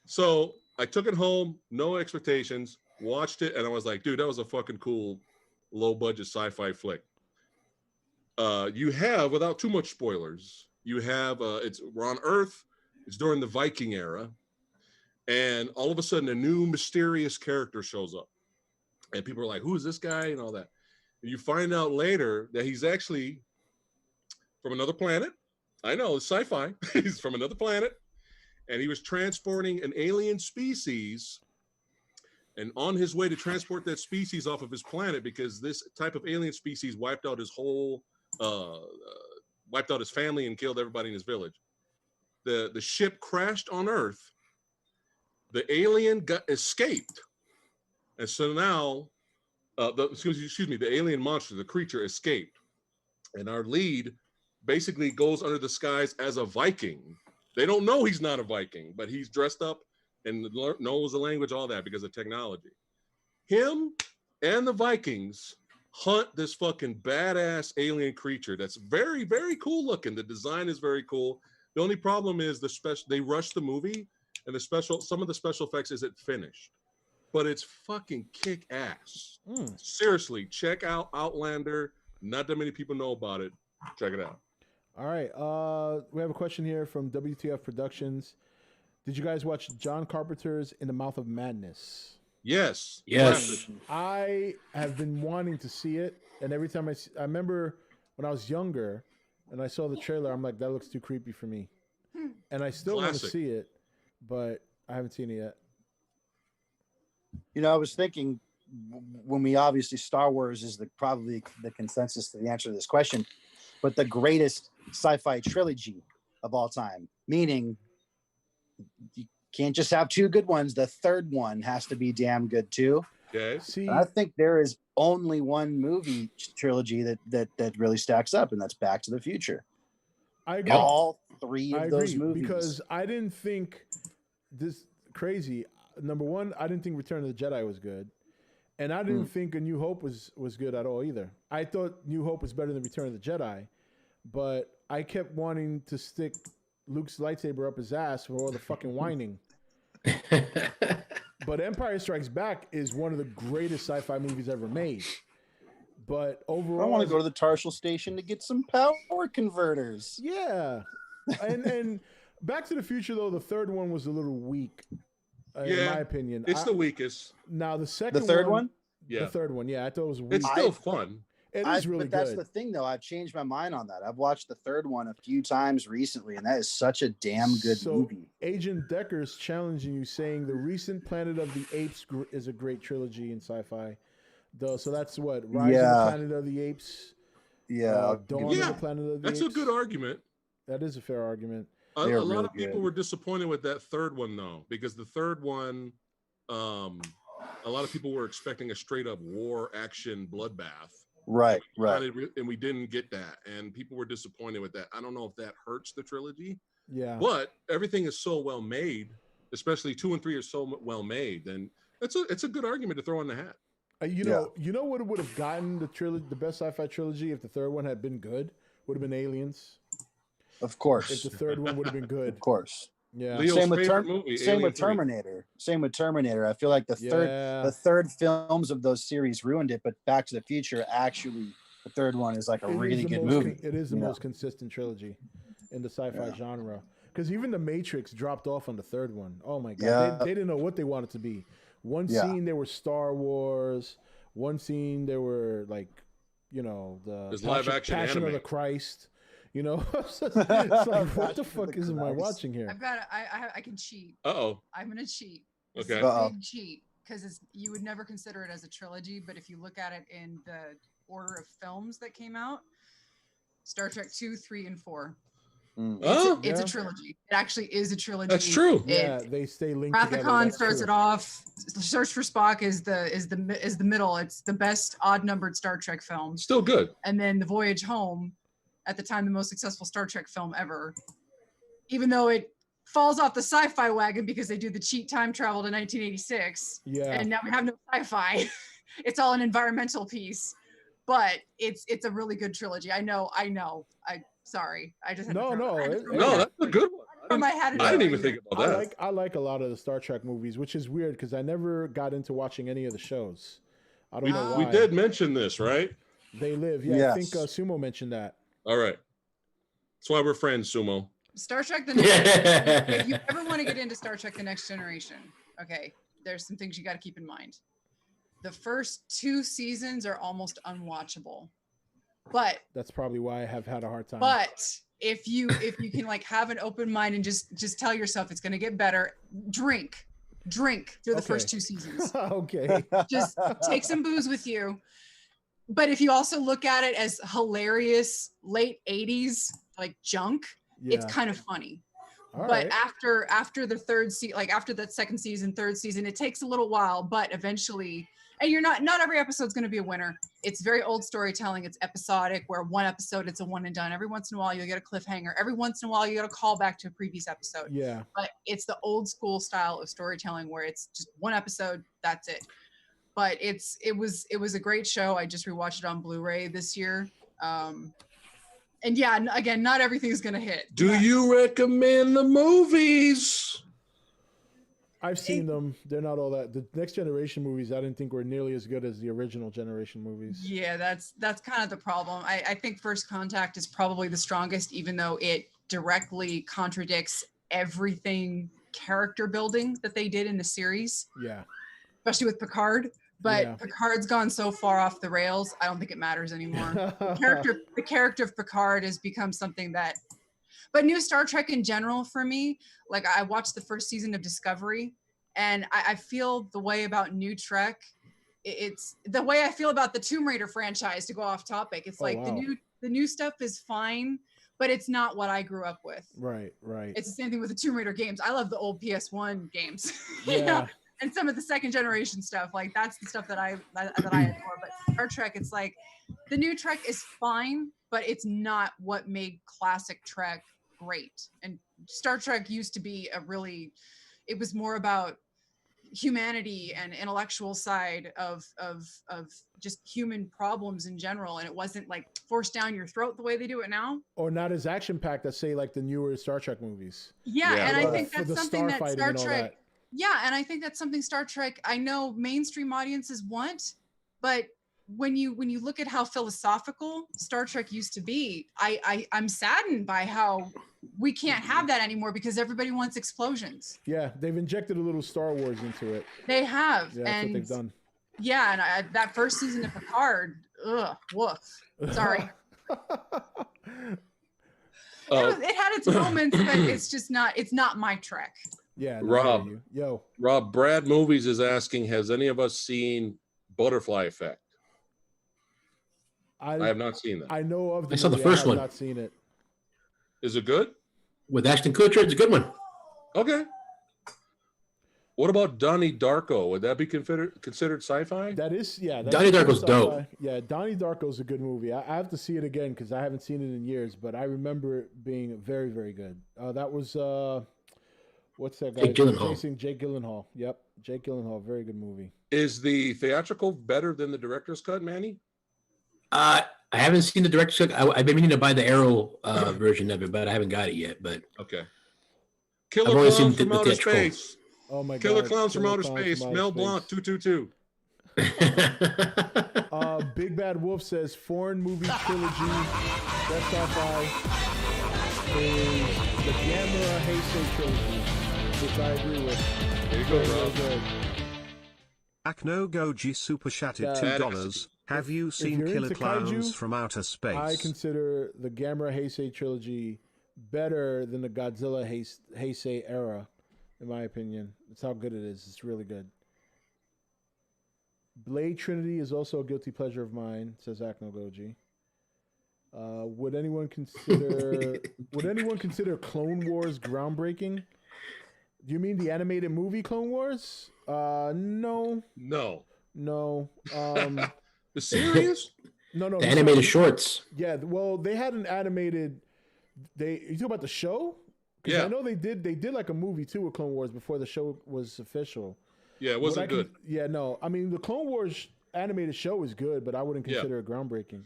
[SPEAKER 2] So I took it home, no expectations, watched it, and I was like, dude, that was a fucking cool, low budget sci-fi flick. You have, without too much spoilers, you have we're on Earth, it's during the Viking era, and all of a sudden a new mysterious character shows up. And people are like, who is this guy? And all that. And you find out later that he's actually from another planet. I know, it's sci-fi. He's from another planet. And he was transporting an alien species. And on his way to transport that species off of his planet, because this type of alien species wiped out his whole, wiped out his family and killed everybody in his village. The ship crashed on Earth. The alien escaped. And so now, the alien monster, the creature escaped. And our lead basically goes under the skies as a Viking. They don't know he's not a Viking, but he's dressed up and knows the language, all that, because of technology. Him and the Vikings hunt this fucking badass alien creature that's very, very cool looking. The design is very cool. The only problem is they rushed the movie, and some of the special effects isn't finished. But it's fucking kick ass. Seriously, check out Outlander. Not that many people know about it. Check it out.
[SPEAKER 4] All right. We have a question here from WTF Productions. Did you guys watch John Carpenter's In the Mouth of Madness?
[SPEAKER 2] Yes.
[SPEAKER 5] Yes.
[SPEAKER 2] Classic.
[SPEAKER 4] I have been wanting to see it, and every time I remember when I was younger and I saw the trailer, I'm like, that looks too creepy for me. And I still want to
[SPEAKER 2] Classic.
[SPEAKER 4] see it, but I haven't seen it yet.
[SPEAKER 6] You know, I was thinking when we obviously Star Wars is probably the consensus to the answer to this question, but the greatest sci-fi trilogy of all time, meaning you can't just have two good ones. The third one has to be damn good too.
[SPEAKER 2] Okay.
[SPEAKER 4] See,
[SPEAKER 6] And I think there is only one movie trilogy that really stacks up, and that's Back to the Future.
[SPEAKER 4] I agree.
[SPEAKER 6] All three
[SPEAKER 4] I
[SPEAKER 6] of those
[SPEAKER 4] agree
[SPEAKER 6] movies.
[SPEAKER 4] because I didn't think this crazy. Number one, I didn't think Return of the Jedi was good, and I didn't think A New Hope was good at all either. I thought New Hope was better than Return of the Jedi, but I kept wanting to stick Luke's lightsaber up his ass for all the fucking whining. But Empire Strikes Back is one of the greatest sci-fi movies ever made. But overall,
[SPEAKER 6] I want to go to the Tarshal station to get some power converters.
[SPEAKER 4] yeah. And Back to the Future, though, the third one was a little weak, in my opinion.
[SPEAKER 2] It's the weakest.
[SPEAKER 4] Now, the second
[SPEAKER 6] The third one?
[SPEAKER 2] Yeah.
[SPEAKER 4] The third one, yeah. I thought it was weak.
[SPEAKER 2] It's still fun.
[SPEAKER 4] It is really
[SPEAKER 6] but that's
[SPEAKER 4] good.
[SPEAKER 6] the thing, though. I've changed my mind on that. I've watched the third one a few times recently, and that is such a damn good movie.
[SPEAKER 4] Agent Decker's challenging you, saying the recent Planet of the Apes is a great trilogy in sci-fi. So that's what? Rise of the Planet of the Apes.
[SPEAKER 6] Yeah.
[SPEAKER 4] Dawn of the Planet of the Apes.
[SPEAKER 2] That's a good argument.
[SPEAKER 4] That is a fair argument.
[SPEAKER 2] A lot of people were disappointed with that third one, though, because the third one, a lot of people were expecting a straight up war action bloodbath.
[SPEAKER 6] Right.
[SPEAKER 2] And we didn't get that. And people were disappointed with that. I don't know if that hurts the trilogy.
[SPEAKER 4] Yeah.
[SPEAKER 2] But everything is so well made, especially 2 and 3 are so well made. And it's a good argument to throw in the hat.
[SPEAKER 4] You know what would have gotten the best sci-fi trilogy if the third one had been good? Would have been Aliens.
[SPEAKER 6] Of course.
[SPEAKER 4] If the third one would have been good.
[SPEAKER 6] Of course.
[SPEAKER 4] Yeah.
[SPEAKER 2] Leo's
[SPEAKER 6] Same with
[SPEAKER 2] favorite movie.
[SPEAKER 6] Terminator. Same with Terminator. I feel like the third films of those series ruined it, but Back to the Future, actually, the third one is like a really good movie.
[SPEAKER 4] It is the most consistent trilogy in the sci-fi genre. Because even The Matrix dropped off on the third one. Oh my God. They didn't know what they wanted to be. One scene they were Star Wars. One scene they were like, the
[SPEAKER 2] live action
[SPEAKER 4] Passion
[SPEAKER 2] anime
[SPEAKER 4] of the Christ. It's like, what the fuck is I watching here?
[SPEAKER 7] I can cheat.
[SPEAKER 2] Uh-oh.
[SPEAKER 7] I'm gonna cheat.
[SPEAKER 2] Okay.
[SPEAKER 7] It's a big cheat because you would never consider it as a trilogy, but if you look at it in the order of films that came out, Star Trek 2, 3, and 4. It's a trilogy. It actually is a trilogy.
[SPEAKER 2] That's true.
[SPEAKER 4] They stay linked together.
[SPEAKER 7] Rathacon starts it off. Search for Spock is the middle. It's the best odd-numbered Star Trek film.
[SPEAKER 2] Still good.
[SPEAKER 7] And then The Voyage Home, at the time the most successful Star Trek film ever, even though it falls off the sci-fi wagon because they do the cheat time travel to 1986.
[SPEAKER 4] Yeah.
[SPEAKER 7] And now we have no sci-fi. It's all an environmental piece. But it's a really good trilogy. I know. Sorry. I just had
[SPEAKER 2] that's a good one.
[SPEAKER 7] I
[SPEAKER 2] didn't even think about that.
[SPEAKER 4] I like a lot of the Star Trek movies, which is weird because I never got into watching any of the shows. I don't know why.
[SPEAKER 2] We did mention this, right?
[SPEAKER 4] They Live. Yeah, yes. I think Sumo mentioned that.
[SPEAKER 2] All right. That's why we're friends, Sumo.
[SPEAKER 7] Star Trek The Next If you ever want to get into Star Trek The Next Generation, okay, there's some things you got to keep in mind. The first 2 seasons are almost unwatchable. But
[SPEAKER 4] that's probably why I have had a hard time.
[SPEAKER 7] But if you can like have an open mind and just tell yourself it's going to get better, drink through the first 2 seasons.
[SPEAKER 4] Okay.
[SPEAKER 7] Just take some booze with you. But if you also look at it as hilarious late 80s like junk, it's kind of funny. But after the third season, like after that second season, third season, it takes a little while, but eventually, and you're not every episode's going to be a winner. It's very old storytelling. It's episodic, where one episode, it's a one and done. Every once in a while, you'll get a cliffhanger. Every once in a while, you get a call back to a previous episode.
[SPEAKER 4] Yeah. But
[SPEAKER 7] it's the old school style of storytelling where it's just one episode, that's it. But it was a great show. I just rewatched it on Blu-ray this year. And yeah, again, not everything's gonna hit.
[SPEAKER 2] Do you recommend the movies?
[SPEAKER 4] I've seen them. They're not all that. The Next Generation movies, I didn't think were nearly as good as the original generation movies.
[SPEAKER 7] Yeah, that's kind of the problem. I think First Contact is probably the strongest, even though it directly contradicts everything character building that they did in the series.
[SPEAKER 4] Yeah.
[SPEAKER 7] especially with Picard. But
[SPEAKER 4] Yeah.
[SPEAKER 7] Picard's gone so far off the rails, I don't think it matters anymore. The character of Picard has become something that. But new Star Trek in general, for me, like I watched the first season of Discovery, and I feel the way about new Trek. It's the way I feel about the Tomb Raider franchise. To go off topic, it's like
[SPEAKER 4] wow.
[SPEAKER 7] the new stuff is fine, but it's not what I grew up with.
[SPEAKER 4] Right.
[SPEAKER 7] It's the same thing with the Tomb Raider games. I love the old PS1 games,
[SPEAKER 4] Yeah.
[SPEAKER 7] you know, and some of the second generation stuff. Like that's the stuff that I adore. But Star Trek, it's like the new Trek is fine, but it's not what made classic Trek great. And Star Trek used to be it was more about humanity and intellectual side of just human problems in general, and it wasn't like forced down your throat the way they do it now,
[SPEAKER 4] or not as action packed as say like the newer Star Trek movies.
[SPEAKER 7] and I think that's something that Star
[SPEAKER 4] and
[SPEAKER 7] Trek and I think that's something Star Trek I know mainstream audiences want, but when you look at how philosophical Star Trek used to be, I'm saddened by how we can't have that anymore because everybody wants explosions.
[SPEAKER 4] Yeah, they've injected a little Star Wars into it.
[SPEAKER 7] They have.
[SPEAKER 4] Yeah, that's what they've done.
[SPEAKER 7] Yeah, and that first season of Picard, woof. Sorry. It had its moments, but it's not my Trek.
[SPEAKER 4] Yeah, no,
[SPEAKER 2] Rob, Brad Movies is asking, has any of us seen Butterfly Effect? I have not seen that.
[SPEAKER 4] I know of.
[SPEAKER 5] I saw the first one.
[SPEAKER 4] Not seen it.
[SPEAKER 2] Is it good?
[SPEAKER 5] With Ashton Kutcher, it's a good one.
[SPEAKER 2] Okay. What about Donnie Darko? Would that be considered sci-fi?
[SPEAKER 4] That is, yeah.
[SPEAKER 5] Donnie Darko's dope.
[SPEAKER 4] Yeah, Donnie Darko's a good movie. I have to see it again because I haven't seen it in years, but I remember it being very, very good. That was what's that guy?
[SPEAKER 5] Jake Gyllenhaal.
[SPEAKER 4] Chasing Jake Gyllenhaal. Yep, Jake Gyllenhaal. Very good movie.
[SPEAKER 2] Is the theatrical better than the director's cut, Manny?
[SPEAKER 5] I haven't seen the director's cut. I've been meaning to buy the Arrow version of it, but I haven't got it yet. But
[SPEAKER 2] okay. Killer Clowns from Outer Space.
[SPEAKER 4] Oh my God.
[SPEAKER 2] Killer Clowns from Outer Space. Mel Blanc 222.
[SPEAKER 4] Big Bad Wolf says foreign movie trilogy. Best sci-fi is the Gamera Heisei trilogy, which I agree with.
[SPEAKER 2] There you go, Rob.
[SPEAKER 3] Akno Goji super chatted $2. Have you seen Killer Clowns
[SPEAKER 4] kaiju,
[SPEAKER 3] from Outer Space?
[SPEAKER 4] I consider the Gamera Heisei trilogy better than the Godzilla Heisei era, in my opinion. That's how good it is. It's really good. Blade Trinity is also a guilty pleasure of mine, says Akno Goji. Would anyone consider Clone Wars groundbreaking? Do you mean the animated movie Clone Wars? No.
[SPEAKER 2] The series?
[SPEAKER 4] No.
[SPEAKER 5] The animated shorts.
[SPEAKER 4] Yeah, well, they had an animated. You talk about the show?
[SPEAKER 2] Yeah,
[SPEAKER 4] I know they did like a movie too with Clone Wars before the show was official.
[SPEAKER 2] Yeah, it wasn't good.
[SPEAKER 4] Yeah, no. I mean, the Clone Wars animated show is good, but I wouldn't consider it groundbreaking.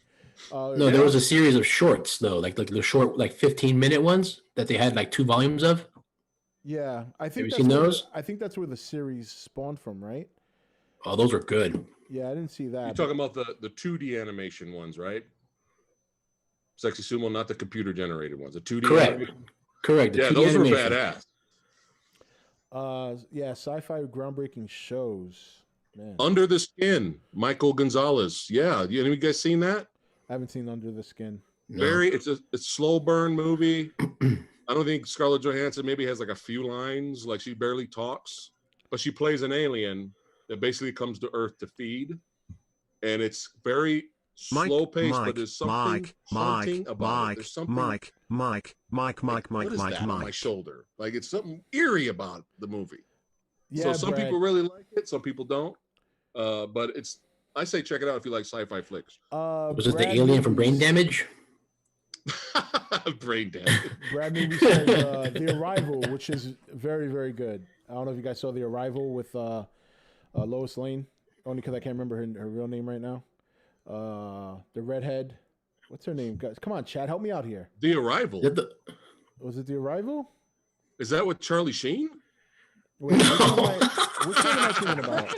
[SPEAKER 5] No, there was a series of shorts though, like the short, like 15-minute ones that they had like 2 volumes of.
[SPEAKER 4] Yeah, I think.
[SPEAKER 5] Have you seen those?
[SPEAKER 4] I think that's where the series spawned from, right?
[SPEAKER 5] Oh, those were good.
[SPEAKER 4] Yeah, I didn't see that.
[SPEAKER 2] You're talking about the 2D animation ones, right? SexySumo, not the computer generated ones. The 2D.
[SPEAKER 5] Correct.
[SPEAKER 2] Yeah, those were badass.
[SPEAKER 4] Yeah, sci-fi groundbreaking shows. Man.
[SPEAKER 2] Under the Skin, Michael Gonzalez. Yeah, you guys seen that?
[SPEAKER 4] I haven't seen Under the Skin.
[SPEAKER 5] No.
[SPEAKER 2] It's a slow burn movie. I don't think Scarlett Johansson maybe has like a few lines, like she barely talks, but she plays an alien that basically comes to Earth to feed, and it's very slow paced, but there's something haunting about it. There's something. Mike. What is that on my shoulder? Like it's something eerie about the movie.
[SPEAKER 4] Yeah,
[SPEAKER 2] so some people really like it, some people don't. But I say check it out if you like sci-fi flicks.
[SPEAKER 5] Was it the alien from Brain Damage?
[SPEAKER 2] Brain Damage.
[SPEAKER 4] Brad movie says The Arrival, which is very, very good. I don't know if you guys saw The Arrival with Lois Lane, only because I can't remember her real name right now. The redhead. What's her name? Guys, come on, Chad, help me out here.
[SPEAKER 2] The Arrival.
[SPEAKER 4] Was it The Arrival?
[SPEAKER 2] Is that with Charlie Sheen?
[SPEAKER 4] Wait, which one am I thinking about?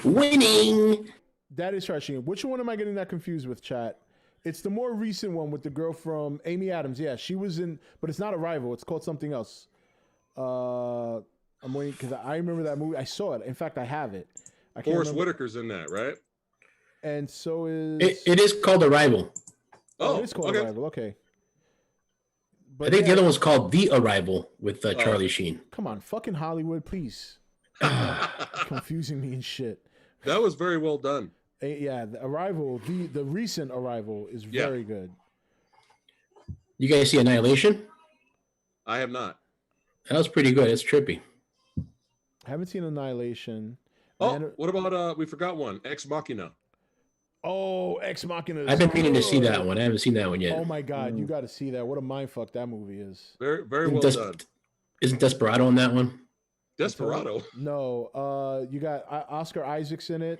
[SPEAKER 5] Winning.
[SPEAKER 4] That is Charlie Sheen. Which one am I getting that confused with, chat? It's the more recent one with the girl from Amy Adams. Yeah, she was in, but it's not Arrival. It's called something else. I'm waiting because I remember that movie. I saw it. In fact, I have it. I can't
[SPEAKER 2] Forrest
[SPEAKER 4] remember.
[SPEAKER 2] Whitaker's in that, right?
[SPEAKER 4] And so is
[SPEAKER 5] It is called Arrival.
[SPEAKER 2] Oh,
[SPEAKER 4] it is called
[SPEAKER 2] okay.
[SPEAKER 4] Arrival. Okay. But
[SPEAKER 5] I think the
[SPEAKER 4] yeah,
[SPEAKER 5] other one's called The Arrival with Charlie Sheen.
[SPEAKER 4] come on, fucking Hollywood, please. Confusing me and shit.
[SPEAKER 2] That was very well done.
[SPEAKER 4] Yeah, the Arrival, the recent Arrival is very good.
[SPEAKER 5] You guys see Annihilation?
[SPEAKER 2] I have not.
[SPEAKER 5] That was pretty good. It's trippy.
[SPEAKER 4] I haven't seen Annihilation.
[SPEAKER 2] Oh, what about we forgot one, Ex Machina.
[SPEAKER 4] Oh, Ex Machina.
[SPEAKER 5] I've been meaning to see that one. I haven't seen that one yet.
[SPEAKER 4] Oh my god, you got to see that. What a mindfuck that movie is.
[SPEAKER 2] Very, very well done.
[SPEAKER 5] Isn't Desperado in that one?
[SPEAKER 2] Desperado?
[SPEAKER 4] No. You got Oscar Isaac's in it.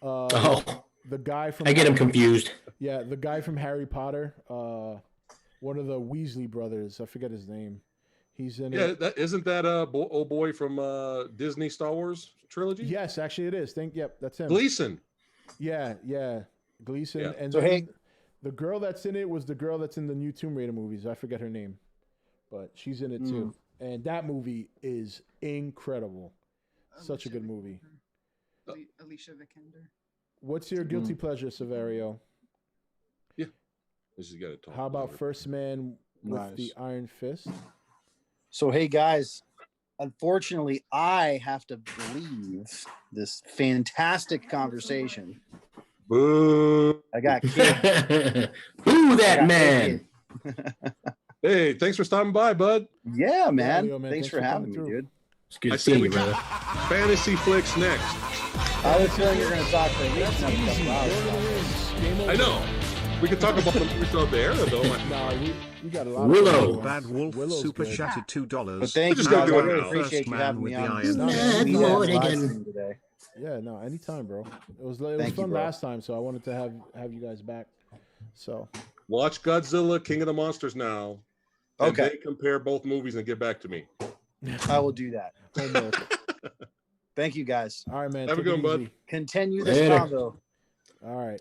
[SPEAKER 4] The guy from
[SPEAKER 5] I get him confused.
[SPEAKER 4] Yeah, the guy from Harry Potter. One of the Weasley brothers. I forget his name. He's in it.
[SPEAKER 2] Yeah, isn't that old boy from Disney Star Wars trilogy?
[SPEAKER 4] Yes, actually it is. Yep, that's him.
[SPEAKER 2] Gleason.
[SPEAKER 4] Yeah, Gleason.
[SPEAKER 2] Yeah.
[SPEAKER 4] And
[SPEAKER 6] So,
[SPEAKER 4] then the girl that's in it was the girl that's in the new Tomb Raider movies. I forget her name, but she's in it too. And that movie is incredible. Such a good movie.
[SPEAKER 7] Alicia Vikander.
[SPEAKER 4] What's your guilty pleasure, Severio?
[SPEAKER 2] Yeah. This is gotta talk.
[SPEAKER 4] How about First Man with
[SPEAKER 6] Nice.
[SPEAKER 4] the Iron Fist?
[SPEAKER 6] So, hey guys, unfortunately, I have to leave this fantastic conversation.
[SPEAKER 2] Boo.
[SPEAKER 6] I got kids.
[SPEAKER 5] Who that man?
[SPEAKER 2] Hey, thanks for stopping by, bud.
[SPEAKER 6] Yeah, man.
[SPEAKER 4] Yo, man,
[SPEAKER 6] Thanks for having
[SPEAKER 4] coming
[SPEAKER 6] me,
[SPEAKER 4] through.
[SPEAKER 6] dude.
[SPEAKER 5] It's good
[SPEAKER 2] I
[SPEAKER 5] seeing
[SPEAKER 2] said
[SPEAKER 5] you,
[SPEAKER 2] we
[SPEAKER 5] brother.
[SPEAKER 2] Fantasy flicks next.
[SPEAKER 6] I was feeling you're going to talk for at least another couple hours.
[SPEAKER 2] I know. We could talk about the movies of the era, though.
[SPEAKER 4] Nah, we got a lot
[SPEAKER 5] Willow.
[SPEAKER 4] of
[SPEAKER 3] Bad Wolf
[SPEAKER 4] Willow's
[SPEAKER 3] super
[SPEAKER 4] good.
[SPEAKER 3] chatted $2.
[SPEAKER 6] But thank you,
[SPEAKER 2] Just gotta
[SPEAKER 6] guys.
[SPEAKER 2] do
[SPEAKER 6] I
[SPEAKER 2] it
[SPEAKER 6] really
[SPEAKER 2] now.
[SPEAKER 6] appreciate
[SPEAKER 3] First
[SPEAKER 6] you
[SPEAKER 3] man
[SPEAKER 6] having
[SPEAKER 3] with
[SPEAKER 6] me
[SPEAKER 3] the
[SPEAKER 6] on.
[SPEAKER 3] iron
[SPEAKER 6] this
[SPEAKER 3] fist.
[SPEAKER 6] sweet-ass
[SPEAKER 5] Not
[SPEAKER 6] live
[SPEAKER 5] again.
[SPEAKER 6] stream today.
[SPEAKER 4] Yeah, no, anytime, bro. It was
[SPEAKER 6] Thank you,
[SPEAKER 4] fun
[SPEAKER 6] bro.
[SPEAKER 4] last time, so I wanted to have you guys back. So
[SPEAKER 2] Watch Godzilla, King of the Monsters now. And
[SPEAKER 6] Okay.
[SPEAKER 2] then compare both movies and get back to me.
[SPEAKER 6] I will do that.
[SPEAKER 4] homework.
[SPEAKER 6] Thank you, guys.
[SPEAKER 4] All right, man.
[SPEAKER 2] Have a
[SPEAKER 4] take
[SPEAKER 2] good
[SPEAKER 4] it
[SPEAKER 2] one, bud.
[SPEAKER 4] easy.
[SPEAKER 6] Continue this
[SPEAKER 5] Later.
[SPEAKER 6] convo.
[SPEAKER 4] All right.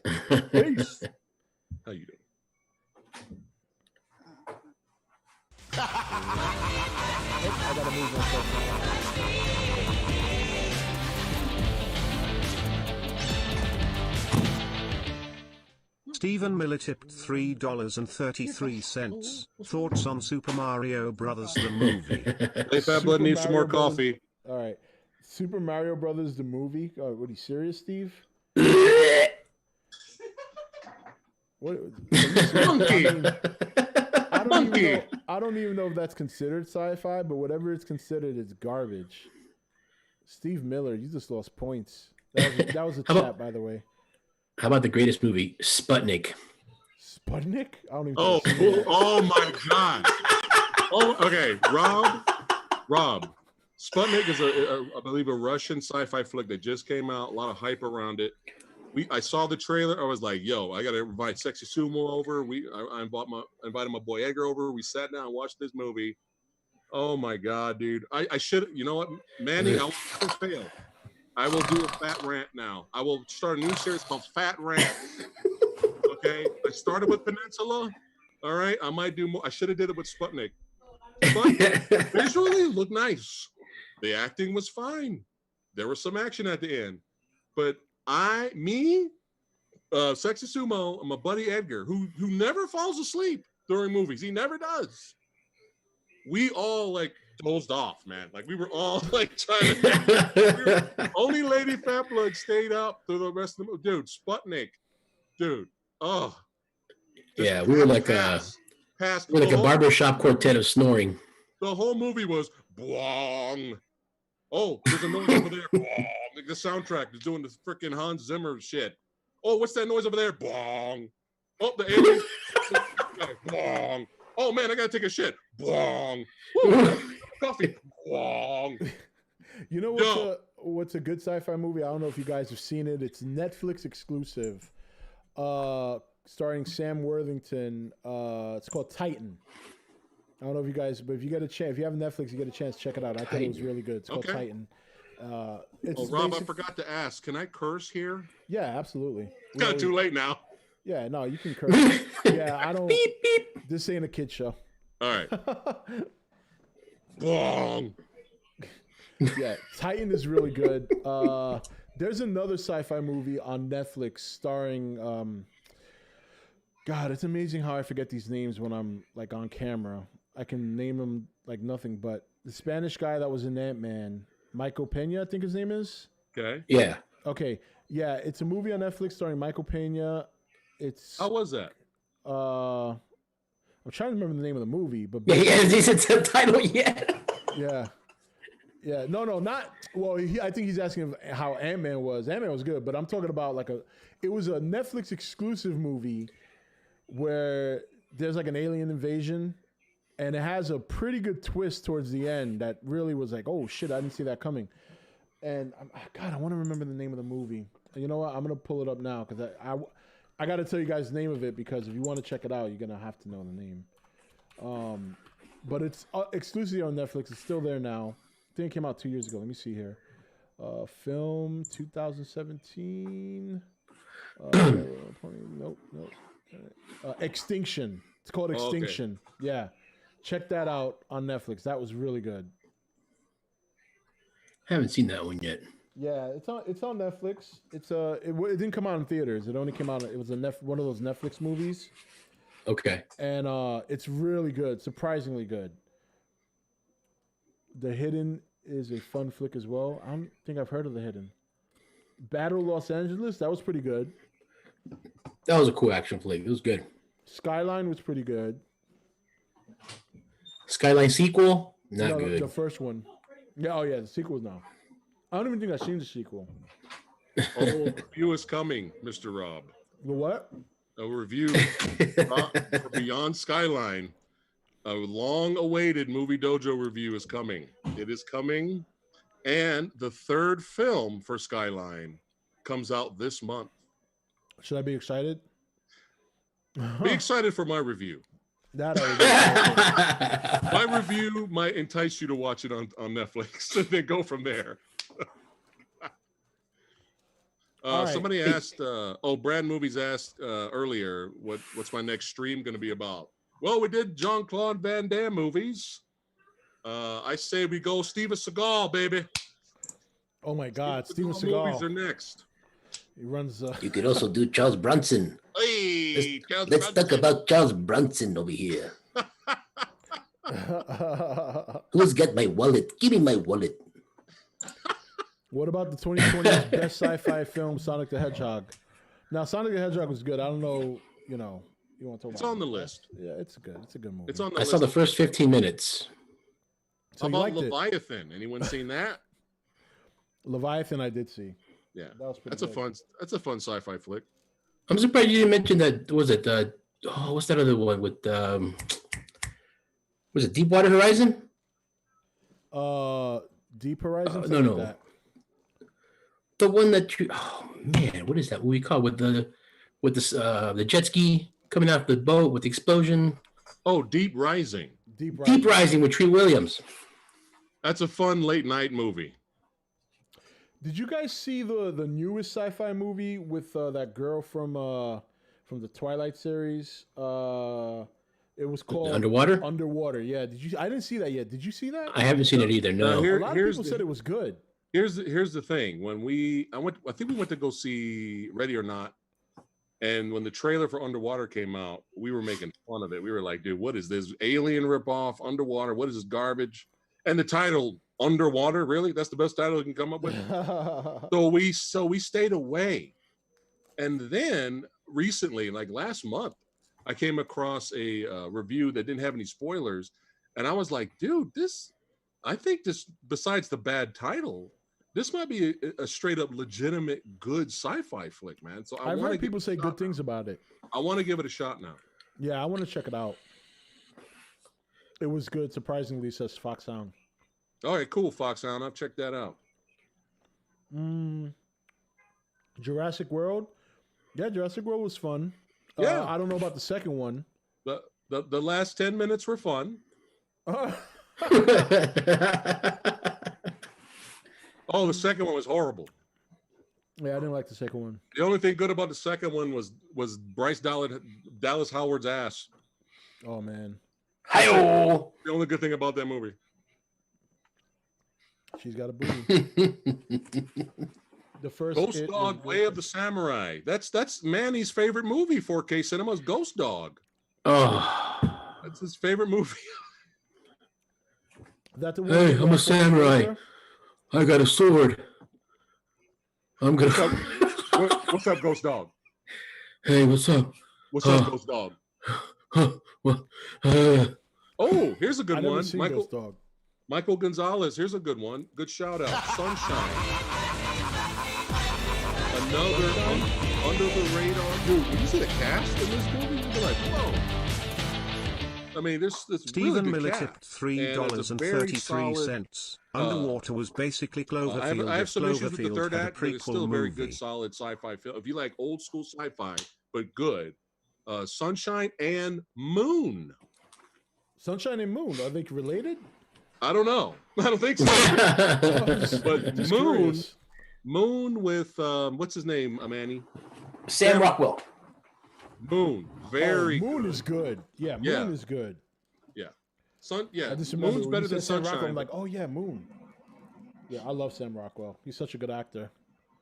[SPEAKER 6] Peace.
[SPEAKER 2] How you doing?
[SPEAKER 4] I gotta move myself now.
[SPEAKER 3] Stephen Miller tipped $3.33. Thoughts on Super Mario Brothers the movie?
[SPEAKER 2] Hey, Fat Blood needs some more
[SPEAKER 4] Mario Brothers-
[SPEAKER 2] coffee.
[SPEAKER 4] All right. Super Mario Brothers the movie. What are you serious, Steve? What?
[SPEAKER 5] Monkey.
[SPEAKER 4] I don't even know if that's considered sci-fi, but whatever it's considered, it's garbage. Steve Miller, you just lost points. That was a
[SPEAKER 5] How
[SPEAKER 4] chat,
[SPEAKER 5] about-
[SPEAKER 4] by the way.
[SPEAKER 5] How about the greatest movie, Sputnik?
[SPEAKER 4] Sputnik? I don't even.
[SPEAKER 2] Oh,
[SPEAKER 4] think I've seen that.
[SPEAKER 2] oh my God. Oh, okay. Rob. Sputnik is I believe a Russian sci-fi flick that just came out. A lot of hype around it. I saw the trailer. I was like, "Yo, I gotta invite SexySumo over." I invited my boy Edgar over. We sat down and watched this movie. Oh my God, dude! I should. You know what, Manny? I will never fail. I will do a Phat rant now. I will start a new series called Phat Rant. Okay, I started with Peninsula. All right, I might do more. I should have did it with Sputnik. Sputnik visually looked nice. The acting was fine. There was some action at the end, but SexySumo, and my buddy Edgar, who never falls asleep during movies. He never does. We all like dozed off, man. Like we were all like trying to. Only Lady Fat Blood stayed up through the rest of the movie. Dude, Sputnik, dude. Oh,
[SPEAKER 5] Yeah, we were like
[SPEAKER 2] past
[SPEAKER 5] we're like
[SPEAKER 2] the
[SPEAKER 5] a
[SPEAKER 2] whole-
[SPEAKER 5] barbershop quartet of snoring.
[SPEAKER 2] The whole movie was bwong. Oh, there's a noise over there. Bwong. Like the soundtrack is doing the freaking Hans Zimmer shit. Oh, what's that noise over there? Bwong. Oh, the alien. Bwong. Oh man, I gotta take a shit. Bwong. Woo, coffee. Bwong.
[SPEAKER 4] You know what's a good sci-fi movie? I don't know if you guys have seen it. It's Netflix exclusive. Starring Sam Worthington. It's called Titan. I don't know if you guys, but if you get a chance, if you have Netflix, you get a chance, check it out. I thought it was really good. It's called
[SPEAKER 2] Okay.
[SPEAKER 4] Titan. It's
[SPEAKER 2] Rob, I forgot to ask. Can I curse here?
[SPEAKER 4] Yeah, absolutely.
[SPEAKER 2] It's kind of too late now.
[SPEAKER 4] Yeah, no, you can curse. Yeah, I don't.
[SPEAKER 5] Beep beep.
[SPEAKER 4] This ain't a kid show.
[SPEAKER 2] All right. Bwong.
[SPEAKER 4] Yeah, Titan is really good. There's another sci-fi movie on Netflix starring. God, it's amazing how I forget these names when I'm like on camera. I can name them like nothing, but the Spanish guy that was in Ant-Man, Michael Pena, I think his name is.
[SPEAKER 2] Okay.
[SPEAKER 5] Yeah.
[SPEAKER 4] Okay, yeah, it's a movie on Netflix starring Michael Pena. It's
[SPEAKER 2] How was that?
[SPEAKER 4] I'm trying to remember the name of the movie, but
[SPEAKER 5] Yeah, he hasn't said the title yet.
[SPEAKER 4] yeah. Yeah, no, not well. I think he's asking how Ant-Man was. Ant-Man was good, but I'm talking about it was a Netflix exclusive movie where there's like an alien invasion, and it has a pretty good twist towards the end that really was like, oh shit, I didn't see that coming. And God, I want to remember the name of the movie. You know what? I'm gonna pull it up now because I got to tell you guys the name of it because if you want to check it out, you're gonna have to know the name. But it's exclusively on Netflix. It's still there now. I think it came out 2 years ago. Let me see here. Film 2017. Nope. Extinction. It's called Extinction. Okay. Yeah. Check that out on Netflix. That was really good.
[SPEAKER 5] Haven't seen that one yet.
[SPEAKER 4] Yeah, it's on Netflix. It didn't come out in theaters. It only came out. It was one of those Netflix movies.
[SPEAKER 5] Okay.
[SPEAKER 4] And it's really good. Surprisingly good. The Hidden is a fun flick as well. I don't think I've heard of The Hidden. Battle Los Angeles, that was pretty good.
[SPEAKER 5] That was a cool action flick. It was good.
[SPEAKER 4] Skyline was pretty good.
[SPEAKER 5] Skyline Sequel, not good.
[SPEAKER 4] The first one. Yeah, oh yeah, the sequel's now. I don't even think I've seen the sequel.
[SPEAKER 2] Oh, review is coming, Mr. Rob.
[SPEAKER 4] The what?
[SPEAKER 2] A review for Beyond Skyline. A long-awaited Movie Dojo review is coming. It is coming, and the third film for Skyline comes out this month.
[SPEAKER 4] Should I be excited?
[SPEAKER 2] Be excited for my review.
[SPEAKER 4] My
[SPEAKER 2] review might entice you to watch it on Netflix, and then go from there.
[SPEAKER 4] Right.
[SPEAKER 2] Somebody asked, Brad Movies asked earlier, what's my next stream going to be about? Well, we did Jean-Claude Van Damme movies. I say we go Steven Seagal, baby.
[SPEAKER 4] Oh my God, Steven Seagal.
[SPEAKER 2] Movies are next.
[SPEAKER 4] He runs.
[SPEAKER 5] You could also do Charles Bronson.
[SPEAKER 2] Hey,
[SPEAKER 5] let's talk about Charles Bronson over here. Who's got my wallet? Give me my wallet.
[SPEAKER 4] What about the 2020's best sci-fi film, Sonic the Hedgehog? Now, Sonic the Hedgehog was good. I don't know, you want to talk about it.
[SPEAKER 2] It's on the list.
[SPEAKER 4] Yeah, it's good. It's a good movie.
[SPEAKER 2] It's on the
[SPEAKER 5] list.
[SPEAKER 2] I
[SPEAKER 5] saw the first 15 minutes.
[SPEAKER 2] So how about Leviathan? Anyone seen that?
[SPEAKER 4] Leviathan, I did see.
[SPEAKER 2] Yeah,
[SPEAKER 4] that was
[SPEAKER 2] that's good. That's a fun sci-fi flick.
[SPEAKER 5] I'm surprised you didn't mention that. Was it? What's that other one with? Was it Deepwater Horizon?
[SPEAKER 4] Deep Horizon.
[SPEAKER 5] No.
[SPEAKER 4] Like that.
[SPEAKER 5] The one that you. Oh man, what is that movie called? With the jet ski coming out the boat with the explosion.
[SPEAKER 2] Oh, Deep Rising.
[SPEAKER 5] Deep Rising with Treat Williams.
[SPEAKER 2] That's a fun late night movie.
[SPEAKER 4] Did you guys see the newest sci-fi movie with that girl from the Twilight series? It was called
[SPEAKER 5] Underwater.
[SPEAKER 4] Underwater, yeah. I didn't see that yet. Did you see that?
[SPEAKER 5] I haven't seen it either. No.
[SPEAKER 4] A lot of people said it was good.
[SPEAKER 2] Here's the thing. I think we went to go see Ready or Not, and when the trailer for Underwater came out, we were making fun of it. We were like, "Dude, what is this alien ripoff? Underwater? What is this garbage?" And the title Underwater, really? That's the best title you can come up with. So we stayed away, and then recently, like last month, I came across a review that didn't have any spoilers, and I was like, "Dude, I think this. Besides the bad title, this might be a straight up legitimate good sci-fi flick, man." So
[SPEAKER 4] I've heard people say good things about it.
[SPEAKER 2] I want to give it a shot now.
[SPEAKER 4] Yeah, I want to check it out. It was good, surprisingly, says Fox Sound.
[SPEAKER 2] All right, cool, Fox Sound. I've checked that out.
[SPEAKER 4] Jurassic World. Yeah, Jurassic World was fun.
[SPEAKER 2] Yeah,
[SPEAKER 4] I don't know about the second one.
[SPEAKER 2] The last 10 minutes were fun. Oh, the second one was horrible.
[SPEAKER 4] Yeah, I didn't like the second one.
[SPEAKER 2] The only thing good about the second one was Bryce Dallas Howard's ass.
[SPEAKER 4] Oh man.
[SPEAKER 5] Hi-oh.
[SPEAKER 2] The only good thing about that movie.
[SPEAKER 4] She's got a booty. The first
[SPEAKER 2] Ghost
[SPEAKER 4] It
[SPEAKER 2] Dog,
[SPEAKER 4] was-
[SPEAKER 2] Way of the Samurai. That's Manny's favorite movie. 4K Cinema's Ghost Dog.
[SPEAKER 5] Oh,
[SPEAKER 2] That's his favorite movie.
[SPEAKER 4] That the one
[SPEAKER 5] hey,
[SPEAKER 4] with
[SPEAKER 5] I'm a
[SPEAKER 4] Paul
[SPEAKER 5] samurai.
[SPEAKER 4] Walker?
[SPEAKER 5] I got a sword. I'm gonna.
[SPEAKER 2] What's up, Ghost Dog?
[SPEAKER 5] Hey, what's up?
[SPEAKER 2] What's up, Ghost Dog?
[SPEAKER 5] What?
[SPEAKER 2] Oh, here's a
[SPEAKER 4] I
[SPEAKER 2] good
[SPEAKER 4] never
[SPEAKER 2] one.
[SPEAKER 4] seen
[SPEAKER 2] Michael
[SPEAKER 4] Ghost Dog.
[SPEAKER 2] Michael Gonzalez. Here's a good one. Good shout out. Sunshine. Another under the radar. Dude, when you see the cast in this movie, you'll be like, whoa. I mean, this
[SPEAKER 3] Stephen
[SPEAKER 2] really
[SPEAKER 3] Miller
[SPEAKER 2] good
[SPEAKER 3] tipped
[SPEAKER 2] cast. And it's a very
[SPEAKER 3] $3.33.
[SPEAKER 2] solid,
[SPEAKER 3] Underwater was basically Cloverfield.
[SPEAKER 2] I have
[SPEAKER 3] if
[SPEAKER 2] some issues with the
[SPEAKER 3] Cloverfield
[SPEAKER 2] third
[SPEAKER 3] had a
[SPEAKER 2] act, but it's still a
[SPEAKER 3] prequel
[SPEAKER 2] very
[SPEAKER 3] movie.
[SPEAKER 2] good, solid sci-fi film. If you like old school sci-fi, but good. Sunshine and Moon.
[SPEAKER 4] Sunshine and Moon, are they related?
[SPEAKER 2] I don't know. I don't think so. But
[SPEAKER 4] Just
[SPEAKER 2] Moon,
[SPEAKER 4] curious.
[SPEAKER 2] Moon with what's his name, Manny?
[SPEAKER 5] Sam Rockwell.
[SPEAKER 2] Moon, very
[SPEAKER 4] Moon
[SPEAKER 2] good.
[SPEAKER 4] is good. Yeah, Moon
[SPEAKER 2] Yeah.
[SPEAKER 4] is good.
[SPEAKER 2] Yeah,
[SPEAKER 4] I just remember
[SPEAKER 2] Moon's
[SPEAKER 4] when
[SPEAKER 2] better
[SPEAKER 4] you
[SPEAKER 2] than
[SPEAKER 4] said Sam
[SPEAKER 2] Sunshine.
[SPEAKER 4] Rockwell, I'm like, oh yeah, Moon. Yeah, I love Sam Rockwell. He's such a good actor.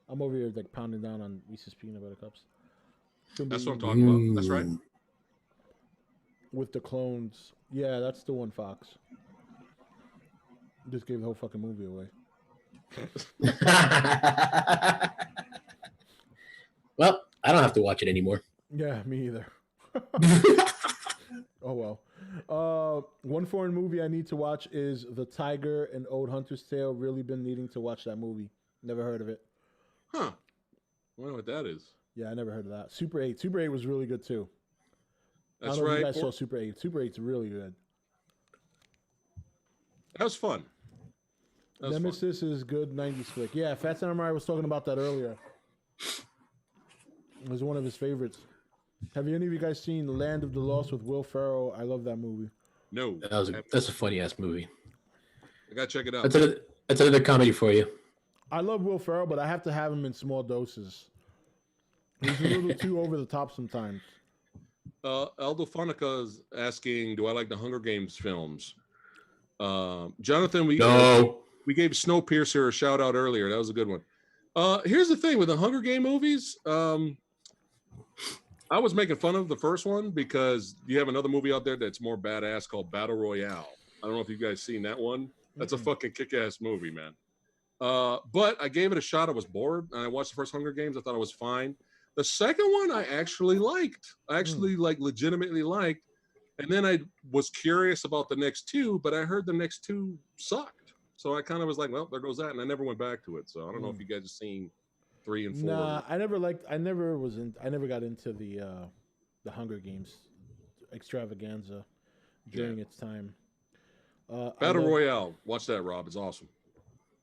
[SPEAKER 4] I'm over here like pounding down on Reese's peanut butter cups.
[SPEAKER 2] That's what I'm talking about. That's right.
[SPEAKER 4] With the clones. Yeah, that's the one, Fox. Just gave the whole fucking movie away.
[SPEAKER 5] Well, I don't have to watch it anymore.
[SPEAKER 4] Yeah, me either. Oh well. One foreign movie I need to watch is The Tiger and Old Hunter's Tale. Really been needing to watch that movie. Never heard of it.
[SPEAKER 2] Huh. I wonder what that is.
[SPEAKER 4] Yeah, I never heard of that. Super 8. Super 8 was really good too.
[SPEAKER 2] That's
[SPEAKER 4] I don't know if
[SPEAKER 2] right.
[SPEAKER 4] you guys saw Super 8. Super 8's really good.
[SPEAKER 2] That was fun. That was fun.
[SPEAKER 4] Nemesis is good 90s flick. Yeah, Phat Samurai was talking about that earlier. It was one of his favorites. Have any of you guys seen Land of the Lost with Will Ferrell? I love that movie.
[SPEAKER 2] No,
[SPEAKER 5] That's a funny ass movie.
[SPEAKER 2] I gotta check it out.
[SPEAKER 5] That's another comedy for you.
[SPEAKER 4] I love Will Ferrell, but I have to have him in small doses. He's a little too over the top sometimes.
[SPEAKER 2] Aldo Fonica is asking, do I like the Hunger Games films? Jonathan, we gave Snowpiercer a shout out earlier. That was a good one. Here's the thing with the Hunger Game movies. I was making fun of the first one because you have another movie out there that's more badass called Battle Royale. I don't know if you guys seen that one. That's a fucking kick-ass movie, man. But I gave it a shot. I was bored, and I watched the first Hunger Games. I thought it was fine. The second one I actually liked. I actually legitimately liked. And then I was curious about the next two, but I heard the next two sucked. So I kind of was like, well, there goes that. And I never went back to it. So I don't know if you guys have seen 3 and 4.
[SPEAKER 4] Nah, I never got into the Hunger Games extravaganza during its time.
[SPEAKER 2] Battle Royale. Watch that, Rob. It's awesome.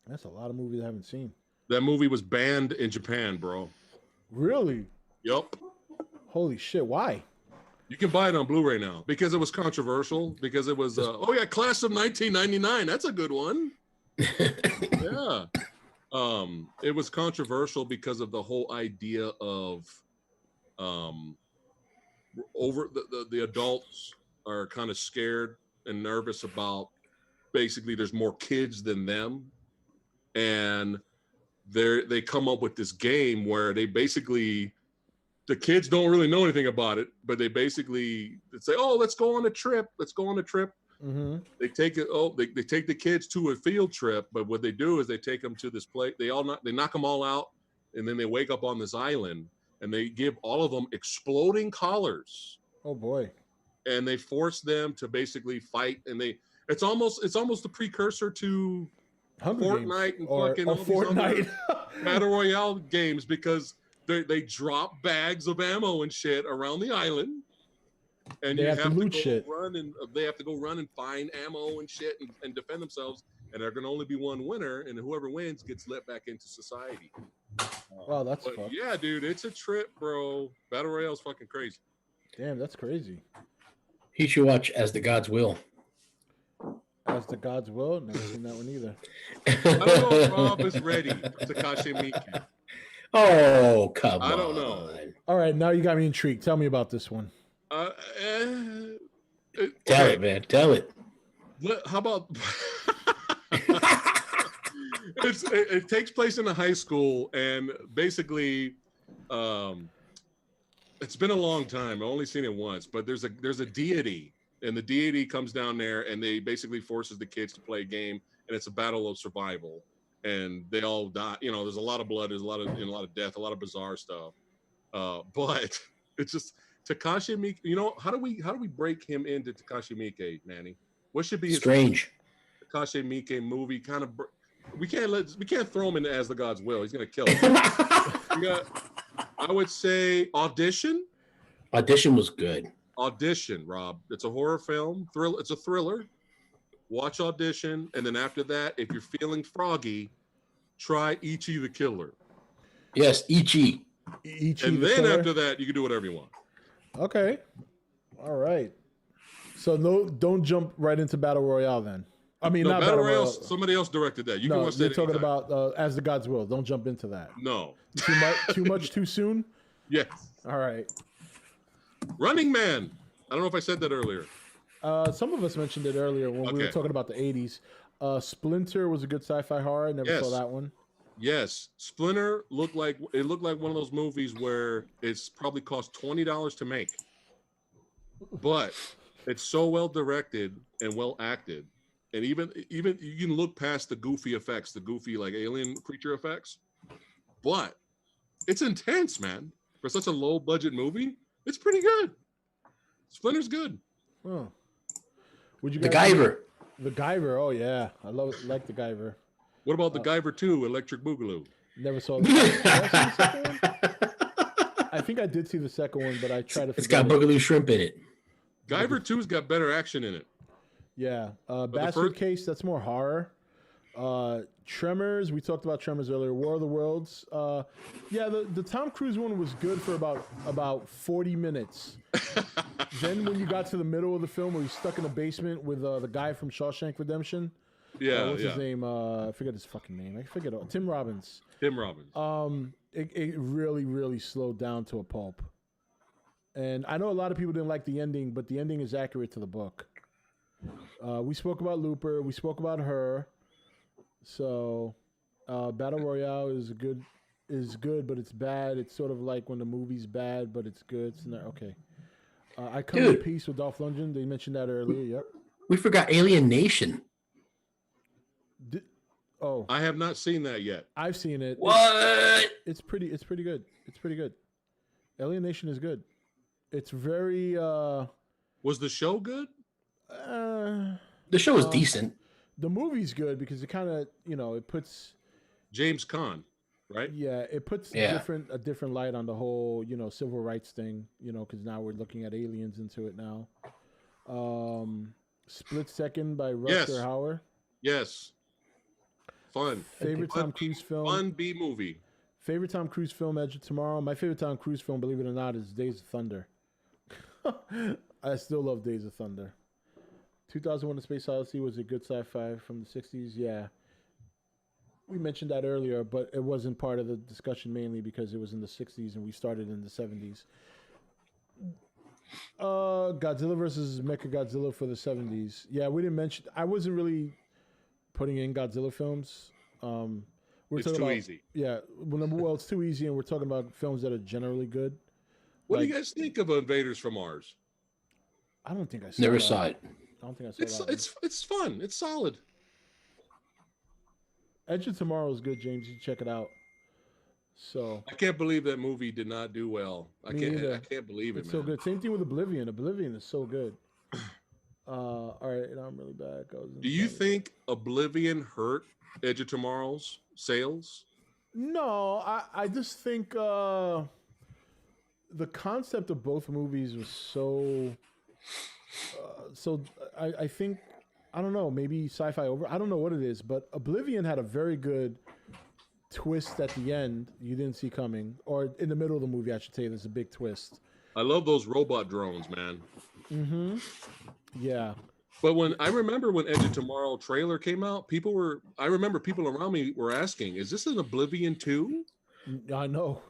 [SPEAKER 4] That's a lot of movies I haven't seen.
[SPEAKER 2] That movie was banned in Japan, bro.
[SPEAKER 4] Really?
[SPEAKER 2] Yup.
[SPEAKER 4] Holy shit! Why?
[SPEAKER 2] You can buy it on Blu-ray now because it was controversial. Because it was, Class of 1999. That's a good one. Yeah. It was controversial because of the whole idea of over the adults are kind of scared and nervous about basically there's more kids than them, and they come up with this game where they basically the kids don't really know anything about it, but they basically say, oh, let's go on a trip.
[SPEAKER 4] Mm-hmm.
[SPEAKER 2] They take it. Oh, they take the kids to a field trip, but what they do is they take them to this place. They knock them all out, and then they wake up on this island, and they give all of them exploding collars.
[SPEAKER 4] Oh boy!
[SPEAKER 2] And they force them to basically fight, and it's almost the precursor to
[SPEAKER 4] Hunger
[SPEAKER 2] Fortnite
[SPEAKER 4] Games
[SPEAKER 2] and fucking all
[SPEAKER 4] Fortnite.
[SPEAKER 2] these other Battle Royale games they drop bags of ammo and shit around the island. And
[SPEAKER 4] they
[SPEAKER 2] you
[SPEAKER 4] have to loot
[SPEAKER 2] go
[SPEAKER 4] shit.
[SPEAKER 2] they have to go run and find ammo and shit and defend themselves. And there can only be one winner, and whoever wins gets let back into society.
[SPEAKER 4] Wow, that's fucked.
[SPEAKER 2] Yeah, dude, it's a trip, bro. Battle Royale's fucking crazy.
[SPEAKER 4] Damn, that's crazy.
[SPEAKER 5] He should watch As the Gods Will.
[SPEAKER 4] As the Gods Will. Never seen that one either.
[SPEAKER 2] I don't know if Rob is ready for Takashi Miike.
[SPEAKER 5] Oh, come on.
[SPEAKER 2] I don't know.
[SPEAKER 4] All right, now you got me intrigued. Tell me about this one.
[SPEAKER 5] Tell it, man. Tell it.
[SPEAKER 2] How about it takes place in a high school, and basically, it's been a long time. I've only seen it once, but there's a deity, and the deity comes down there, and they basically forces the kids to play a game, and it's a battle of survival, and they all die. You know, there's a lot of blood, there's a lot of death, a lot of bizarre stuff. But it's just Takashi Miike. You know, how do we break him into Takashi Miike, Manny? What should be his
[SPEAKER 5] Strange
[SPEAKER 2] Takashi Miike movie? Kind of, we can't throw him into As the Gods Will. He's gonna kill him. I would say Audition.
[SPEAKER 5] Audition was good.
[SPEAKER 2] Audition, Rob. It's a horror film. It's a thriller. Watch Audition, and then after that, if you're feeling froggy, try Ichi the Killer.
[SPEAKER 5] Yes, Ichi.
[SPEAKER 2] And then after that, you can do whatever you want.
[SPEAKER 4] Okay. All right. So no, don't jump right into Battle Royale then. I mean,
[SPEAKER 2] No,
[SPEAKER 4] not
[SPEAKER 2] Battle Royale.
[SPEAKER 4] Royale.
[SPEAKER 2] Somebody else directed that. You can
[SPEAKER 4] No,
[SPEAKER 2] watch
[SPEAKER 4] you're
[SPEAKER 2] that
[SPEAKER 4] talking
[SPEAKER 2] anytime.
[SPEAKER 4] about As the Gods Will. Don't jump into that.
[SPEAKER 2] No.
[SPEAKER 4] Too much too soon?
[SPEAKER 2] Yes.
[SPEAKER 4] All right.
[SPEAKER 2] Running Man. I don't know if I said that earlier.
[SPEAKER 4] Some of us mentioned it earlier when we were
[SPEAKER 2] Okay.
[SPEAKER 4] talking about the 80s. Splinter was a good sci-fi horror. I never
[SPEAKER 2] Yes.
[SPEAKER 4] saw that one.
[SPEAKER 2] Yes, Splinter looked like one of those movies where it's probably cost $20 to make, but it's so well directed and well acted, and even you can look past the goofy effects, the goofy like alien creature effects, but it's intense, man. For such a low budget movie, it's pretty good. Splinter's good.
[SPEAKER 4] Oh. Would you
[SPEAKER 5] The
[SPEAKER 4] guys
[SPEAKER 5] Guyver.
[SPEAKER 4] The Guyver. Oh yeah, I like the Guyver.
[SPEAKER 2] What about the Guyver 2, Electric Boogaloo?
[SPEAKER 4] Never saw the, did I see the second one? I think I did see the second one, but I tried to.
[SPEAKER 5] It's got Boogaloo shrimp in it.
[SPEAKER 2] Guyver 2's got better action in it.
[SPEAKER 4] Yeah,
[SPEAKER 2] the
[SPEAKER 4] Bastard
[SPEAKER 2] first-
[SPEAKER 4] Case. That's more horror. Tremors. We talked about Tremors earlier. War of the Worlds. Yeah, the Tom Cruise one was good for about 40 minutes. Then when you got to the middle of the film, where he's stuck in a basement with the guy from Shawshank Redemption.
[SPEAKER 2] Yeah,
[SPEAKER 4] what's his name? I forget his fucking name. I forget. Tim Robbins.
[SPEAKER 2] Tim Robbins.
[SPEAKER 4] It really slowed down to a pulp. And I know a lot of people didn't like the ending, but the ending is accurate to the book. We spoke about Looper. We spoke about Her. So, Battle Royale is good, but it's bad. It's sort of like when the movie's bad, but it's good. It's not okay. I Come in Peace with Dolph Lundgren. They mentioned that earlier. Yep.
[SPEAKER 5] We forgot Alien Nation.
[SPEAKER 2] I have not seen that yet.
[SPEAKER 4] I've seen it.
[SPEAKER 5] What?
[SPEAKER 4] It's pretty good. It's pretty good. Alien Nation is good. It's very.
[SPEAKER 2] Was the show good?
[SPEAKER 5] The show was decent.
[SPEAKER 4] The movie's good because it kind of, it puts
[SPEAKER 2] James Caan, right?
[SPEAKER 4] Yeah, it puts a different light on the whole, civil rights thing, because now we're looking at aliens into it now. Split Second by Rutger Hauer.
[SPEAKER 2] Yes. Fun.
[SPEAKER 4] Favorite Tom Cruise film.
[SPEAKER 2] Fun B movie.
[SPEAKER 4] Favorite Tom Cruise film, Edge of Tomorrow. My favorite Tom Cruise film, believe it or not, is Days of Thunder. I still love Days of Thunder. 2001: A Space Odyssey was a good sci-fi from the 60s. Yeah. We mentioned that earlier, but it wasn't part of the discussion mainly because it was in the 60s and we started in the 70s. Godzilla versus Mechagodzilla for the 70s. Yeah, we didn't mention... I wasn't really putting in Godzilla films.
[SPEAKER 2] It's too easy.
[SPEAKER 4] Yeah, well, it's too easy, and we're talking about films that are generally good.
[SPEAKER 2] What do you guys think of Invaders from Mars?
[SPEAKER 4] I don't think I saw
[SPEAKER 5] Never
[SPEAKER 4] that.
[SPEAKER 5] saw it.
[SPEAKER 4] I don't think I saw that.
[SPEAKER 2] It's fun. It's solid.
[SPEAKER 4] Edge of Tomorrow is good, James. You should check it out. So
[SPEAKER 2] I can't believe that movie did not do well. I can't believe it,
[SPEAKER 4] it's
[SPEAKER 2] man.
[SPEAKER 4] so good. Same thing with Oblivion. Oblivion is so good. All right, I'm really bad.
[SPEAKER 2] Do you think Oblivion hurt Edge of Tomorrow's sales?
[SPEAKER 4] No, I just think the concept of both movies was so. I think, I don't know, maybe sci-fi over. I don't know what it is, but Oblivion had a very good twist at the end you didn't see coming, or in the middle of the movie, I should say. There's a big twist.
[SPEAKER 2] I love those robot drones, man.
[SPEAKER 4] Mm-hmm. Yeah.
[SPEAKER 2] But I remember when Edge of Tomorrow trailer came out, I remember people around me were asking, is this an Oblivion 2?
[SPEAKER 4] I know.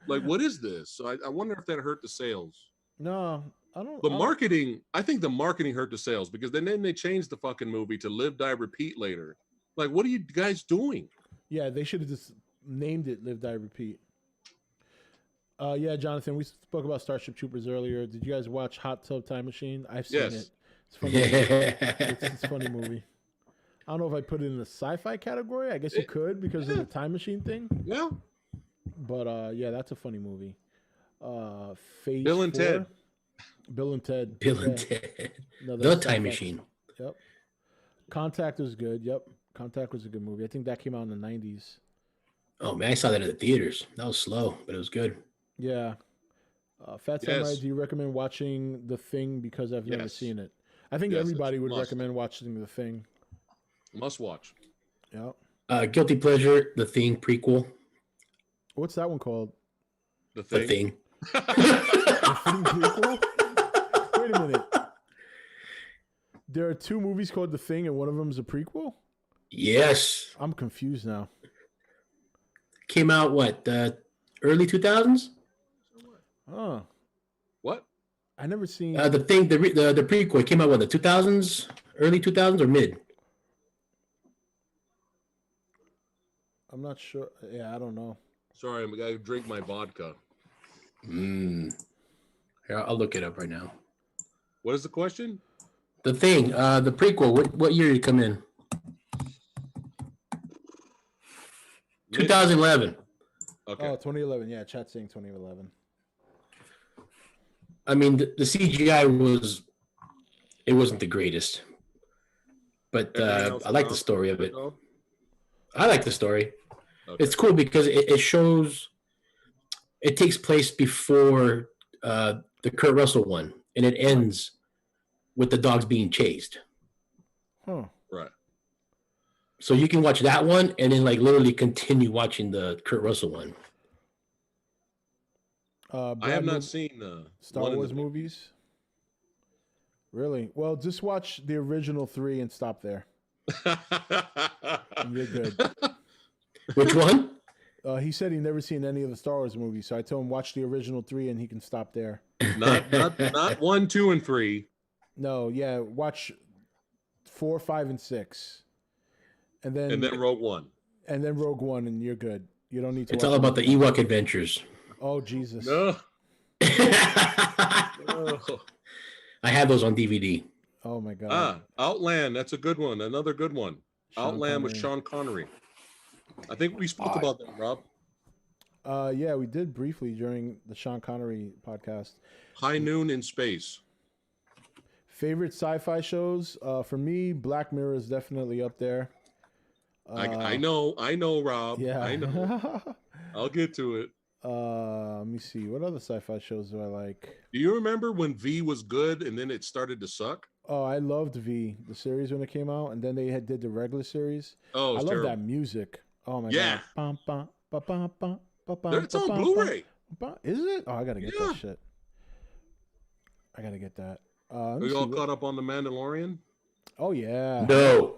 [SPEAKER 2] Like, what is this? So I wonder if that hurt the sales.
[SPEAKER 4] No, I don't.
[SPEAKER 2] Marketing, I think the marketing hurt the sales because then they changed the fucking movie to Live, Die, Repeat later. Like, what are you guys doing?
[SPEAKER 4] Yeah, they should have just named it Live Die Repeat. Yeah, Jonathan, we spoke about Starship Troopers earlier. Did you guys watch Hot Tub Time Machine? I've seen it. It's funny. It's a funny movie. I don't know if I put it in the sci-fi category. I guess you could because of the time machine thing.
[SPEAKER 2] Yeah.
[SPEAKER 4] But yeah, that's a funny movie. Phase
[SPEAKER 2] Bill and
[SPEAKER 4] 4.
[SPEAKER 2] Ted.
[SPEAKER 4] Bill and Ted.
[SPEAKER 5] Bill and Ted. The Time Machine.
[SPEAKER 4] Yep. Contact was good. Yep. Contact was a good movie. I think that came out in the 90s.
[SPEAKER 5] Oh man, I saw that in the theaters. That was slow, but it was good.
[SPEAKER 4] Yeah. Fat Samurai, do you recommend watching The Thing? Because I've never seen it. I think everybody would recommend watching The Thing.
[SPEAKER 2] Must watch.
[SPEAKER 4] Yeah.
[SPEAKER 5] Guilty Pleasure, The Thing prequel.
[SPEAKER 4] What's that one called?
[SPEAKER 2] The Thing.
[SPEAKER 5] The Thing.
[SPEAKER 4] The Thing prequel? Wait a minute. There are 2 movies called The Thing, and one of them is a prequel?
[SPEAKER 5] Yes.
[SPEAKER 4] I'm confused now.
[SPEAKER 5] Came out what? Early 2000s?
[SPEAKER 4] Oh.
[SPEAKER 2] What?
[SPEAKER 4] I never seen
[SPEAKER 5] The Thing. The prequel came out what? The 2000s? Early 2000s or mid?
[SPEAKER 4] I'm not sure. Yeah, I don't know.
[SPEAKER 2] Sorry, I gotta drink my vodka.
[SPEAKER 5] Here, I'll look it up right now.
[SPEAKER 2] What is the question?
[SPEAKER 5] The Thing, the prequel. What year did it come in? 2011.
[SPEAKER 2] Okay.
[SPEAKER 4] Oh, 2011. Yeah, chat saying 2011.
[SPEAKER 5] I mean, the CGI wasn't the greatest, but I like the story of it. I like the story. Okay. It's cool because it shows it takes place before the Kurt Russell one, and it ends with the dogs being chased.
[SPEAKER 4] Huh.
[SPEAKER 2] Right.
[SPEAKER 5] So you can watch that one and then like literally continue watching the Kurt Russell one.
[SPEAKER 2] I have not seen
[SPEAKER 4] Star Wars movies. Really? Well, just watch the original 3 and stop there. You're good.
[SPEAKER 5] Which one?
[SPEAKER 4] He said he never seen any of the Star Wars movies, so I told him watch the original 3 and he can stop there.
[SPEAKER 2] Not 1, 2, and 3.
[SPEAKER 4] No, yeah, watch 4, 5, and 6, and then
[SPEAKER 2] Rogue One,
[SPEAKER 4] and you're good. You don't need to.
[SPEAKER 5] It's all about the Ewok adventures.
[SPEAKER 4] Oh Jesus!
[SPEAKER 2] No.
[SPEAKER 5] I have those on DVD.
[SPEAKER 4] Oh my God!
[SPEAKER 2] Outland. That's a good one. Another good one. Outland with Sean Connery. I think we spoke about that, Rob.
[SPEAKER 4] Yeah, we did briefly during the Sean Connery podcast.
[SPEAKER 2] High Noon in Space.
[SPEAKER 4] Favorite sci-fi shows? For me, Black Mirror is definitely up there.
[SPEAKER 2] I know, Rob.
[SPEAKER 4] Yeah,
[SPEAKER 2] I know. I'll get to it.
[SPEAKER 4] Let me see. What other sci-fi shows do I like?
[SPEAKER 2] Do you remember when V was good and then it started to suck?
[SPEAKER 4] Oh, I loved V, the series when it came out, and then they did the regular series.
[SPEAKER 2] Oh,
[SPEAKER 4] I love
[SPEAKER 2] terrible.
[SPEAKER 4] that music. Oh my
[SPEAKER 2] God. It's on Blu-ray.
[SPEAKER 4] Is it? Oh, I gotta get that shit. I gotta get that.
[SPEAKER 2] Are you all caught up on The Mandalorian?
[SPEAKER 4] Oh yeah.
[SPEAKER 5] No.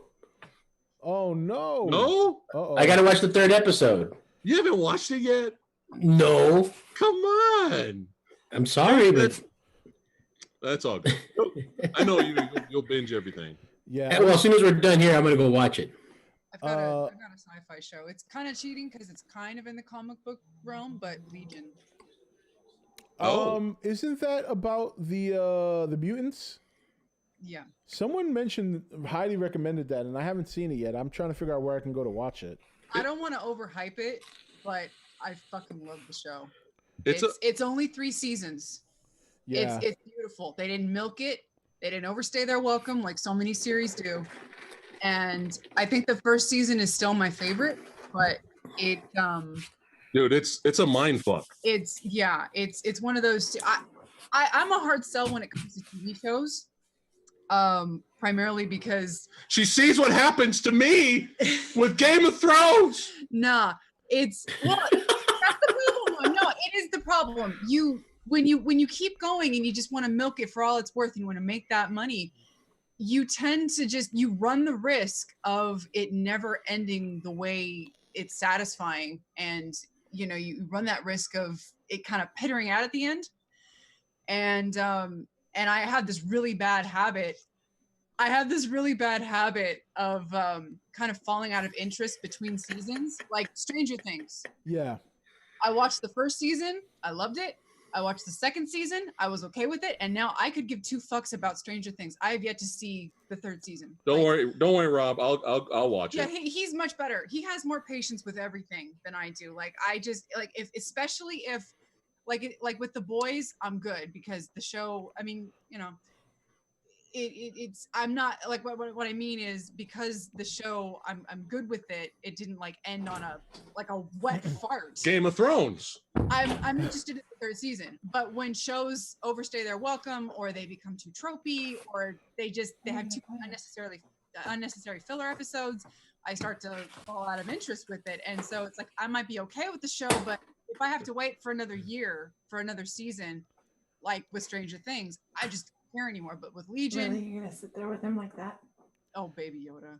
[SPEAKER 4] Oh no.
[SPEAKER 2] No?
[SPEAKER 4] Uh-oh.
[SPEAKER 5] I gotta watch the 3rd episode.
[SPEAKER 2] You haven't watched it yet?
[SPEAKER 5] No.
[SPEAKER 2] Come on.
[SPEAKER 5] I'm sorry, but
[SPEAKER 2] that's all good. I know you'll binge everything.
[SPEAKER 4] Yeah.
[SPEAKER 5] Well, as soon as we're done here, I'm gonna go watch it.
[SPEAKER 7] I've got a sci-fi show. It's kind of cheating because it's kind of in the comic book realm, but Legion.
[SPEAKER 4] Isn't that about the mutants?
[SPEAKER 7] Yeah.
[SPEAKER 4] Someone highly recommended that, and I haven't seen it yet. I'm trying to figure out where I can go to watch it.
[SPEAKER 7] I don't want to overhype it, but I fucking love the show.
[SPEAKER 2] It's
[SPEAKER 7] only 3 seasons.
[SPEAKER 4] Yeah.
[SPEAKER 7] It's beautiful. They didn't milk it. They didn't overstay their welcome like so many series do. And I think the first season is still my favorite, but it
[SPEAKER 2] dude, it's a mind fuck.
[SPEAKER 7] It's one of those. I'm a hard sell when it comes to TV shows, primarily because
[SPEAKER 2] she sees what happens to me with Game of Thrones.
[SPEAKER 7] Nah, that's the problem. No, it is the problem. When you keep going and you just want to milk it for all it's worth and you want to make that money, you tend to you run the risk of it never ending the way it's satisfying, and you run that risk of it kind of pittering out at the end. And I had this really bad habit. I have this really bad habit of kind of falling out of interest between seasons, like Stranger Things.
[SPEAKER 4] Yeah.
[SPEAKER 7] I watched the first season, I loved it. I watched the second season, I was okay with it, and now I could give two fucks about Stranger Things. I have yet to see the third season.
[SPEAKER 2] Don't worry, Rob. I'll watch
[SPEAKER 7] Yeah,
[SPEAKER 2] it.
[SPEAKER 7] he's much better. He has more patience with everything than I do. Like I just like if especially if like with the boys, I'm good because the show. I mean, you know, it's I'm not like what I mean is because the show I'm good with it. It didn't like end on a wet fart.
[SPEAKER 2] Game of Thrones.
[SPEAKER 7] I'm interested in the third season, but when shows overstay their welcome or they become too tropey or they have too unnecessary filler episodes, I start to fall out of interest with it. And so it's like I might be okay with the show, but if I have to wait for another year for another season, like with Stranger Things, I just don't care anymore. But with Legion,
[SPEAKER 8] Really, you're gonna sit there with him like that?
[SPEAKER 7] Oh, Baby Yoda.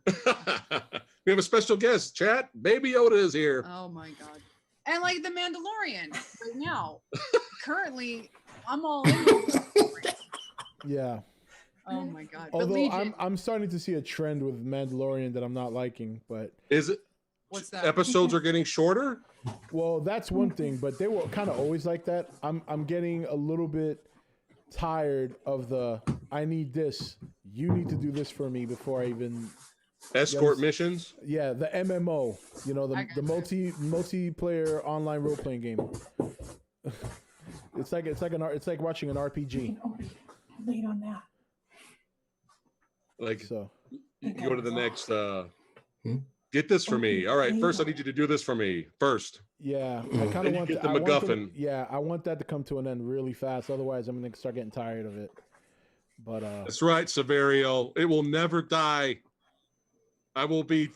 [SPEAKER 2] We have a special guest, chat. Baby Yoda is here.
[SPEAKER 7] Oh my God. And like the Mandalorian right now. Currently, I'm all in.
[SPEAKER 4] Yeah.
[SPEAKER 7] Oh my God.
[SPEAKER 4] Although I'm starting to see a trend with Mandalorian that I'm not liking, but
[SPEAKER 2] is it?
[SPEAKER 7] What's that?
[SPEAKER 2] Episodes are getting shorter.
[SPEAKER 4] Well, that's one thing, but they were kind of always like that. I'm getting a little bit tired of the I need this. You need to do this for me before I even
[SPEAKER 2] escort missions.
[SPEAKER 4] Yeah, the MMO. You know, the multiplayer online role playing game. It's like watching an RPG.
[SPEAKER 8] Late on that.
[SPEAKER 2] Like
[SPEAKER 4] so,
[SPEAKER 2] you go to the next. Get this for me. All right, first I need you to do this for me first.
[SPEAKER 4] Yeah, I kind of want
[SPEAKER 2] get the MacGuffin.
[SPEAKER 4] I want that to come to an end really fast. Otherwise, I'm gonna start getting tired of it. But
[SPEAKER 2] that's right, Severio. It will never die. I will be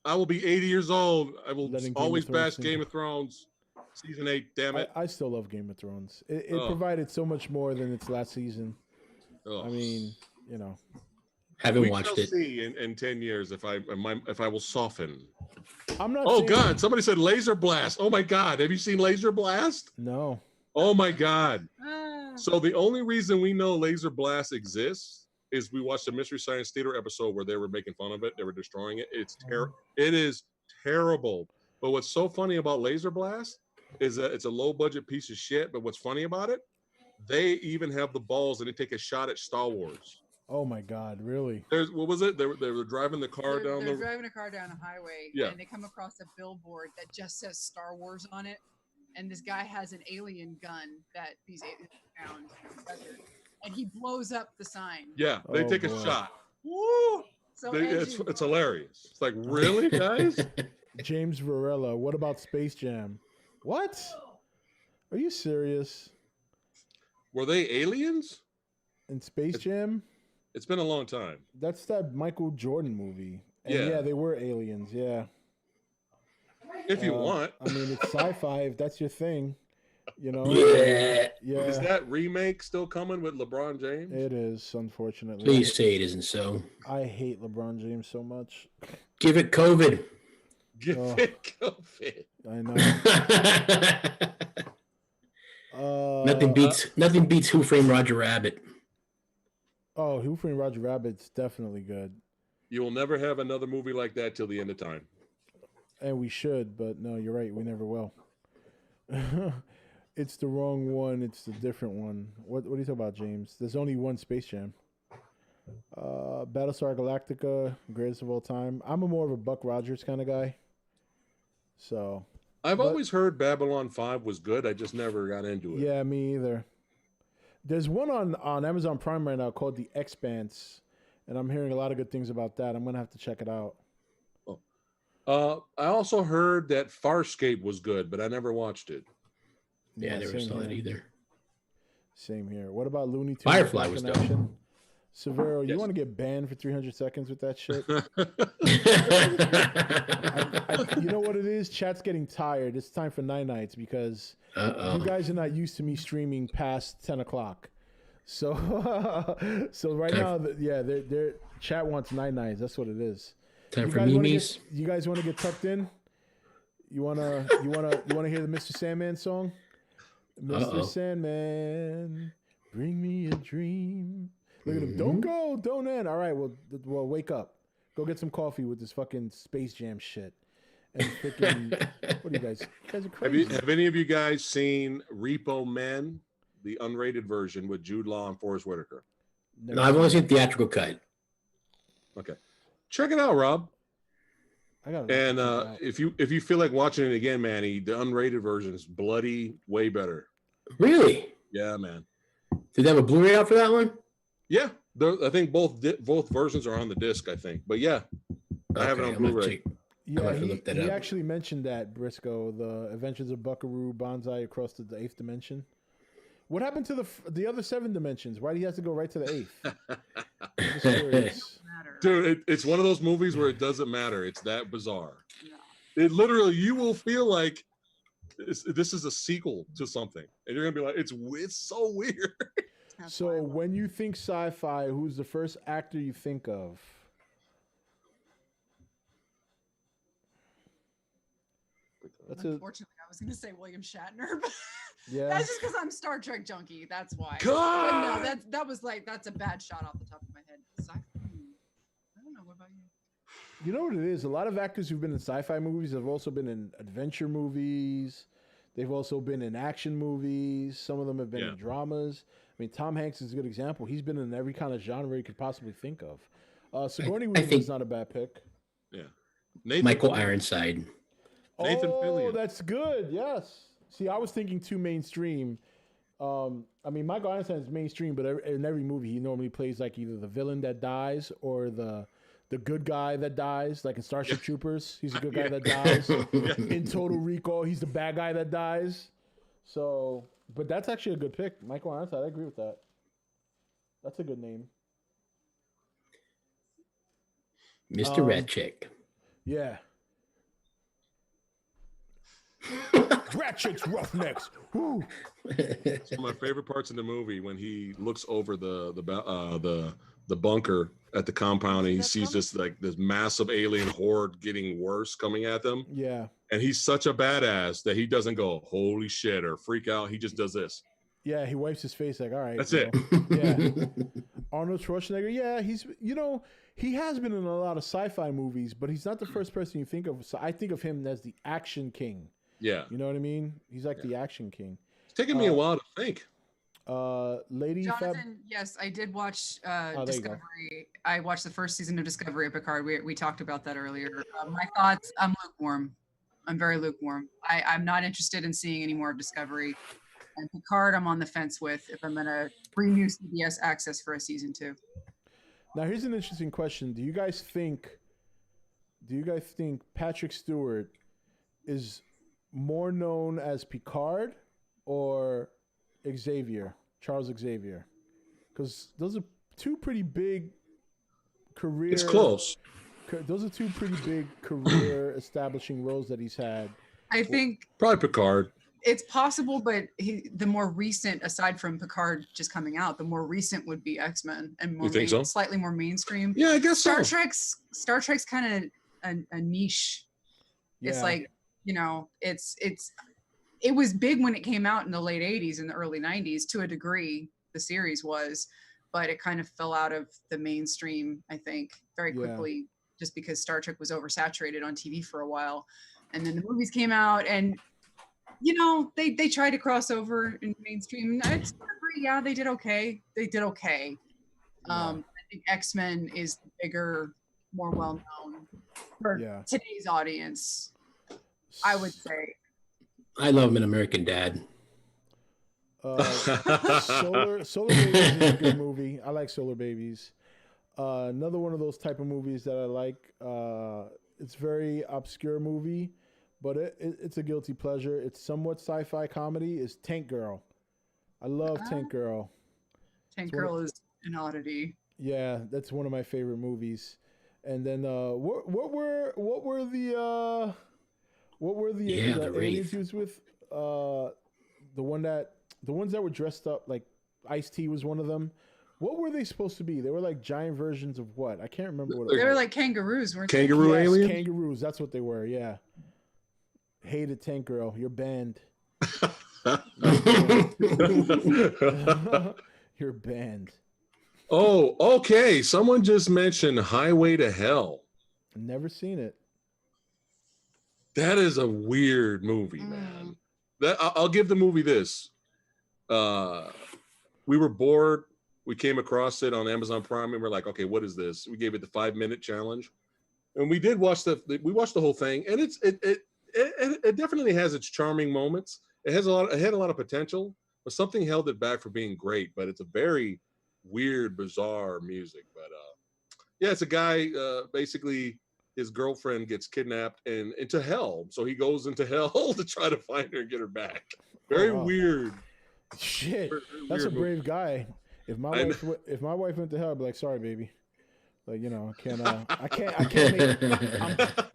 [SPEAKER 2] 80 years old. I will always bash Game of Thrones. Season 8, damn it.
[SPEAKER 4] I still love Game of Thrones. It provided so much more than its last season. I mean, you know.
[SPEAKER 5] Haven't watched it.
[SPEAKER 2] We shall see in 10 years if I will soften.
[SPEAKER 4] I'm not.
[SPEAKER 2] Oh God! Somebody said Laser Blast. Oh my God! Have you seen Laser Blast?
[SPEAKER 4] No.
[SPEAKER 2] Oh my God! So the only reason we know Laser Blast exists is we watched a Mystery Science Theater episode where they were making fun of it. They were destroying it. It is terrible. But what's so funny about Laser Blast is that it's a low budget piece of shit. But what's funny about it? They even have the balls and they take a shot at Star Wars.
[SPEAKER 4] Oh my God! Really?
[SPEAKER 2] What was it? They were driving the car down.
[SPEAKER 7] They're driving a car down a highway,
[SPEAKER 2] yeah.
[SPEAKER 7] And they come across a billboard that just says Star Wars on it, and this guy has an alien gun that these aliens found, and he blows up the sign.
[SPEAKER 2] Yeah, they take a shot. Woo!
[SPEAKER 7] So
[SPEAKER 2] it's hilarious. It's like, really, guys?
[SPEAKER 4] James Varela. What about Space Jam? What? Are you serious?
[SPEAKER 2] Were they aliens
[SPEAKER 4] in Space Jam?
[SPEAKER 2] It's been a long time.
[SPEAKER 4] That's that Michael Jordan movie. And yeah, they were aliens. Yeah.
[SPEAKER 2] If you want.
[SPEAKER 4] I mean, it's sci-fi. If that's your thing, you know.
[SPEAKER 5] Yeah.
[SPEAKER 2] Is that remake still coming with LeBron James?
[SPEAKER 4] It is, unfortunately.
[SPEAKER 5] Please say it isn't so.
[SPEAKER 4] I hate LeBron James so much.
[SPEAKER 5] Give it COVID.
[SPEAKER 2] Give it COVID.
[SPEAKER 4] I know.
[SPEAKER 5] Nothing beats Who Framed Roger Rabbit.
[SPEAKER 4] Oh, Who Framed Roger Rabbit's definitely good.
[SPEAKER 2] You will never have another movie like that till the end of time.
[SPEAKER 4] And we should, but no, you're right. We never will. It's the wrong one. It's the different one. What are you talking about, James? There's only one Space Jam. Battlestar Galactica, greatest of all time. I'm more of a Buck Rogers kind of guy. So
[SPEAKER 2] I've always heard Babylon 5 was good. I just never got into it.
[SPEAKER 4] Yeah, me either. There's one on Amazon Prime right now called The Expanse, and I'm hearing a lot of good things about that. I'm gonna have to check it out.
[SPEAKER 2] I also heard that Farscape was good, but I never watched it.
[SPEAKER 5] Yeah, I never saw it either.
[SPEAKER 4] Same here. What about Looney Tunes?
[SPEAKER 5] Firefly was dope.
[SPEAKER 4] Severo, you want to get banned for 300 seconds with that shit? You know what it is? Chat's getting tired. It's time for nights because you guys are not used to me streaming past 10 o'clock. So, right now, their chat wants nights. That's what it is.
[SPEAKER 5] Time for memes.
[SPEAKER 4] You guys want to get tucked in? You wanna hear the Mr. Sandman song? Mr. Sandman, bring me a dream. Look at him. Don't go. Don't end. All right. Well, wake up. Go get some coffee with this fucking Space Jam shit. And freaking, what are you guys? You guys are crazy.
[SPEAKER 2] Have any of you guys seen Repo Men, the unrated version with Jude Law and Forrest Whitaker?
[SPEAKER 5] No, I've only seen theatrical cut.
[SPEAKER 2] Okay, check it out, Rob.
[SPEAKER 4] I got it.
[SPEAKER 2] And if you feel like watching it again, Manny, the unrated version is bloody, way better.
[SPEAKER 5] Really?
[SPEAKER 2] Yeah, man.
[SPEAKER 5] Did they have a Blu-ray out for that one?
[SPEAKER 2] Yeah, I think both versions are on the disc. I think, but yeah, I have it on Blu-ray.
[SPEAKER 4] Yeah, he actually mentioned that, Briscoe, the Adventures of Buckaroo Banzai across the eighth dimension. What happened to the other 7 dimensions? Why do he have to go right to the eighth?
[SPEAKER 2] Dude, it's one of those movies where it doesn't matter. It's that bizarre. It literally, you will feel like this is a sequel to something, and you're gonna be like, it's so weird.
[SPEAKER 4] So when you think sci-fi, who's the first actor you think of?
[SPEAKER 7] Unfortunately, I was going to say William Shatner, but
[SPEAKER 4] yeah,
[SPEAKER 7] that's just because I'm Star Trek junkie. That's why.
[SPEAKER 2] God!
[SPEAKER 7] But no, that's a bad shot off the top of my head. I don't know. What about you?
[SPEAKER 4] You know what it is? A lot of actors who've been in sci-fi movies have also been in adventure movies. They've also been in action movies. Some of them have been in dramas. I mean, Tom Hanks is a good example. He's been in every kind of genre you could possibly think of. Sigourney Weaver is not a bad pick.
[SPEAKER 2] Yeah.
[SPEAKER 5] Michael Ironside.
[SPEAKER 2] Nathan Fillion.
[SPEAKER 4] That's good. Yes. See, I was thinking too mainstream. I mean, Michael Ironside is mainstream, but in every movie he normally plays like either the villain that dies or the good guy that dies. Like in Starship Troopers, he's a good guy that dies. In Total Recall, he's the bad guy that dies. So, but that's actually a good pick, Michael Ironside. I agree with that. That's a good name.
[SPEAKER 5] Mr. Red Chick.
[SPEAKER 4] Yeah. Ratchets, Roughnecks. Woo.
[SPEAKER 2] It's one of my favorite parts in the movie when he looks over the bunker at the compound and he sees this massive alien horde getting worse coming at them.
[SPEAKER 4] Yeah.
[SPEAKER 2] And he's such a badass that he doesn't go holy shit or freak out. He just does this.
[SPEAKER 4] Yeah, he wipes his face like, all right.
[SPEAKER 2] That's it.
[SPEAKER 4] Yeah. Arnold Schwarzenegger. Yeah, he has been in a lot of sci-fi movies, but he's not the first person you think of. So I think of him as the action king.
[SPEAKER 2] Yeah.
[SPEAKER 4] You know what I mean? He's like the action king.
[SPEAKER 2] It's taken me a while to think.
[SPEAKER 4] Lady
[SPEAKER 7] Jonathan, yes, I did watch Discovery. I watched the first season of Discovery of Picard. We talked about that earlier. My thoughts, I'm lukewarm. I'm very lukewarm. I'm not interested in seeing any more of Discovery. And Picard, I'm on the fence with if I'm going to renew CBS access for a season 2.
[SPEAKER 4] Now, here's an interesting question. Do you guys think Patrick Stewart is more known as Picard or Charles Xavier? Because those are two pretty big career.
[SPEAKER 2] It's close.
[SPEAKER 4] Those are two pretty big career establishing roles that he's had.
[SPEAKER 7] I think
[SPEAKER 2] probably Picard.
[SPEAKER 7] It's possible, but the more recent, aside from Picard just coming out, the more recent would be X-Men and more slightly more mainstream.
[SPEAKER 2] Yeah, I guess
[SPEAKER 7] Star Trek's kind of a niche. Yeah. It's like, it was big when it came out in the late 80s and the early 90s to a degree, the series was, but it kind of fell out of the mainstream, I think, very quickly, just because Star Trek was oversaturated on TV for a while. And then the movies came out and they tried to cross over in mainstream. I agree, yeah, they did okay. I think X-Men is bigger, more well-known for today's audience, I would say.
[SPEAKER 5] I love him in American Dad.
[SPEAKER 4] Solar Babies is a good movie. I like Solar Babies. Another one of those type of movies that I like. It's very obscure movie, but it's a guilty pleasure. It's somewhat sci-fi comedy. Is Tank Girl. I love Tank Girl.
[SPEAKER 7] Tank Girl is an oddity.
[SPEAKER 4] Yeah, that's one of my favorite movies. And then what were the aliens he was with? The ones that were dressed up like Ice-T was one of them. What were they supposed to be? They were like giant versions of what? I can't remember what it was.
[SPEAKER 7] They were like kangaroos, weren't they?
[SPEAKER 2] Kangaroo aliens?
[SPEAKER 4] Kangaroos, that's what they were, yeah. Hated Tank Girl, you're banned. You're banned.
[SPEAKER 2] Oh, okay. Someone just mentioned Highway to Hell.
[SPEAKER 4] Never seen it.
[SPEAKER 2] That is a weird movie, man. I'll give the movie this. We were bored. We came across it on Amazon Prime, and we're like, okay, what is this? We gave it the 5-minute challenge, and we did watch we watched the whole thing, and it definitely has its charming moments. It had a lot of potential, but something held it back from being great. But it's a very weird, bizarre music. But yeah, it's a guy basically. His girlfriend gets kidnapped and into hell, so he goes into hell to try to find her and get her back. Very weird.
[SPEAKER 4] Shit, that's a brave guy. If my wife went to hell, I'd be like, sorry, baby. Like, you know, I can't.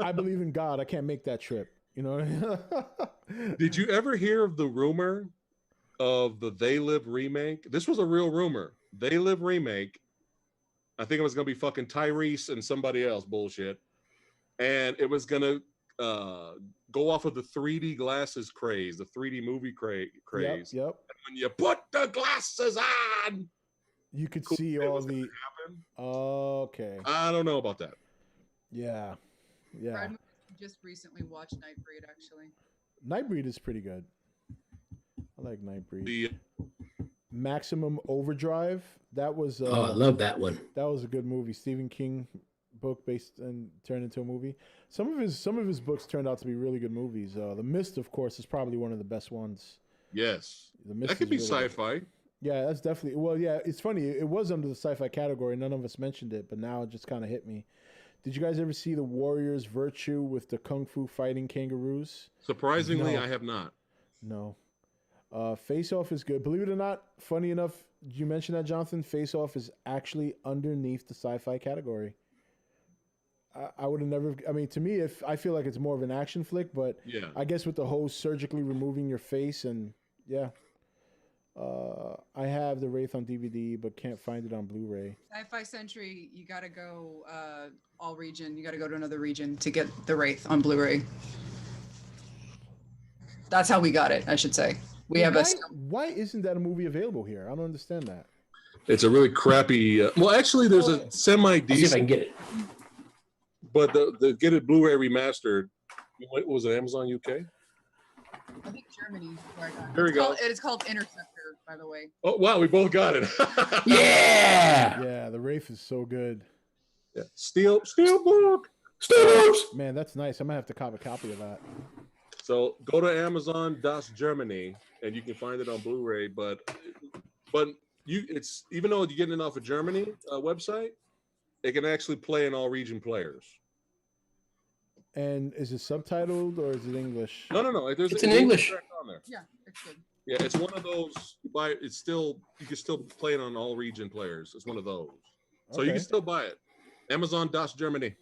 [SPEAKER 4] I believe in God. I can't make that trip. You know.
[SPEAKER 2] Did you ever hear of the rumor of the They Live remake? This was a real rumor. They Live remake. I think it was gonna be fucking Tyrese and somebody else bullshit. And it was going to go off of the 3D glasses craze, the 3D movie craze.
[SPEAKER 4] Yep.
[SPEAKER 2] And when you put the glasses on,
[SPEAKER 4] you could see all the. Okay.
[SPEAKER 2] I don't know about that.
[SPEAKER 4] Yeah.
[SPEAKER 7] I just recently watched Nightbreed, actually.
[SPEAKER 4] Nightbreed is pretty good. I like Nightbreed.
[SPEAKER 2] The
[SPEAKER 4] Maximum Overdrive. That was.
[SPEAKER 5] I love that one.
[SPEAKER 4] That was a good movie. Stephen King book based and turned into a movie. Some of his books turned out to be really good movies. The Mist, of course, is probably one of the best ones.
[SPEAKER 2] Yes.
[SPEAKER 4] The Mist
[SPEAKER 2] that could be
[SPEAKER 4] really
[SPEAKER 2] sci-fi.
[SPEAKER 4] Good. Yeah, that's definitely. Well, yeah, it's funny. It was under the sci-fi category. None of us mentioned it, but now it just kind of hit me. Did you guys ever see The Warrior's Virtue with the kung fu fighting kangaroos?
[SPEAKER 2] Surprisingly,
[SPEAKER 4] No.
[SPEAKER 2] I have not.
[SPEAKER 4] No. Face Off is good. Believe it or not, funny enough, you mentioned that, Jonathan. Face Off is actually underneath the sci-fi category. I would have never. I mean, to me, I feel like it's more of an action flick, but
[SPEAKER 2] yeah,
[SPEAKER 4] I guess with the whole surgically removing your face and yeah, I have the Wraith on DVD, but can't find it on Blu-ray.
[SPEAKER 7] Sci-Fi Century, you got to go all region. You got to go to another region to get the Wraith on Blu-ray. That's how we got it, I should say.
[SPEAKER 4] Why isn't that a movie available here? I don't understand that.
[SPEAKER 2] It's a really crappy. Well, actually, there's a semi-decent.
[SPEAKER 5] See if I can get it.
[SPEAKER 2] But the get it Blu-ray remastered. What was it? Amazon UK?
[SPEAKER 7] I think Germany.
[SPEAKER 2] Here we go.
[SPEAKER 7] It's called Interceptor, by the way.
[SPEAKER 2] Oh wow, we both got it.
[SPEAKER 5] Yeah.
[SPEAKER 4] Yeah, the Wraith is so good.
[SPEAKER 2] Yeah. Steelbook.
[SPEAKER 4] Man, that's nice. I'm gonna have to cop a copy of that.
[SPEAKER 2] So go to Amazon.Germany and you can find it on Blu-ray. But it's even though you're getting it off of Germany website, it can actually play in all region players.
[SPEAKER 4] And is it subtitled or is it English?
[SPEAKER 2] No.
[SPEAKER 5] It's in English.
[SPEAKER 2] On there.
[SPEAKER 7] Yeah, it's good.
[SPEAKER 2] Yeah, it's one of those. You buy it. You can still play it on all region players. It's one of those. So you can still buy it. Amazon.Germany.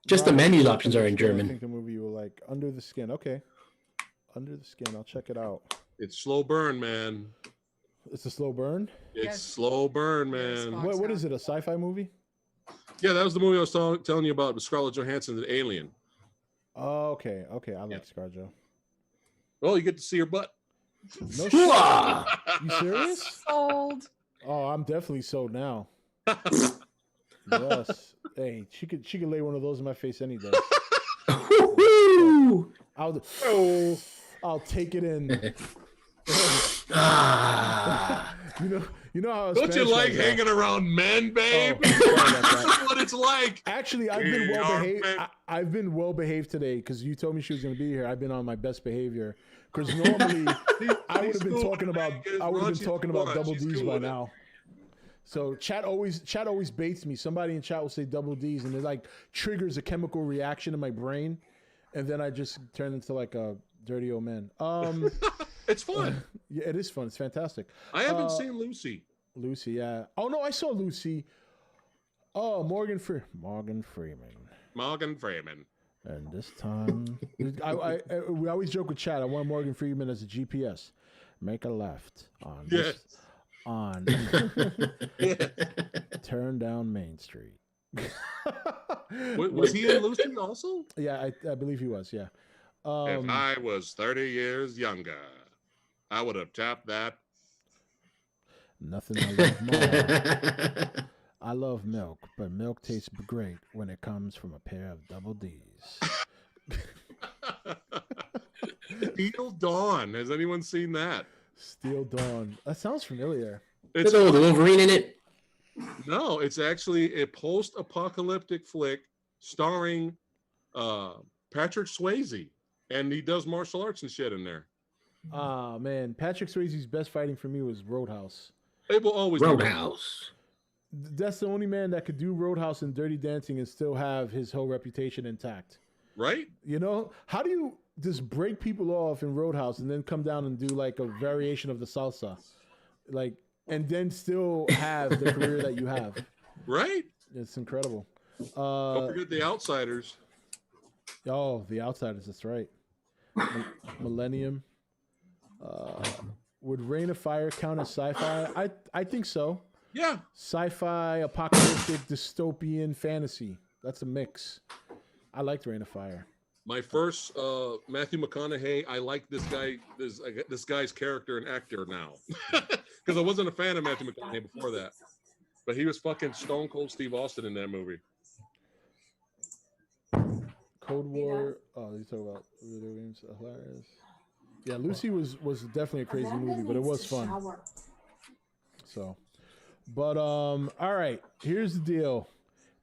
[SPEAKER 5] Just the menu options are in German.
[SPEAKER 4] I think the movie you will like. Under the Skin. Okay. Under the Skin. I'll check it out.
[SPEAKER 2] It's slow burn, man.
[SPEAKER 4] It's a slow burn?
[SPEAKER 2] It's slow burn, man.
[SPEAKER 4] What is it, a sci-fi movie?
[SPEAKER 2] Yeah, that was the movie I was telling you about with Scarlett Johansson, the Alien.
[SPEAKER 4] Oh, okay. I like ScarJo.
[SPEAKER 2] Well, you get to see her butt.
[SPEAKER 4] No shit. You serious?
[SPEAKER 7] Sold.
[SPEAKER 4] Oh, I'm definitely sold now. Yes. Hey, she could lay one of those in my face any day. I'll take it in. You know how
[SPEAKER 2] don't you like hanging around men, babe? That's what it's like.
[SPEAKER 4] Actually, I've been well behaved today because you told me she was going to be here. I've been on my best behavior because normally I would have been talking about double D's by now. So chat always baits me. Somebody in chat will say double D's and it like triggers a chemical reaction in my brain, and then I just turn into like a dirty old man.
[SPEAKER 2] It's fun.
[SPEAKER 4] Yeah, it is fun. It's fantastic.
[SPEAKER 2] I haven't seen Lucy.
[SPEAKER 4] Lucy, yeah. Oh no, I saw Lucy. Oh, Morgan Freeman.
[SPEAKER 2] Morgan Freeman.
[SPEAKER 4] And this time, we always joke with Chad. I want Morgan Freeman as a GPS. Make a left on this, on turn down Main Street.
[SPEAKER 2] Was he in Lucy also?
[SPEAKER 4] Yeah, I believe he was. Yeah.
[SPEAKER 2] If I was 30 years younger, I would have tapped that
[SPEAKER 4] Nothing I love more. I love milk, but milk tastes great when it comes from a pair of double D's.
[SPEAKER 2] Steel Dawn. Has anyone seen that?
[SPEAKER 4] Steel Dawn. That sounds familiar.
[SPEAKER 2] It's
[SPEAKER 5] the Wolverine in it.
[SPEAKER 2] No, it's actually a post-apocalyptic flick starring Patrick Swayze, and he does martial arts and shit in there.
[SPEAKER 4] Ah, man. Patrick Swayze's best fighting for me was Roadhouse.
[SPEAKER 2] It will always
[SPEAKER 5] Roadhouse.
[SPEAKER 4] That's the only man that could do Roadhouse and Dirty Dancing and still have his whole reputation intact.
[SPEAKER 2] Right?
[SPEAKER 4] You know, how do you just break people off in Roadhouse and then come down and do like a variation of the salsa, like, and then still have the career that you have?
[SPEAKER 2] Right?
[SPEAKER 4] It's incredible.
[SPEAKER 2] Don't forget The Outsiders.
[SPEAKER 4] Oh, The Outsiders. That's right. Millennium. Would Reign of Fire count as sci-fi? I think so.
[SPEAKER 2] Yeah.
[SPEAKER 4] Sci-fi, apocalyptic, dystopian, fantasy. That's a mix. I liked Reign of Fire.
[SPEAKER 2] My first Matthew McConaughey. I like this guy. This guy's character and actor now, because I wasn't a fan of Matthew McConaughey before that, but he was fucking Stone Cold Steve Austin in that movie.
[SPEAKER 4] Cold War. Oh, you talk about video games. Hilarious. Yeah, Lucy was definitely a crazy movie, but it was fun. So, but all right. Here's the deal.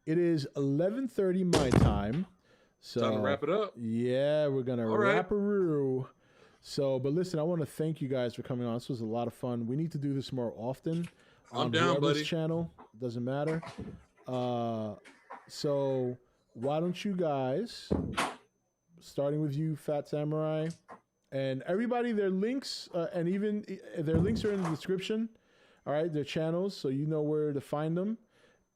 [SPEAKER 4] It is 11:30 my time. So
[SPEAKER 2] Time to wrap it up.
[SPEAKER 4] Yeah, we're gonna wrap-a-roo. So, but listen, I want to thank you guys for coming on. This was a lot of fun. We need to do this more often.
[SPEAKER 2] I'm down, buddy.
[SPEAKER 4] Channel doesn't matter. So why don't you guys, starting with you, Phat Samurai, and everybody, their links and even their links are in the description. All right, their channels, so you know where to find them.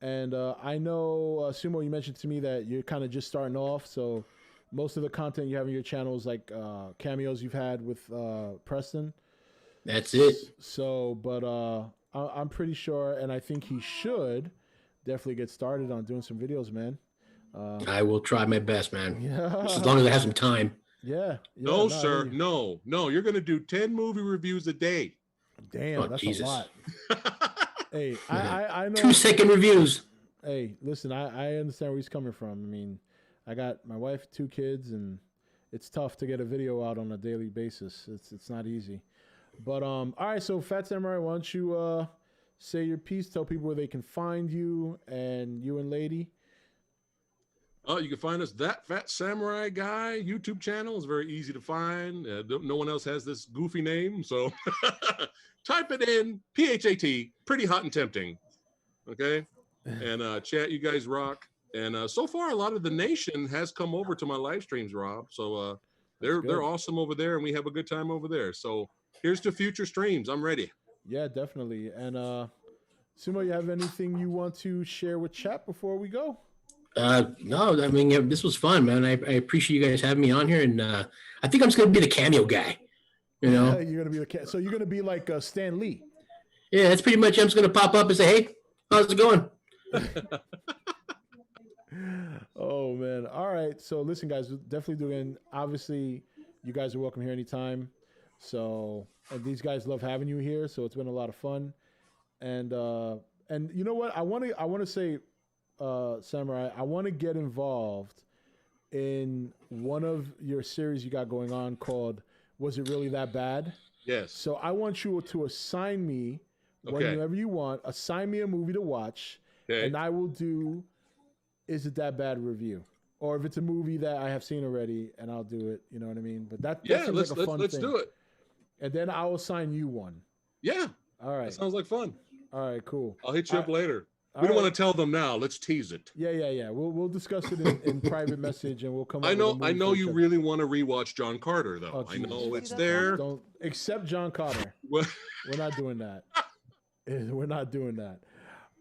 [SPEAKER 4] And I know, Sumo, you mentioned to me that you're kind of just starting off, so most of the content you have on your channel is like cameos you've had with Preston.
[SPEAKER 5] That's it.
[SPEAKER 4] So, but I'm pretty sure, and I think he should definitely get started on doing some videos, man.
[SPEAKER 5] I will try my best, man.
[SPEAKER 4] Yeah.
[SPEAKER 5] Just as long as I have some time.
[SPEAKER 4] Yeah.
[SPEAKER 2] No, sir. No. You're going to do 10 movie reviews a day.
[SPEAKER 4] Damn, that's Jesus. A lot. Hey, I know.
[SPEAKER 5] 2-second reviews.
[SPEAKER 4] Hey, listen, I understand where he's coming from. I mean, I got my wife, 2 kids, and it's tough to get a video out on a daily basis. It's not easy. But all right, so Phat Samurai, why don't you say your piece, tell people where they can find you and you and Lady.
[SPEAKER 2] You can find us, That Phat Samurai Guy YouTube channel is very easy to find. No one else has this goofy name, so type it in, PHAT, pretty hot and tempting. Okay, and chat, you guys rock. And so far, a lot of the nation has come over to my live streams, Rob. So they're awesome over there, and we have a good time over there. So here's to future streams. I'm ready. Yeah, definitely. And Sumo, you have anything you want to share with chat before we go?
[SPEAKER 5] No, I mean, this was fun, man. I appreciate you guys having me on here, and I think I'm just gonna be the cameo guy. You know,
[SPEAKER 4] you're gonna be so you're gonna be like Stan Lee.
[SPEAKER 5] Yeah, that's pretty much. I'm just gonna pop up and say, "Hey, how's it going?"
[SPEAKER 4] Oh man! All right, so listen, guys, definitely doing. Obviously, you guys are welcome here anytime. So, and these guys love having you here. So it's been a lot of fun, and you know what? I want to say. Samurai, I want to get involved in one of your series you got going on called Was It Really That Bad?
[SPEAKER 2] Yes.
[SPEAKER 4] So I want you to assign me, whenever you want, assign me a movie to watch, and I will do Is It That Bad review. Or if it's a movie that I have seen already, and I'll do it, you know what I mean? But that seems like a fun thing. Let's do it. And then I'll assign you one. Yeah. All right. That sounds like fun. All right, cool. I'll hit you up later. We don't want to tell them now. Let's tease it. Yeah. We'll discuss it in private message, and we'll come. I know you really want to rewatch John Carter, though. I know it's there. Don't accept John Carter. We're not doing that. We're not doing that.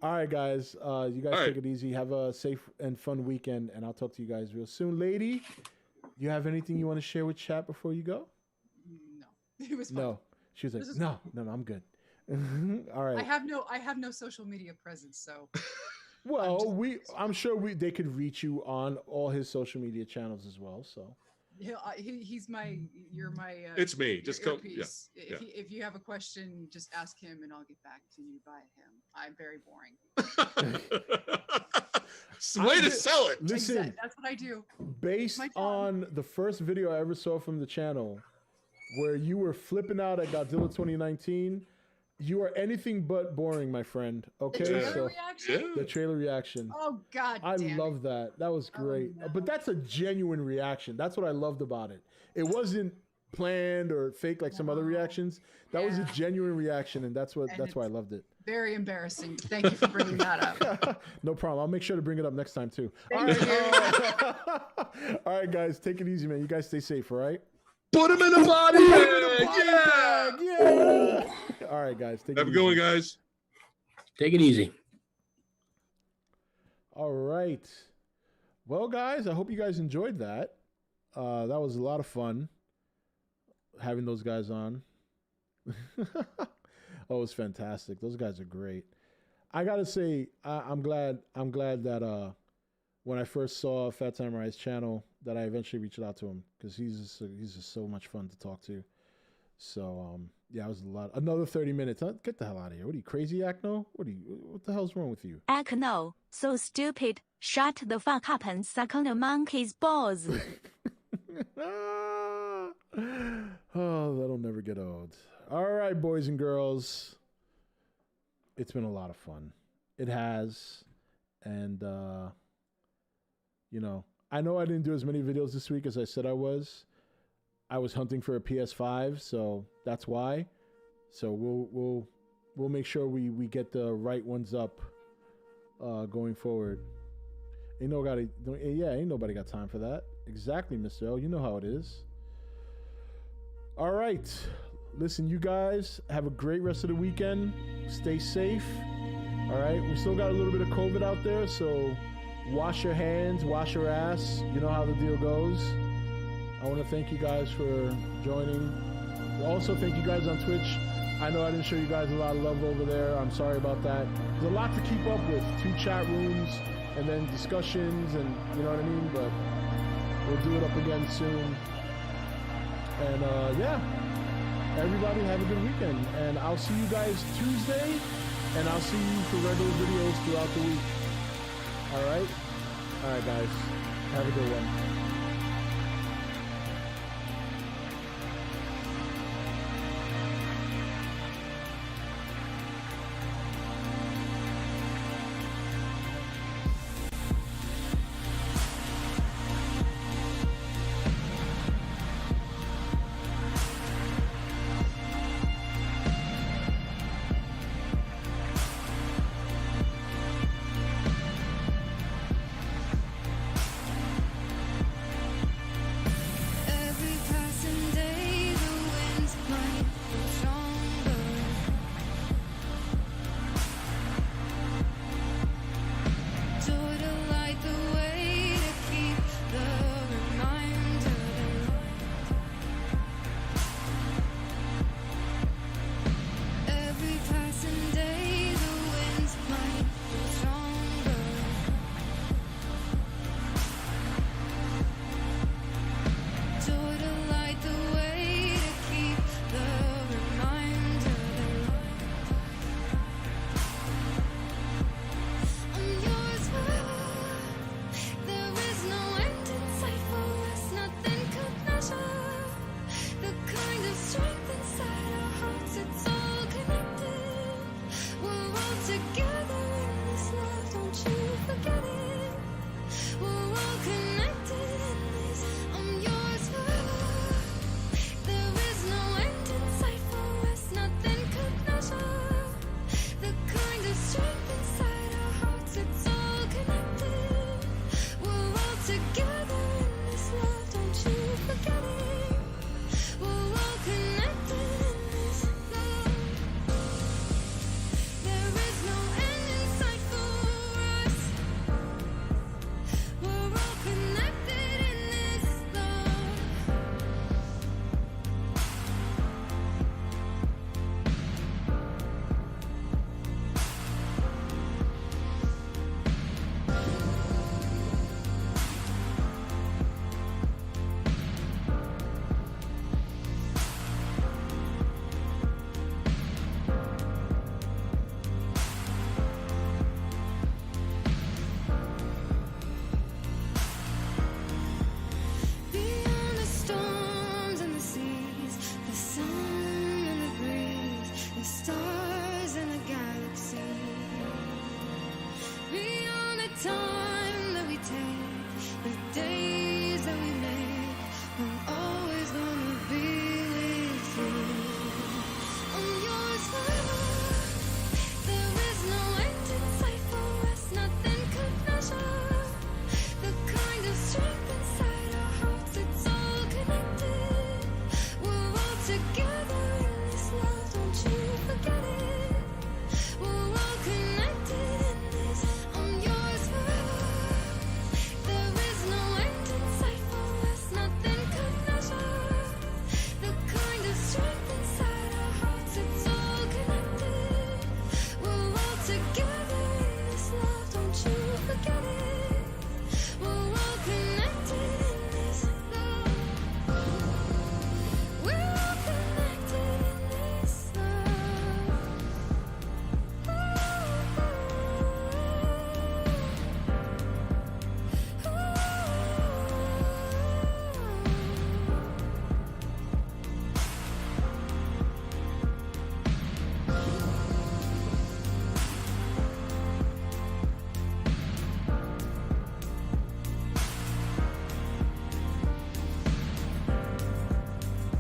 [SPEAKER 4] All right, guys. You guys take it easy. Have a safe and fun weekend, and I'll talk to you guys real soon. Lady, you have anything you want to share with chat before you go?
[SPEAKER 7] No, it was fun.
[SPEAKER 4] No, she was like, no, I'm good. All right.
[SPEAKER 7] I have no social media presence, so.
[SPEAKER 4] Well, I'm sure they could reach you on all his social media channels as well. So.
[SPEAKER 7] He's my. You're my.
[SPEAKER 2] It's me.
[SPEAKER 7] your
[SPEAKER 2] Just come. Yeah.
[SPEAKER 7] earpiece. If you have a question, just ask him, and I'll get back to you by him. I'm very boring.
[SPEAKER 2] Way to sell it.
[SPEAKER 4] Listen,
[SPEAKER 7] That's what I do.
[SPEAKER 4] based on the first video I ever saw from the channel, where you were flipping out at Godzilla 2019, you are anything but boring, my friend. Okay,
[SPEAKER 7] The trailer reaction?
[SPEAKER 4] the trailer reaction.
[SPEAKER 7] Oh God!
[SPEAKER 4] I
[SPEAKER 7] damn
[SPEAKER 4] love that. That was great.
[SPEAKER 7] no.
[SPEAKER 4] But that's a genuine reaction. That's what I loved about it. It wasn't planned or fake like some other reactions. That was a genuine reaction, and that's why I loved it.
[SPEAKER 7] Very embarrassing. Thank you for bringing that up.
[SPEAKER 4] No problem. I'll make sure to bring it up next time too.
[SPEAKER 7] Thank you.
[SPEAKER 4] All right, guys, take it easy, man. You guys stay safe, all right?
[SPEAKER 2] Put him in a body bag. Yeah.
[SPEAKER 4] Yeah. All right, guys. Take
[SPEAKER 2] Have
[SPEAKER 4] it
[SPEAKER 2] a good one,
[SPEAKER 4] easy.
[SPEAKER 2] guys.
[SPEAKER 5] Take it easy.
[SPEAKER 4] All right. Well, guys, I hope you guys enjoyed that. That was a lot of fun having those guys on. Oh, it was fantastic. Those guys are great. I gotta say, I'm glad that when I first saw Phat Samurai's channel, that I eventually reached out to him, because he's just so much fun to talk to. So yeah, it was a lot. Another 30 minutes. Huh? Get the hell out of here. What are you, crazy, Acno? What the hell's wrong with you?
[SPEAKER 9] Acno, so stupid. Shut the fuck up and suck on the monkey's balls.
[SPEAKER 4] Oh, that'll never get old. All right, boys and girls. It's been a lot of fun. It has. And, you know I didn't do as many videos this week as I said I was. I was hunting for a PS5, so that's why. So we'll make sure we get the right ones up going forward. Ain't nobody got time for that. Exactly, Mr. L. You know how it is. All right. Listen, you guys have a great rest of the weekend. Stay safe. All right. We still got a little bit of COVID out there, so wash your hands, wash your ass. You know how the deal goes. I want to thank you guys for joining. Also, thank you guys on Twitch. I know I didn't show you guys a lot of love over there. I'm sorry about that. There's a lot to keep up with. 2 chat rooms and then discussions, and you know what I mean? But we'll do it up again soon. And yeah, everybody have a good weekend. And I'll see you guys Tuesday, and I'll see you for regular videos throughout the week. All right? All right, guys. Have a good one.